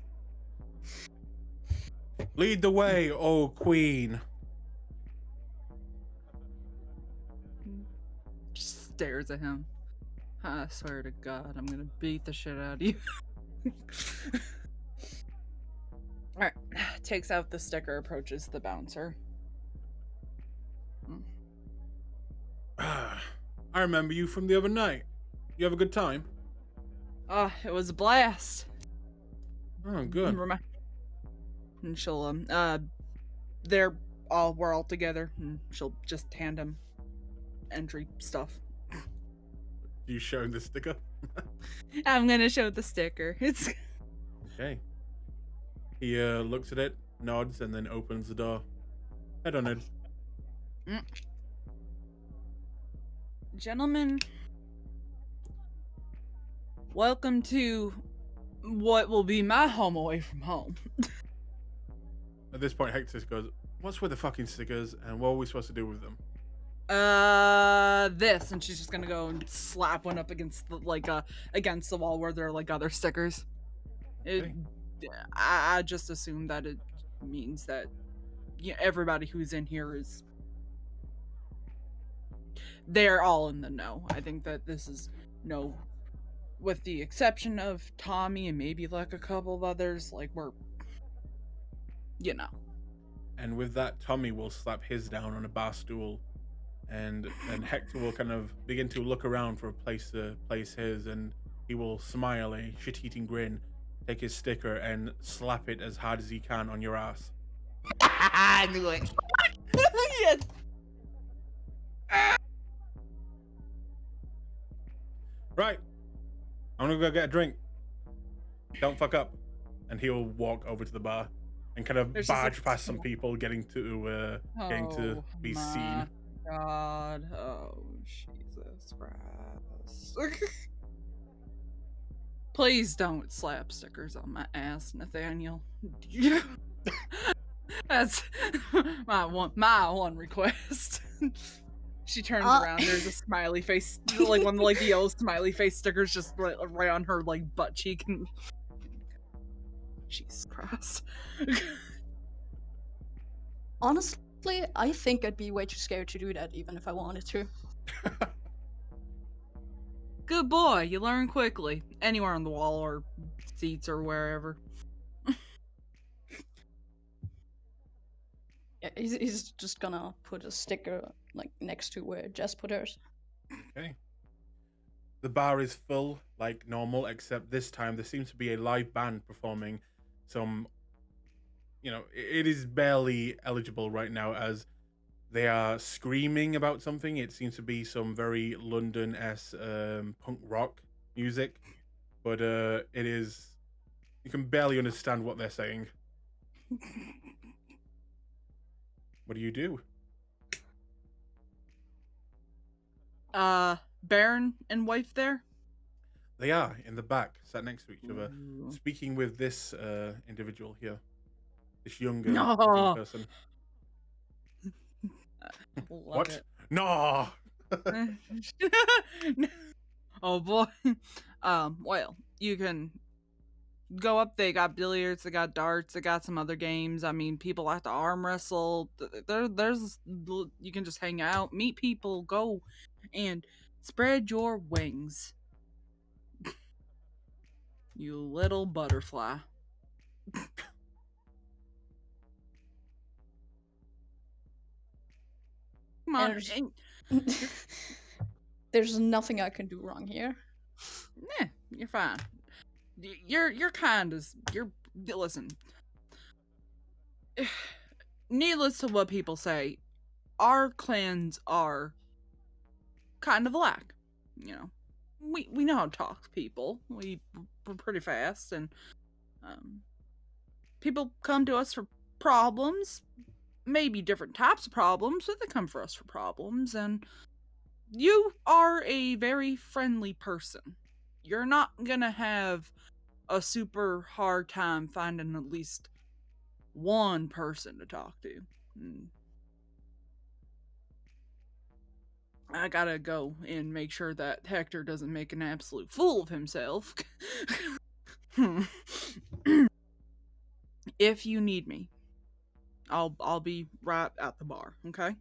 Lead the way, oh queen. Just stares at him. I swear to God, I'm gonna beat the shit out of you. Alright, takes out the sticker, approaches the bouncer. I remember you from the other night. You have a good time? It was a blast. Oh, good. And she'll, we're all together, and she'll just hand him entry stuff. You show him the sticker? I'm gonna show the sticker. It's Okay. He looks at it, nods, and then opens the door. Head on in. Gentlemen, welcome to what will be my home away from home. At this point, Hector goes, "What's with the fucking stickers, and what are we supposed to do with them?" This, and she's just gonna go and slap one up against the against the wall where there are like other stickers. Okay. I just assume that it means that everybody who's in here is they're all in the know. I think that this is with the exception of Tommy and maybe like a couple of others, like we're And with that, Tommy will slap his down on a bar stool, and Hector will kind of begin to look around for a place to place his, and he will smile a shit-eating grin, take his sticker, and slap it as hard as he can on your ass. I knew it. Yes. Right. I'm gonna go get a drink. Don't fuck up. And he'll walk over to the bar and kind of There's just, barge like, past some people, getting to be seen. God, oh Jesus Christ! Please don't slap stickers on my ass, Nathaniel. That's my one request. She turns around. There's a smiley face, like one of like the yellow smiley face stickers, just right on her like butt cheek. And Jesus Christ. Honestly, I think I'd be way too scared to do that, even if I wanted to. Good boy, you learn quickly. Anywhere on the wall or seats or wherever. Yeah, he's just gonna put a sticker like next to where Jess put hers. Okay. The bar is full like normal, except this time there seems to be a live band performing some. It is barely eligible right now as they are screaming about something. It seems to be some very London-esque punk rock music, but it is. You can barely understand what they're saying. What do you do? Baron and wife there? They are in the back, sat next to each other, Ooh. speaking with this individual here, this younger No. looking person. Love What? it. No. Oh boy. Well, you can go up. They got billiards, they got darts, they got some other games. I mean, people like to arm wrestle. There's you can just hang out, meet people, go and spread your wings. You little butterfly. Come on. There's- You're, There's nothing I can do wrong here. you're fine. You're kind as you're. Listen. Needless to what people say, our clans are kind of alike. You know, we know how to talk to people. We're pretty fast, and people come to us for problems. Maybe different types of problems, but they come for us for problems. And you are a very friendly person. You're not gonna have a super hard time finding at least one person to talk to. I gotta go and make sure that Hector doesn't make an absolute fool of himself. If you need me, I'll be right at the bar, okay?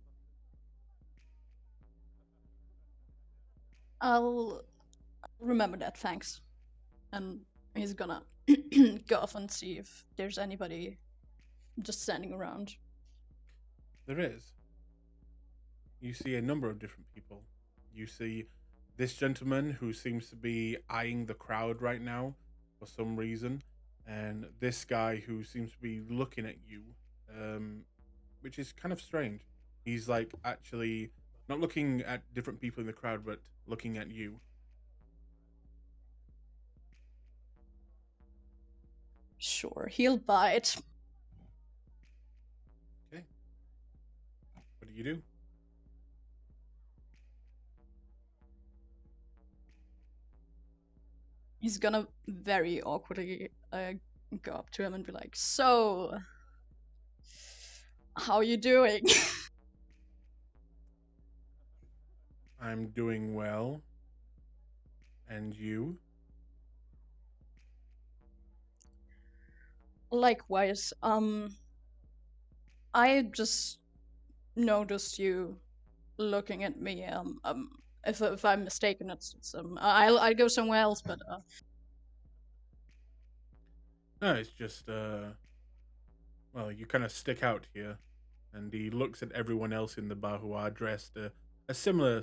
I'll remember that, thanks. And he's gonna go off and see if there's anybody just standing around. There is. You see a number of different people. You see this gentleman who seems to be eyeing the crowd right now for some reason, and this guy who seems to be looking at you, which is kind of strange. He's like actually not looking at different people in the crowd, but looking at you. Sure, he'll bite. Okay. What do you do? He's gonna very awkwardly go up to him and be like, "So, how you doing?" I'm doing well. And you? Likewise. I just noticed you looking at me. If I'm mistaken, it's I'll go somewhere else, but No, it's just well, you kind of stick out here, and he looks at everyone else in the bar who are dressed a similar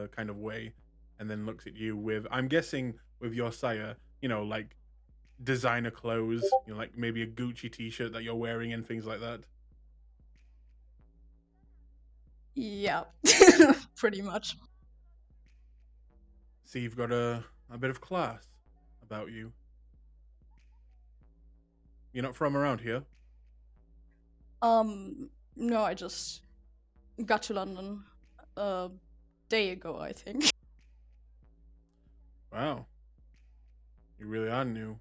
kind of way, and then looks at you with, I'm guessing, with your sire, like designer clothes, like maybe a Gucci T-shirt that you're wearing and things like that. yeah, pretty much. See, you've got a bit of class about you. You're not from around here. No, I just got to London a day ago, I think. Wow, you really are new.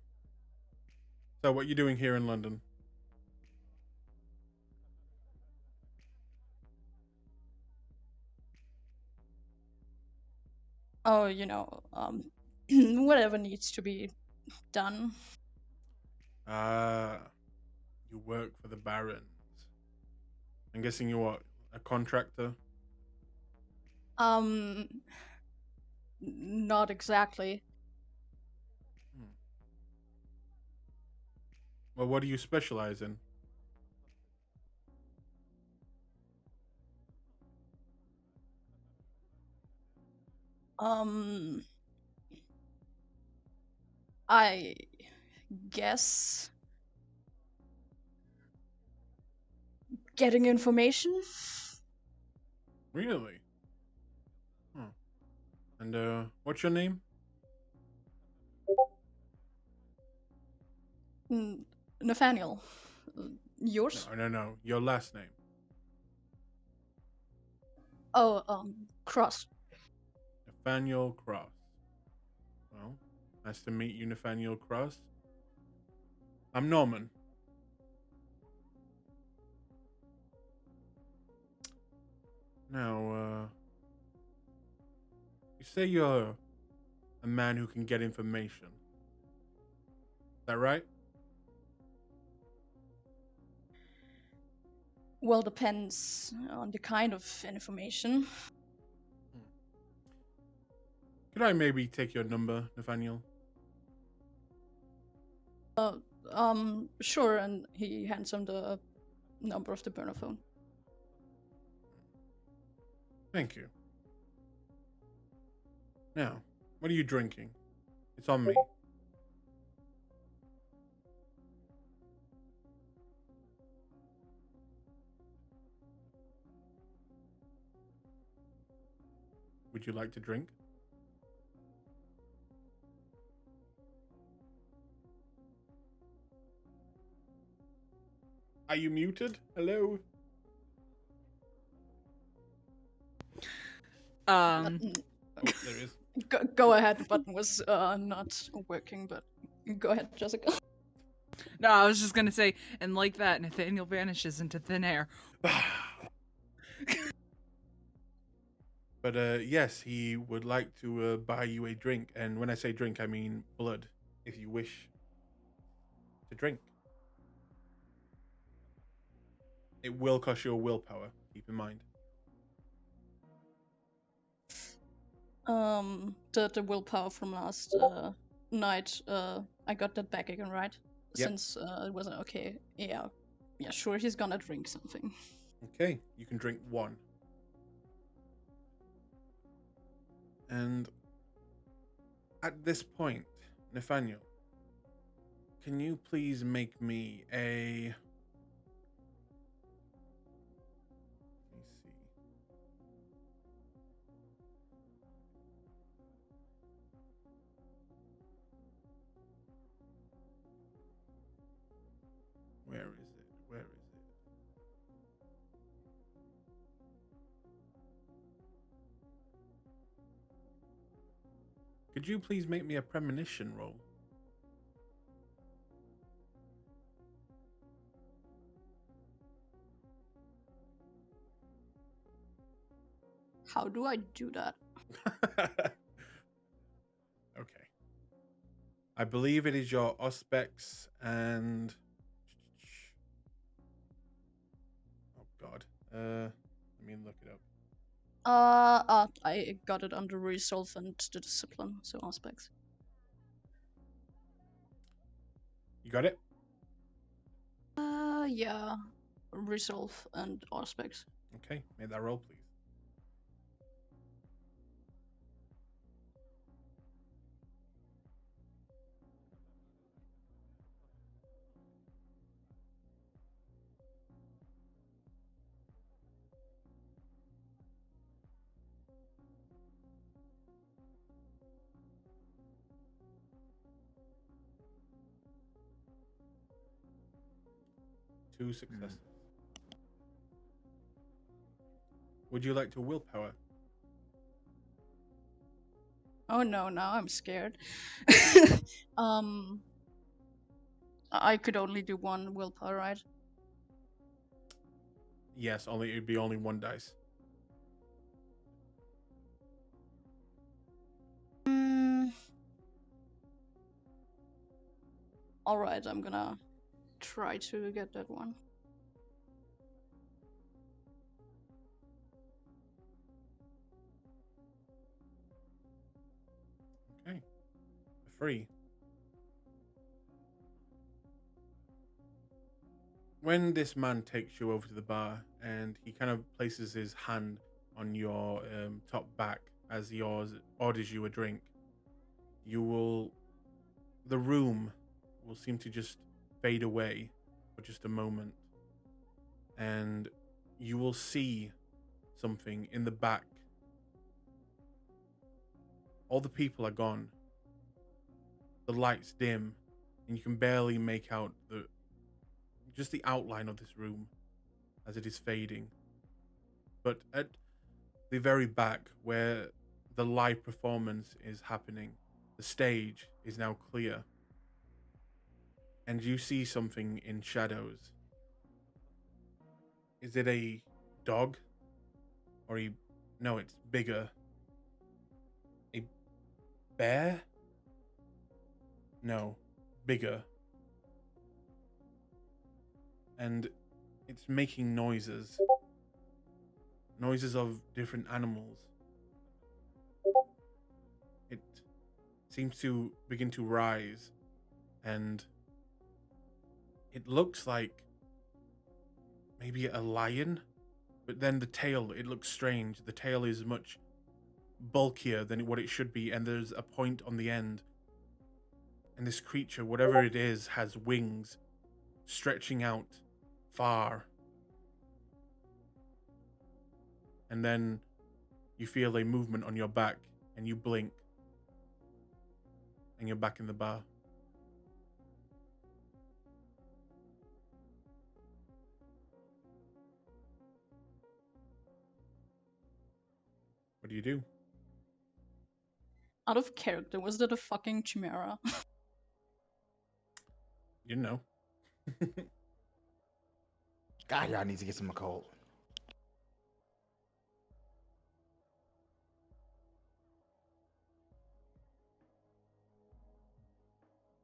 So, what you doing here in London? Oh, whatever needs to be done. Ah, you work for the Barons. I'm guessing you're what, a contractor? Um, not exactly. Well, what do you specialize in? Um, I guess getting information. Really? Huh. And what's your name? Nathaniel, yours? No. Your last name. Oh, Cross. Nathaniel Cross. Well, nice to meet you, Nathaniel Cross. I'm Norman. Now, you say you're a man who can get information. Is that right? Well, depends on the kind of information. Could I maybe take your number, Nathaniel? Sure, and he hands him the number of the burner phone. Thank you. Now, what are you drinking? It's on me. Would you like to drink? Are you muted? Hello? Button, Oh, there is. go ahead. The button was not working, but go ahead, Jessica. No, I was just gonna say, and like that, Nathaniel vanishes into thin air. But yes, he would like to buy you a drink. And when I say drink, I mean blood, if you wish to drink. It will cost you a willpower, keep in mind. The willpower from last night, I got that back again, right? Yep. Since it wasn't okay. Yeah, sure. He's gonna drink something. Okay, you can drink one. And at this point, Nathaniel, can you please make me a... Let me see. Where is it? Where is it? Could you please make me a premonition roll? How do I do that? Okay. I believe it is your Auspex and... Oh god. Let me look it up. I got it under resolve and the discipline, so aspects. You got it? Yeah, resolve and aspects. Okay, make that roll, please. Two successes. Would you like to willpower? Oh no, now I'm scared. I could only do one willpower, right? Yes, only it'd be only one dice. Alright, I'm gonna try to get that one. Okay. Free. When this man takes you over to the bar and he kind of places his hand on your top back as he orders you a drink, the room will seem to just fade away for just a moment. And you will see something in the back. All the people are gone. The lights dim, and you can barely make out just the outline of this room as it is fading. But at the very back, where the live performance is happening, the stage is now clear. And you see something in shadows. Is it a dog? Or no, it's bigger. A bear? No, bigger. And it's making noises. Noises of different animals. It seems to begin to rise, and it looks like maybe a lion But then the tail, it looks strange. The tail is much bulkier than what it should be, and there's a point on the end. And this creature, whatever it is, has wings stretching out far. And then you feel a movement on your back, and you blink, and you're back in the bar. What do you do? Out of character, was that a fucking chimera? You know. God, y'all need to get some cold.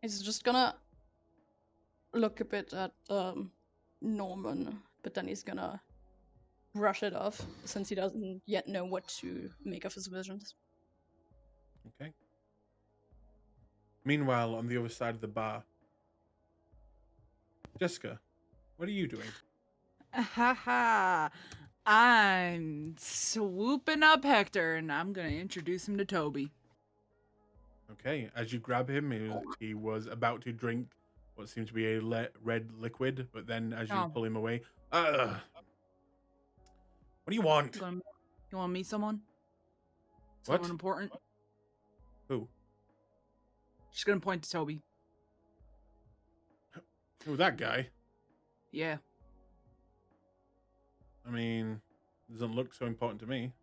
He's just gonna look a bit at Norman, but then he's gonna brush it off since he doesn't yet know what to make of his visions. Okay. Meanwhile, on the other side of the bar, Jessica, what are you doing? Ha ha. I'm swooping up Hector and I'm gonna introduce him to Toby. Okay, as you grab him, he was about to drink what seemed to be a red liquid, but then as you Oh. pull him away, what do you want? You want to meet someone? What? Someone important? Who? Just gonna point to Toby. Who, that guy? Yeah. I mean, doesn't look so important to me.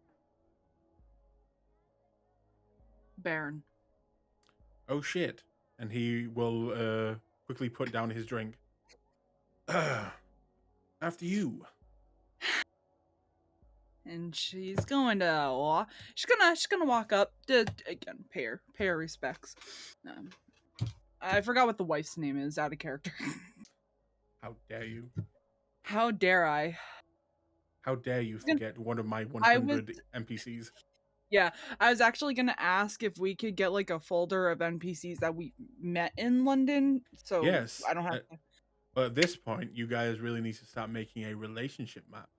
Baron. Oh shit. And he will quickly put down his drink. After you. And she's going to she's gonna walk up to again pay her respects. I forgot what the wife's name is, out of character. How dare you? How dare I? How dare you forget one of my I 100 NPCs? Yeah, I was actually gonna ask if we could get like a folder of NPCs that we met in London, so Yes. I don't have to. But at this point, you guys really need to start making a relationship map.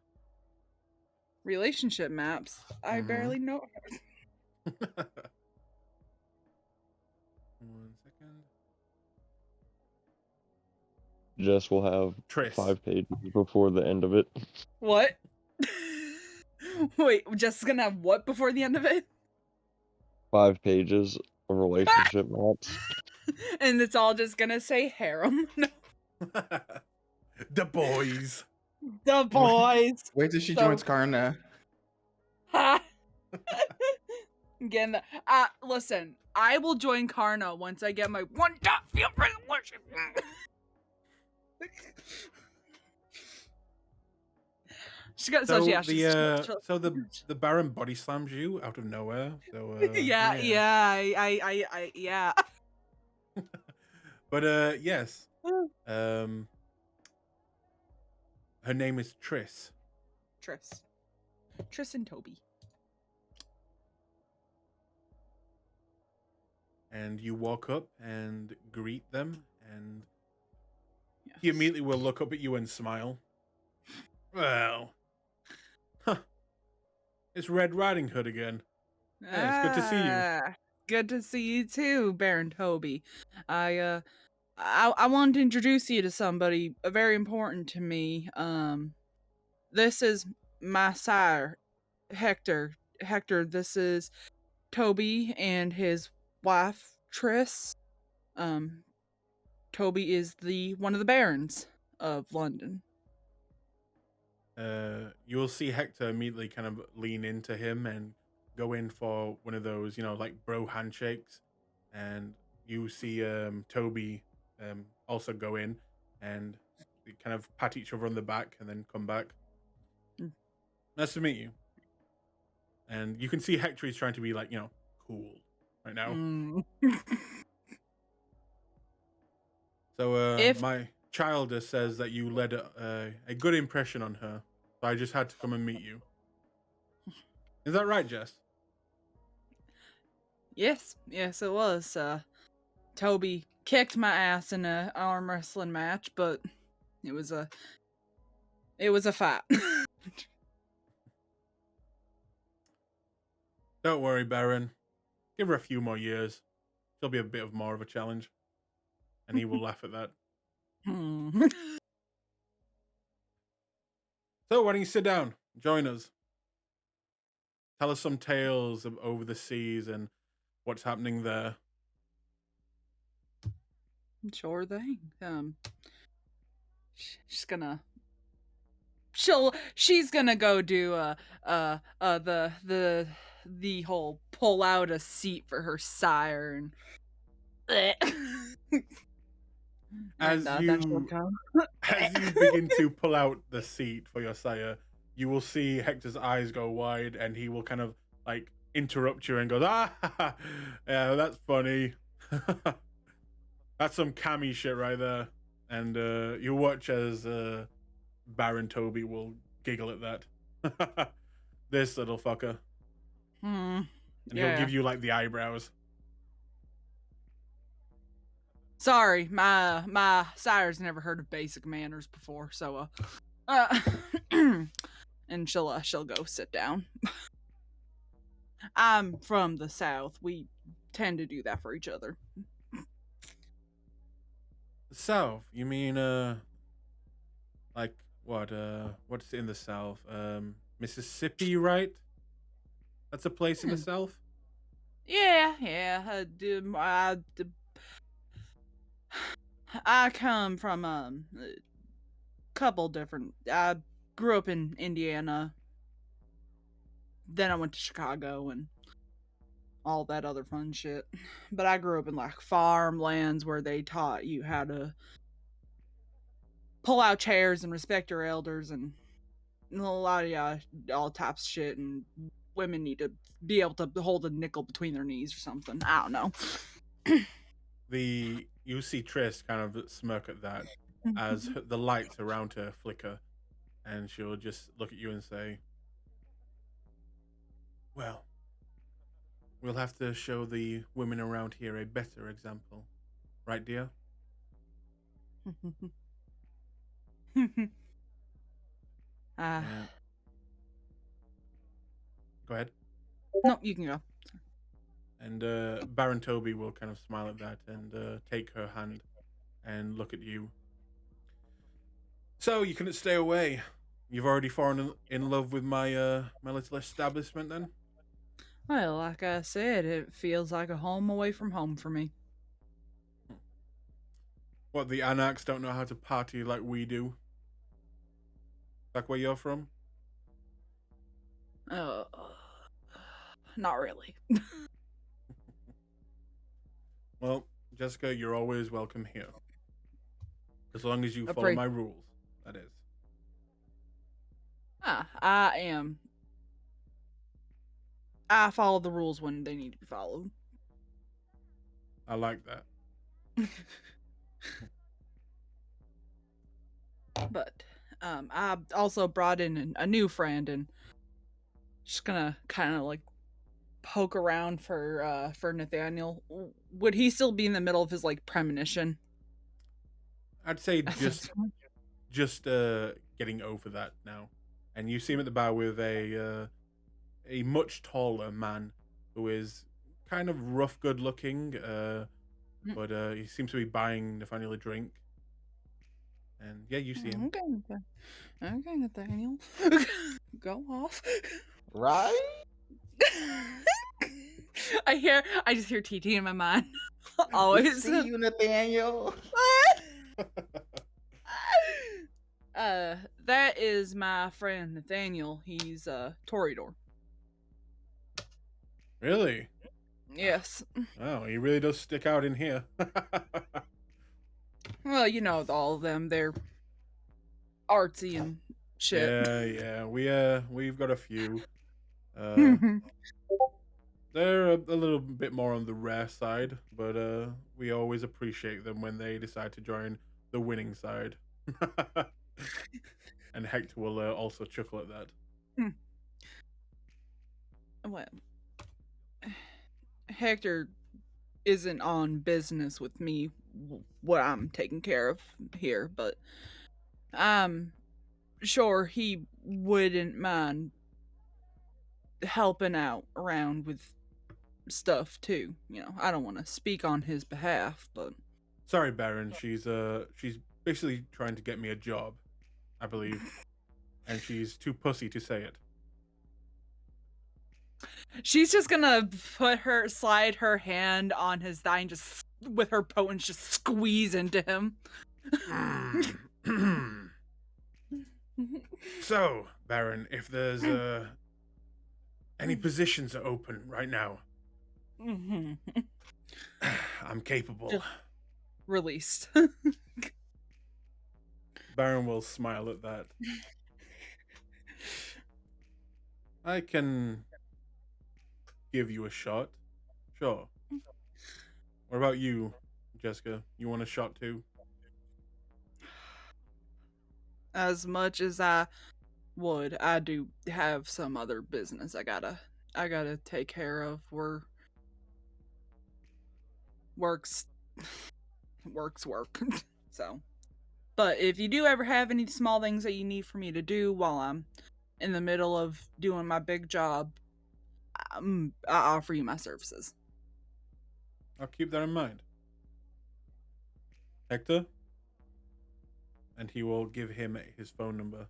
Relationship maps. I Mhm. barely know. 1 second. Jess will have Triss. 5 pages before the end of it. What? Wait, Jess is gonna have what before the end of it? 5 pages of relationship maps. And it's all just gonna say harem. The boys. The boys. Wait till she So- joins Karna. Again, listen, I will join Karna once I get my one-top field resolution. She got So yeah. she'll- the Baron body slams you out of nowhere. So yeah. But yes. Her name is Triss. Triss and Toby. And you walk up and greet them, and he immediately will look up at you and smile. Well, it's Red Riding Hood again. Yeah, it's good to see you. Good to see you too, Baron Toby. I wanted to introduce you to somebody very important to me. This is my sire, Hector. Hector, this is Toby and his wife, Triss. Toby is one of the barons of London. You will see Hector immediately kind of lean into him and go in for one of those, like bro handshakes. And you see Toby also go in and they kind of pat each other on the back and then come back. Nice to meet you. And you can see Hector is trying to be like, cool right now. So my child says that you led a good impression on her. So I just had to come and meet you. Is that right, Jess? Yes, it was. Toby kicked my ass in a arm wrestling match, but it was a fight. Don't worry, Baron. Give her a few more years. She'll be a bit of more of a challenge. And he will laugh at that. Hmm. So why don't you sit down? Join us. Tell us some tales of over the seas and what's happening there. Sure thing. She's gonna she's gonna go do the whole pull out a seat for her sire and As then she'll you go. as you begin to pull out the seat for your sire, you will see Hector's eyes go wide, and he will kind of like interrupt you and goes, "Ah, yeah, that's funny. That's some cammy shit right there." And you watch as Baron Toby will giggle at that. This little fucker, Hmm. and he'll Yeah. give you like the eyebrows. Sorry, my sire's never heard of basic manners before, so and she'll go sit down. I'm from the south. We tend to do that for each other. South? You mean like what? What's in the South? Mississippi, right? That's a place in the South. Yeah. I come from a couple different. I grew up in Indiana. Then I went to Chicago and all that other fun shit. But I grew up in like farmlands where they taught you how to pull out chairs and respect your elders and a lot of all types of shit. And women need to be able to hold a nickel between their knees or something. I don't know. You see Triss kind of smirk at that as the lights around her flicker, and she'll just look at you and say, "Well, we'll have to show the women around here a better example, right, dear?" uh, Yeah. Go ahead. no, you can go. And Baron Toby will kind of smile at that and take her hand and look at you. So you couldn't stay away. You've already fallen in love with my my little establishment, then? Well, like I said, it feels like a home away from home for me. What, the Anarchs don't know how to party like we do? Back where you're from? Not really. Well, Jessica, you're always welcome here. As long as you follow Appre- my rules, that is. I am. I follow the rules when they need to be followed. I like that. But I also brought in a new friend and just gonna kind of like poke around for Nathaniel. Would he still be in the middle of his like premonition? I'd say just getting over that now. And you see him at the bar with a much taller man who is kind of rough good looking, but he seems to be buying Nathaniel a drink. And yeah, you see him. Okay, Nathaniel. Go off. Right? I just hear TT in my mind. Always. See you, Nathaniel. That is my friend Nathaniel. He's Toreador. Really? Yes. Oh, he really does stick out in here. Well, you know all of them. They're artsy and shit. Yeah. We've got a few. They're a little bit more on the rare side, but we always appreciate them when they decide to join the winning side. And Hector will also chuckle at that. Well, Hector isn't on business with me, what I'm taking care of here, but I'm sure he wouldn't mind helping out around with stuff too. You know, I don't want to speak on his behalf, but Sorry, Baron. She's basically trying to get me a job, I believe, and she's too pussy to say it. she's just gonna slide her hand on his thigh and just with her potence just squeeze into him. So, Baron, if there's any positions are open right now, I'm capable. Just released. Baron will smile at that. I can give you a shot. Sure. What about you, Jessica? You want a shot too? As much as I would, I do have some other business I gotta take care of. Works work. So, but if you do ever have any small things that you need for me to do while I'm in the middle of doing my big job, I offer you my services. I'll keep that in mind. Hector? And he will give him his phone number.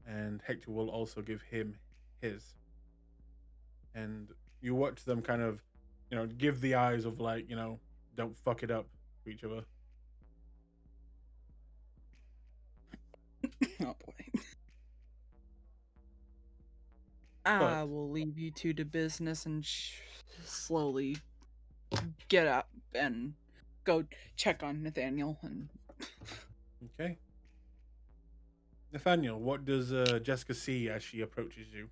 And Hector will also give him his. And you watch them kind of, give the eyes of like, don't fuck it up to each other. Oh boy. I will leave you two to business and slowly get up and go check on Nathaniel. And Okay. Nathaniel, what does Jessica see as she approaches you?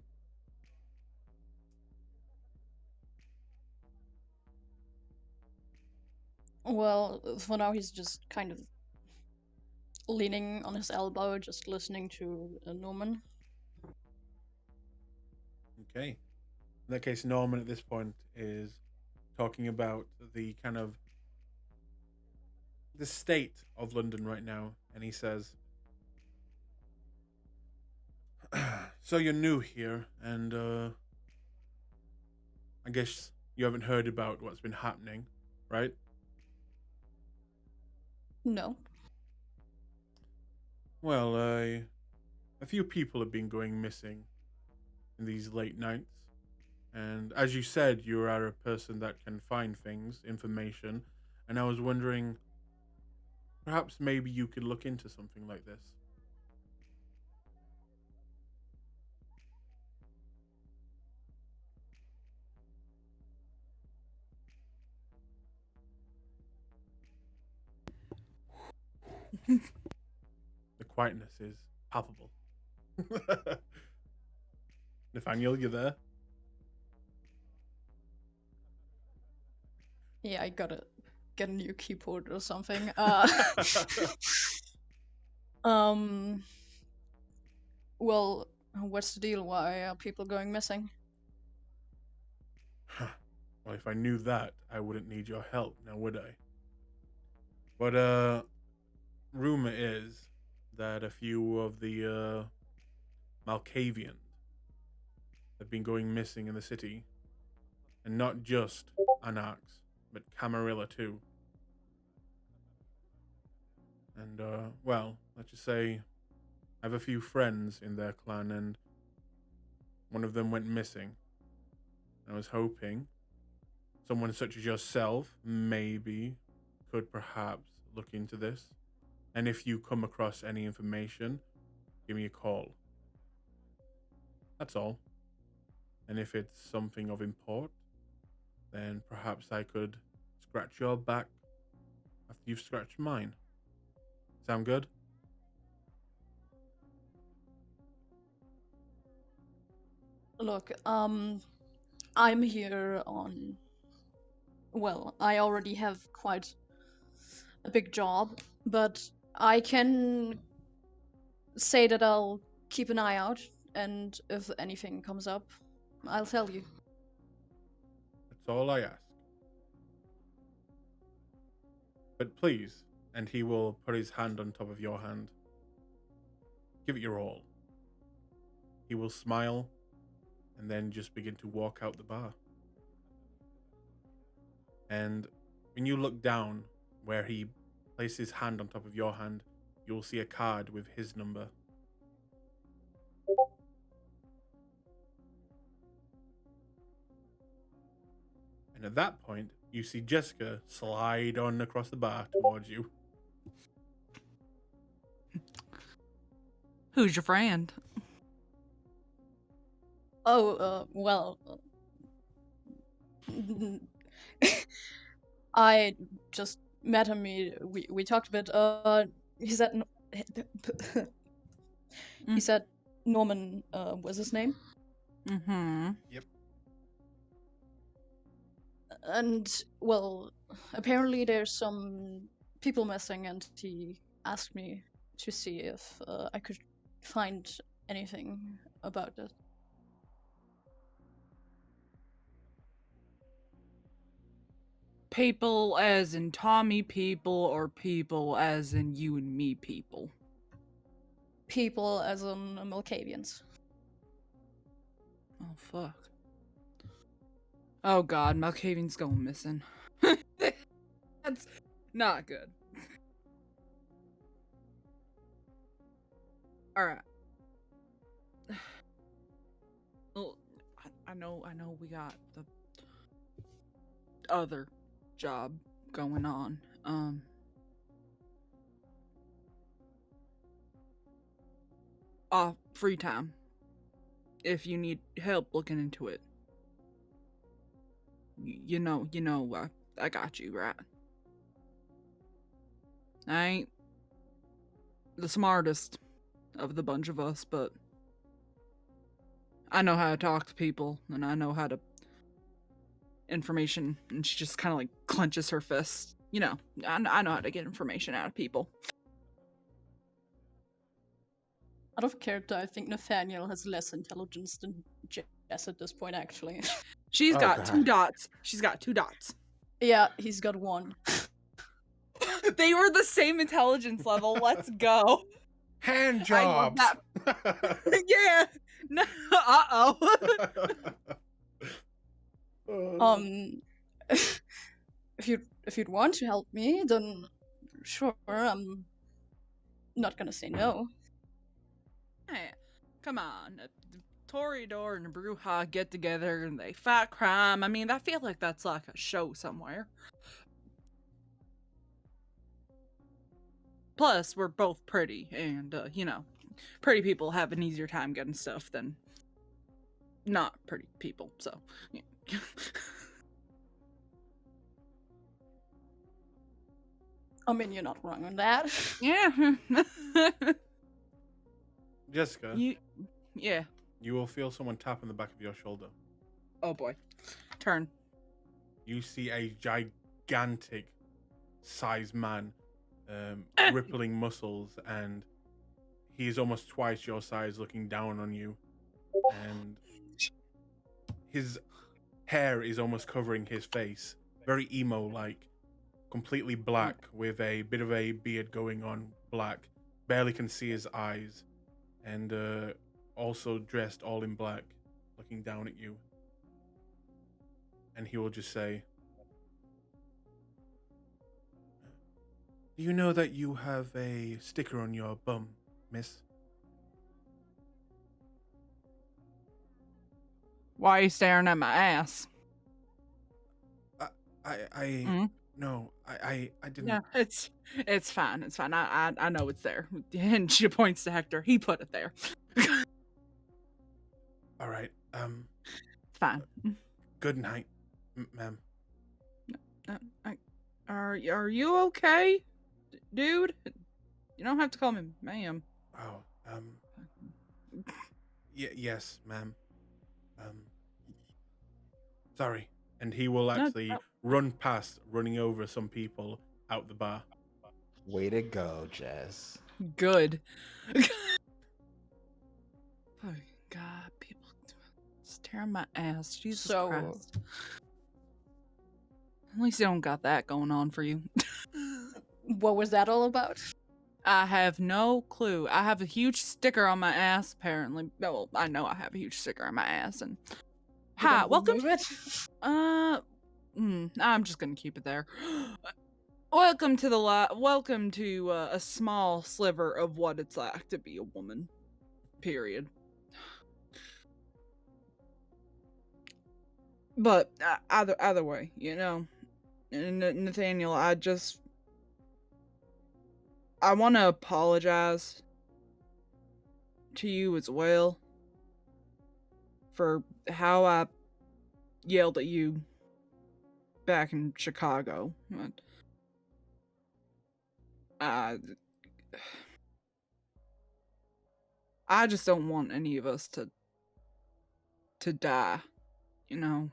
Well, for now he's just kind of leaning on his elbow, just listening to Norman. Okay. In that case, Norman at this point is talking about the kind of the state of London right now, and he says, so you're new here, and I guess you haven't heard about what's been happening, right? No. Well, a few people have been going missing in these late nights, and as you said, you are a person that can find things, information, and I was wondering, perhaps maybe you could look into something like this. The quietness is palpable. Nathaniel, you there? Yeah, I gotta get a new keyboard or something. Well, what's the deal? Why are people going missing? Well, if I knew that, I wouldn't need your help, now would I? But, rumor is that a few of the, Malkavians have been going missing in the city. And not just Anarchs, but Camarilla too. And, well, let's just say I have a few friends in their clan, and one of them went missing. I was hoping someone such as yourself maybe could perhaps look into this. And if you come across any information, give me a call. That's all. And if it's something of import, then perhaps I could scratch your back after you've scratched mine. Sound good? Look, I'm here on. Well, I already have quite a big job, but I can say that I'll keep an eye out, and if anything comes up, I'll tell you. That's all I ask. But please, and he will put his hand on top of your hand, give it your all. He will smile, and then just begin to walk out the bar. And when you look down where he placed his hand on top of your hand, you'll see a card with his number. And at that point, you see Jessica slide on across the bar towards you. Who's your friend? Oh, well. I just met him. We talked a bit. He said. He said Norman was his name. Mm-hmm. Yep. And, well, apparently there's some people missing, and he asked me to see if I could find anything about it. People as in Tommy people, or people as in you and me people? People as in Malkavians. Oh, fuck. Oh god, Malkavian's going missing. That's not good. Alright. Well, I know we got the other job going on. Free time. If you need help looking into it. You know, I got you, right? I ain't the smartest of the bunch of us, but I know how to talk to people, and I know how to information, and she just kind of like clenches her fist. You know, I know how to get information out of people. Out of character, I think Nathaniel has less intelligence than Jess at this point, actually. She's Oh, got God. 2 dots. She's got 2 dots. Yeah, he's got 1. They were the same intelligence level. Let's go. Hand I love jobs. Yeah. No. If you'd want to help me, then sure, I'm not gonna say no. Hey, come on. Toreador and Bruja get together and they fight crime. I mean, I feel like that's like a show somewhere. Plus, we're both pretty, and, you know, pretty people have an easier time getting stuff than not pretty people, so. Yeah. I mean, you're not wrong on that. Yeah. Jessica, Yeah. you will feel someone tap on the back of your shoulder. Oh boy. Turn. You see a gigantic sized man, rippling muscles, and he is almost twice your size, looking down on you, and his hair is almost covering his face, very emo like, completely black with a bit of a beard going on, black, barely can see his eyes, and also dressed all in black, looking down at you. And he will just say, "Do you know that you have a sticker on your bum, miss?" Why are you staring at my ass? No, I didn't. Yeah, it's fine. It's fine. I know it's there. And she points to Hector. He put it there. All right. It's fine. Good night, ma'am. Are you okay, dude? You don't have to call me ma'am. Oh, yes, ma'am. Sorry. And he will actually run past, running over some people out the bar. Way to go, Jess. Good. Oh God, people staring my ass. Jesus Christ. At least you don't got that going on for you. What was that all about? I have no clue. I have a huge sticker on my ass, apparently. Well, I know I have a huge sticker on my ass, and You hi, gonna welcome. remove it? I'm just gonna keep it there. Welcome to a small sliver of what it's like to be a woman. Period. But either way, Nathaniel, I want to apologize to you as well for how I yelled at you back in Chicago. I just don't want any of us to die,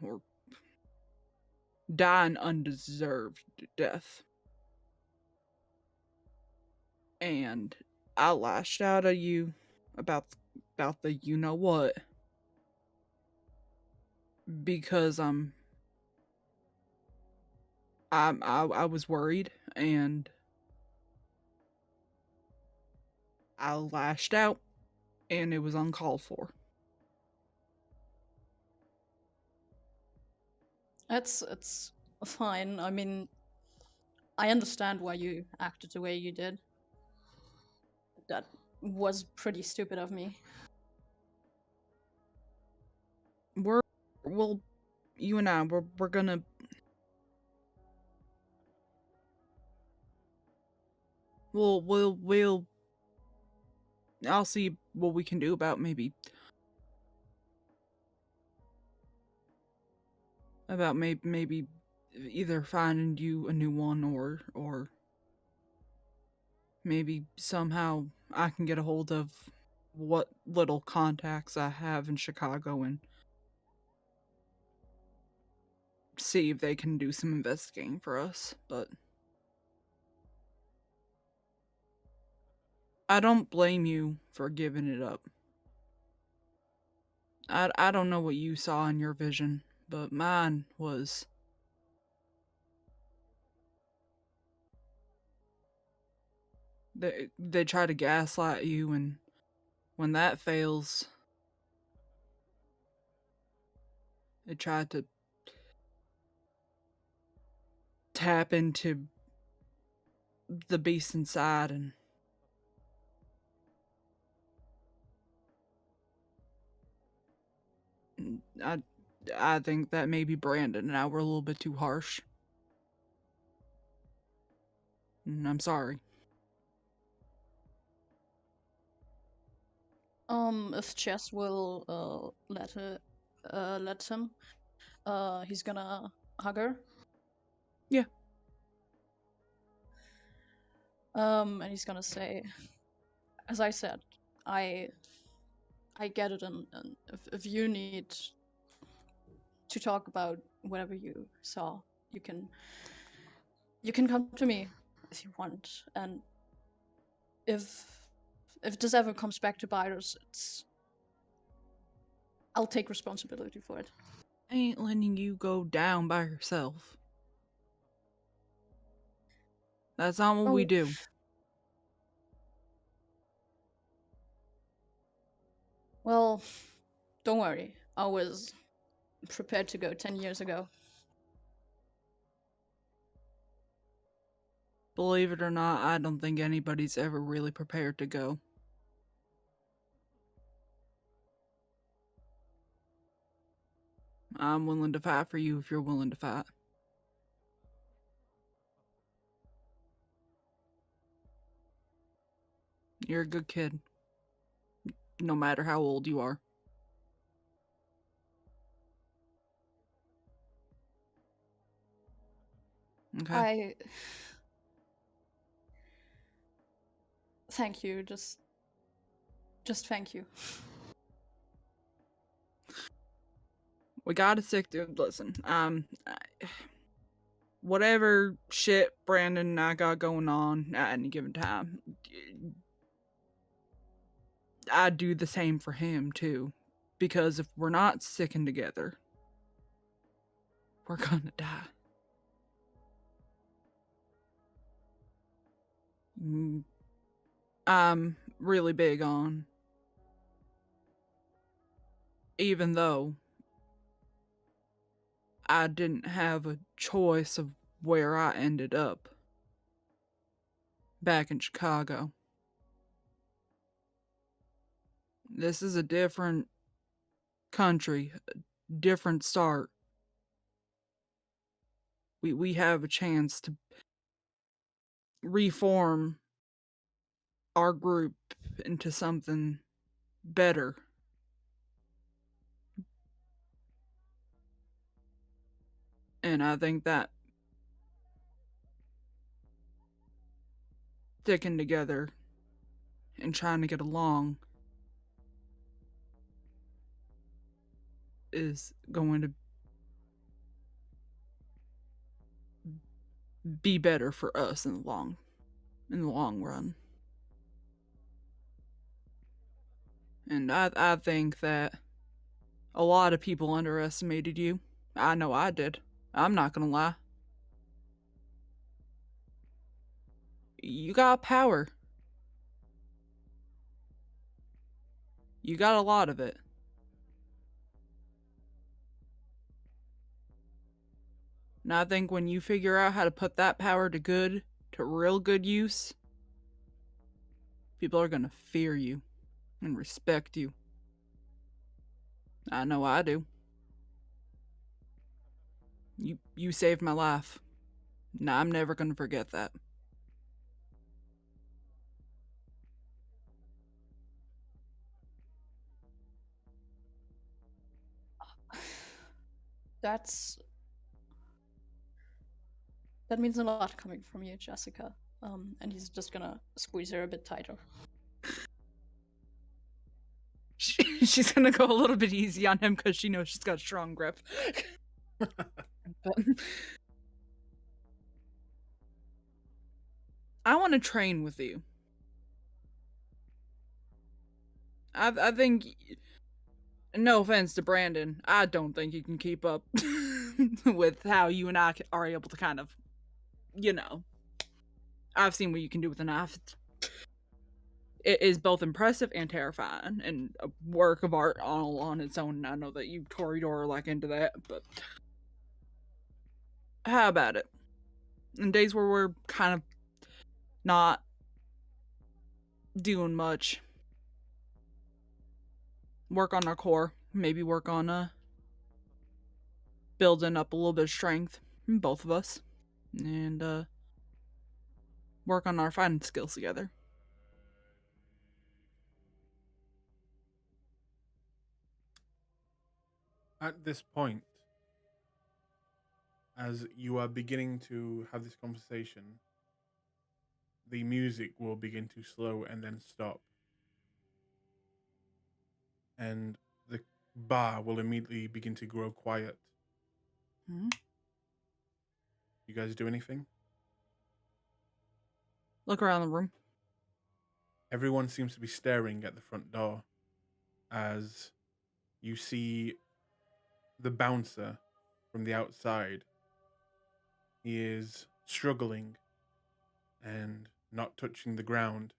or die an undeserved death. And I lashed out at you about the you know what, because I was worried, and I lashed out, and it was uncalled for. It's fine. I mean, I understand why you acted the way you did. That was pretty stupid of me. Well, you and I, we're gonna. We'll. I'll see what we can do about maybe either finding you a new one, or maybe somehow I can get a hold of what little contacts I have in Chicago and see if they can do some investigating for us. But I don't blame you for giving it up. I don't know what you saw in your vision, but mine was they try to gaslight you, and when that fails, they try to tap into the beast inside, and I think that maybe Brandon and I were a little bit too harsh. And I'm sorry. If Chess will let him, he's gonna hug her. Yeah. And he's gonna say, as I said, I get it, and if you need to talk about whatever you saw, you can come to me if you want. And if this ever comes back to bite us, I'll take responsibility for it. I ain't letting you go down by yourself. That's not what we do. Well, don't worry. I was prepared to go 10 years ago. Believe it or not, I don't think anybody's ever really prepared to go. I'm willing to fight for you if you're willing to fight. You're a good kid, no matter how old you are. Okay. Thank you. Just thank you. We gotta stick to. Listen, whatever shit Brandon and I got going on at any given time, I do the same for him too. Because if we're not sticking together, we're gonna die. I'm really big on, even though I didn't have a choice of where I ended up back in Chicago. This is a different country, a different start. We have a chance to reform our group into something better. And I think that sticking together and trying to get along is going to be better for us in the long run. And I think that a lot of people underestimated you. I know I did. I'm not gonna lie. You got power. You got a lot of it. And I think when you figure out how to put that power to real good use, people are gonna fear you and respect you. I know I do. You saved my life. And I'm never gonna forget that. That means a lot coming from you, Jessica. And he's just gonna squeeze her a bit tighter. She's gonna go a little bit easy on him because she knows she's got a strong grip. But I want to train with you. I think, no offense to Brandon, I don't think you can keep up with how you and I are able to kind of, I've seen what you can do with a knife. It is both impressive and terrifying, and a work of art all on its own. And I know that you Toreador like into that, but how about it? In days where we're kind of not doing much, work on our core, maybe work on building up a little bit of strength in both of us, and work on our fighting skills together. At this point, as you are beginning to have this conversation, the music will begin to slow and then stop. And the bar will immediately begin to grow quiet. Mm-hmm. You guys do anything? Look around the room. Everyone seems to be staring at the front door as you see the bouncer from the outside. He is struggling and not touching the ground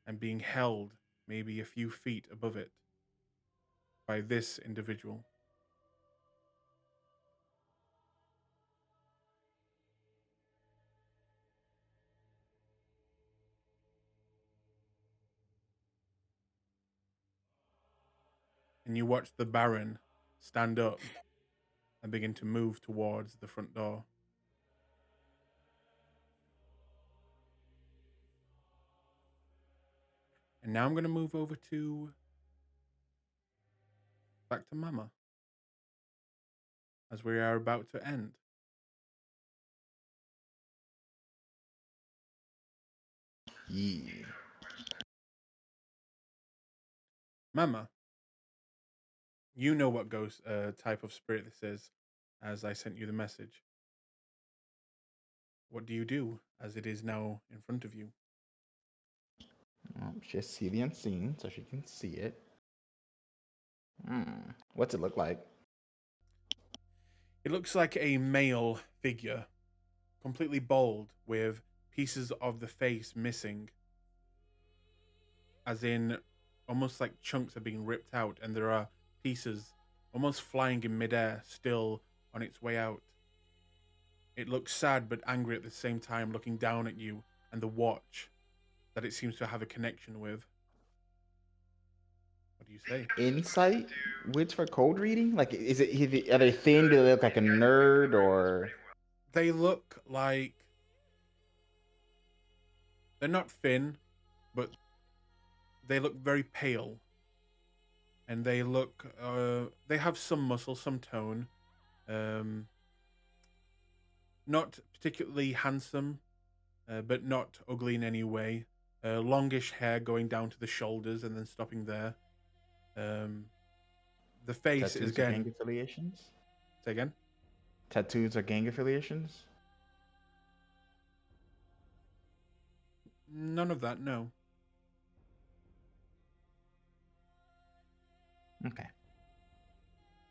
and being held maybe a few feet above it by this individual. And you watch the Baron stand up and begin to move towards the front door. And now I'm going to move over to back to Mama as we are about to end. Yeah. Mama, you know what ghost type of spirit this is, as I sent you the message. What do you do as it is now in front of you? Just see the unseen so she can see it. What's it look like? It looks like a male figure, completely bald, with pieces of the face missing. as in almost like chunks are being ripped out, and there are pieces almost flying in midair, still on its way out. It looks sad but angry at the same time, looking down at you and the watch that it seems to have a connection with. What do you say? Insight? Wits for code reading? Like, are they thin? Do they look like a nerd or? They look like they're not thin, but they look very pale. And they look, they have some muscle, some tone. Not particularly handsome, but not ugly in any way. Longish hair going down to the shoulders and then stopping there. The face Tattoos is or again. gang affiliations? Say again. Tattoos or gang affiliations? None of that. No. Okay.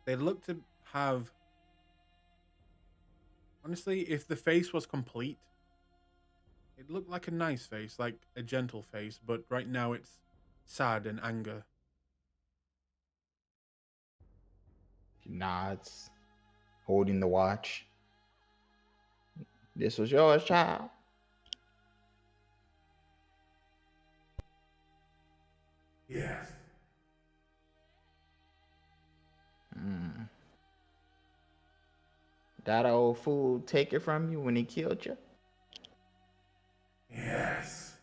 They look to have. Honestly, if the face was complete, it looked like a nice face, like a gentle face. But right now, it's sad and anger. He nods, holding the watch. This was yours, child. Yes. That old fool take it from you when he killed you? Yes.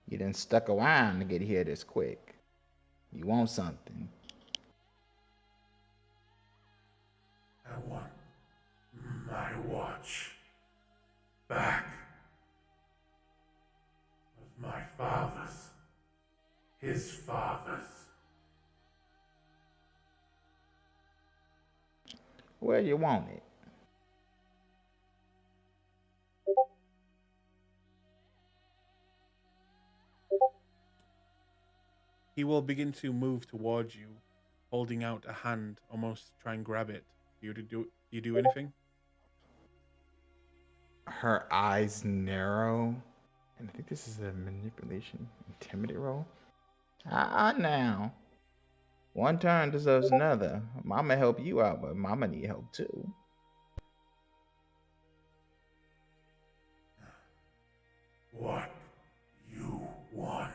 You done stuck around to get here this quick. You want something. I want my watch back. It was my father's. His father's. Where you want it? He will begin to move towards you, holding out a hand, almost try and grab it. Do you do anything? Her eyes narrow. And I think this is a manipulation, intimidate roll. Now. One turn deserves another. Mama help you out, but mama need help too. What you want?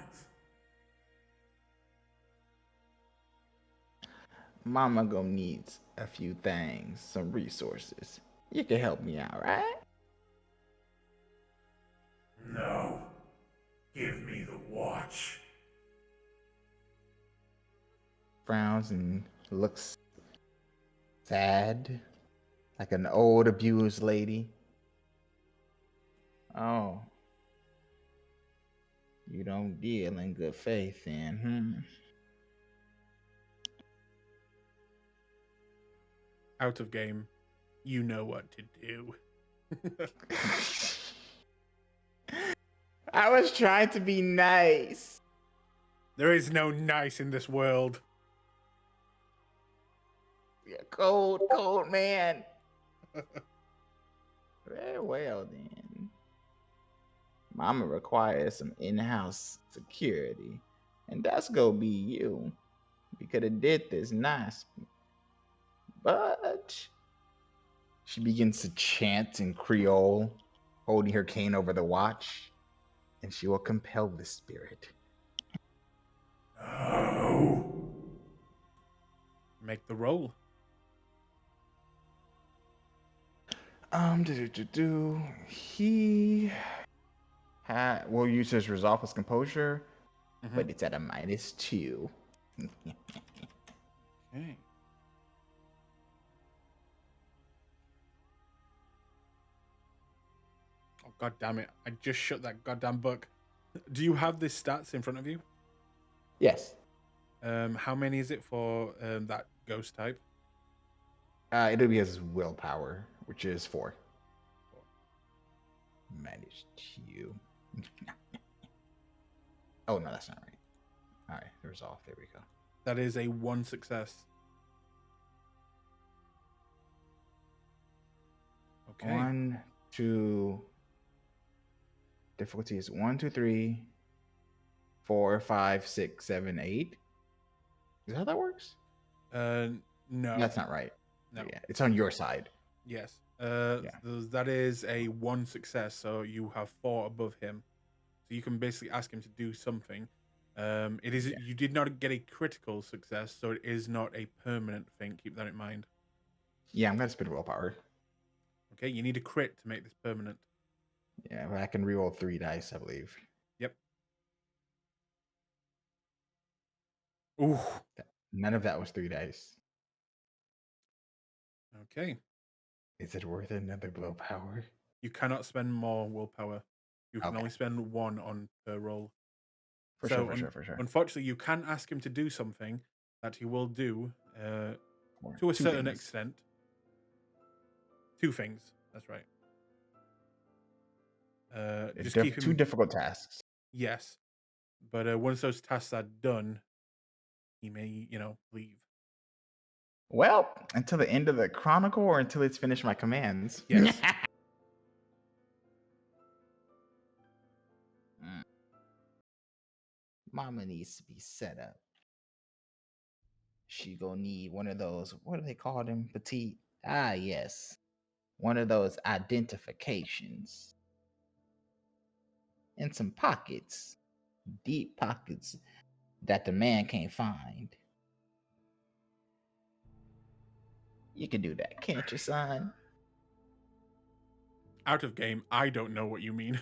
Mama gonna need a few things, some resources. You can help me out, right? No. Give me the watch. Frowns and looks sad, like an old abused lady. Oh. You don't deal in good faith then, Out of game. You know what to do. I was trying to be nice. There is no nice in this world. You're cold man. Very well then. Mama requires some in-house security, and that's gonna be you. We could have did this nice, but she begins to chant in Creole, holding her cane over the watch, and she will compel the spirit. Oh. Make the roll. He will use his resolve his composure, Mm-hmm. but it's at a -2. Okay. Oh, god damn it. I just shut that goddamn book. Do you have the stats in front of you? Yes. How many is it for that ghost type? It'll be his willpower, which is 4. -2. Oh no, that's not right. All right, resolve. There we go. That is a 1 success. Okay. 1, to difficulty is 1, 2, 3, 4, 5, 6, 7, 8. Is that how that works? No. That's not right. No. Yeah, it's on your side. Yes. Yeah. That is a 1 success, so you have 4 above him. So you can basically ask him to do something. It is you did not get a critical success, so it is not a permanent thing. Keep that in mind. Yeah, I'm gonna spend willpower. Okay, you need a crit to make this permanent. Yeah, but I can reroll 3 dice, I believe. Yep. Ooh. None of that was 3 dice. Okay. Is it worth another willpower? You cannot spend more willpower. You can Okay. only spend 1 on per roll. For sure. Unfortunately, you can ask him to do something that he will do Or to a 2 certain things. extent. 2 things. That's right. Just keep him. 2 difficult tasks. Yes, but once those tasks are done, he may, leave. Well, until the end of the chronicle or until it's finished my commands. Yes. Mama needs to be set up. She gonna need one of those, what do they call them? Petite? Ah, yes. One of those identifications. And some pockets. Deep pockets that the man can't find. You can do that, can't you, son? Out of game, I don't know what you mean.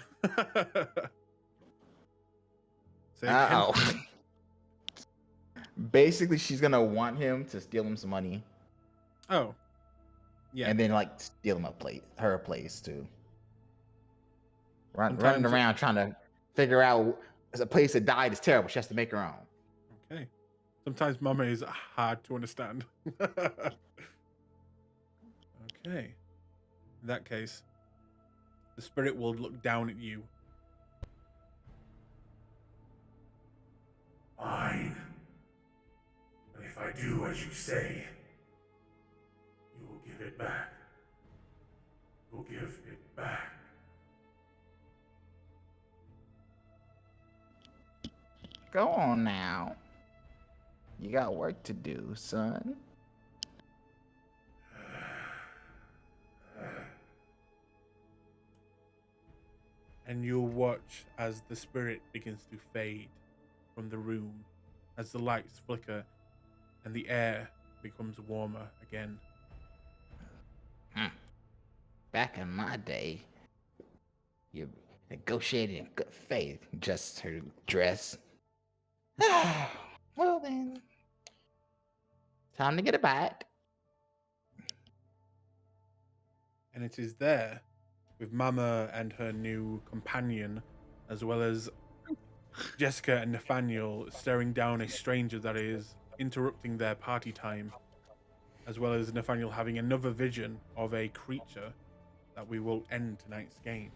Say again. Uh-oh. Basically, she's gonna want him to steal him some money. Oh. Yeah. And then like steal him her place too. Running Sometimes around trying to figure out a place that died is terrible. She has to make her own. Okay. Sometimes mama is hard to understand. Okay. In that case, the spirit will look down at you. Fine. But if I do as you say, you will give it back. You will give it back. Go on now. You got work to do, son. And you'll watch as the spirit begins to fade from the room, as the lights flicker and the air becomes warmer again. Back in my day, you negotiated in good faith, just her dress. Well then, time to get it back. And it is there, with Mama and her new companion, as well as Jessica and Nathaniel staring down a stranger that is interrupting their party time, as well as Nathaniel having another vision of a creature, that we will end tonight's game.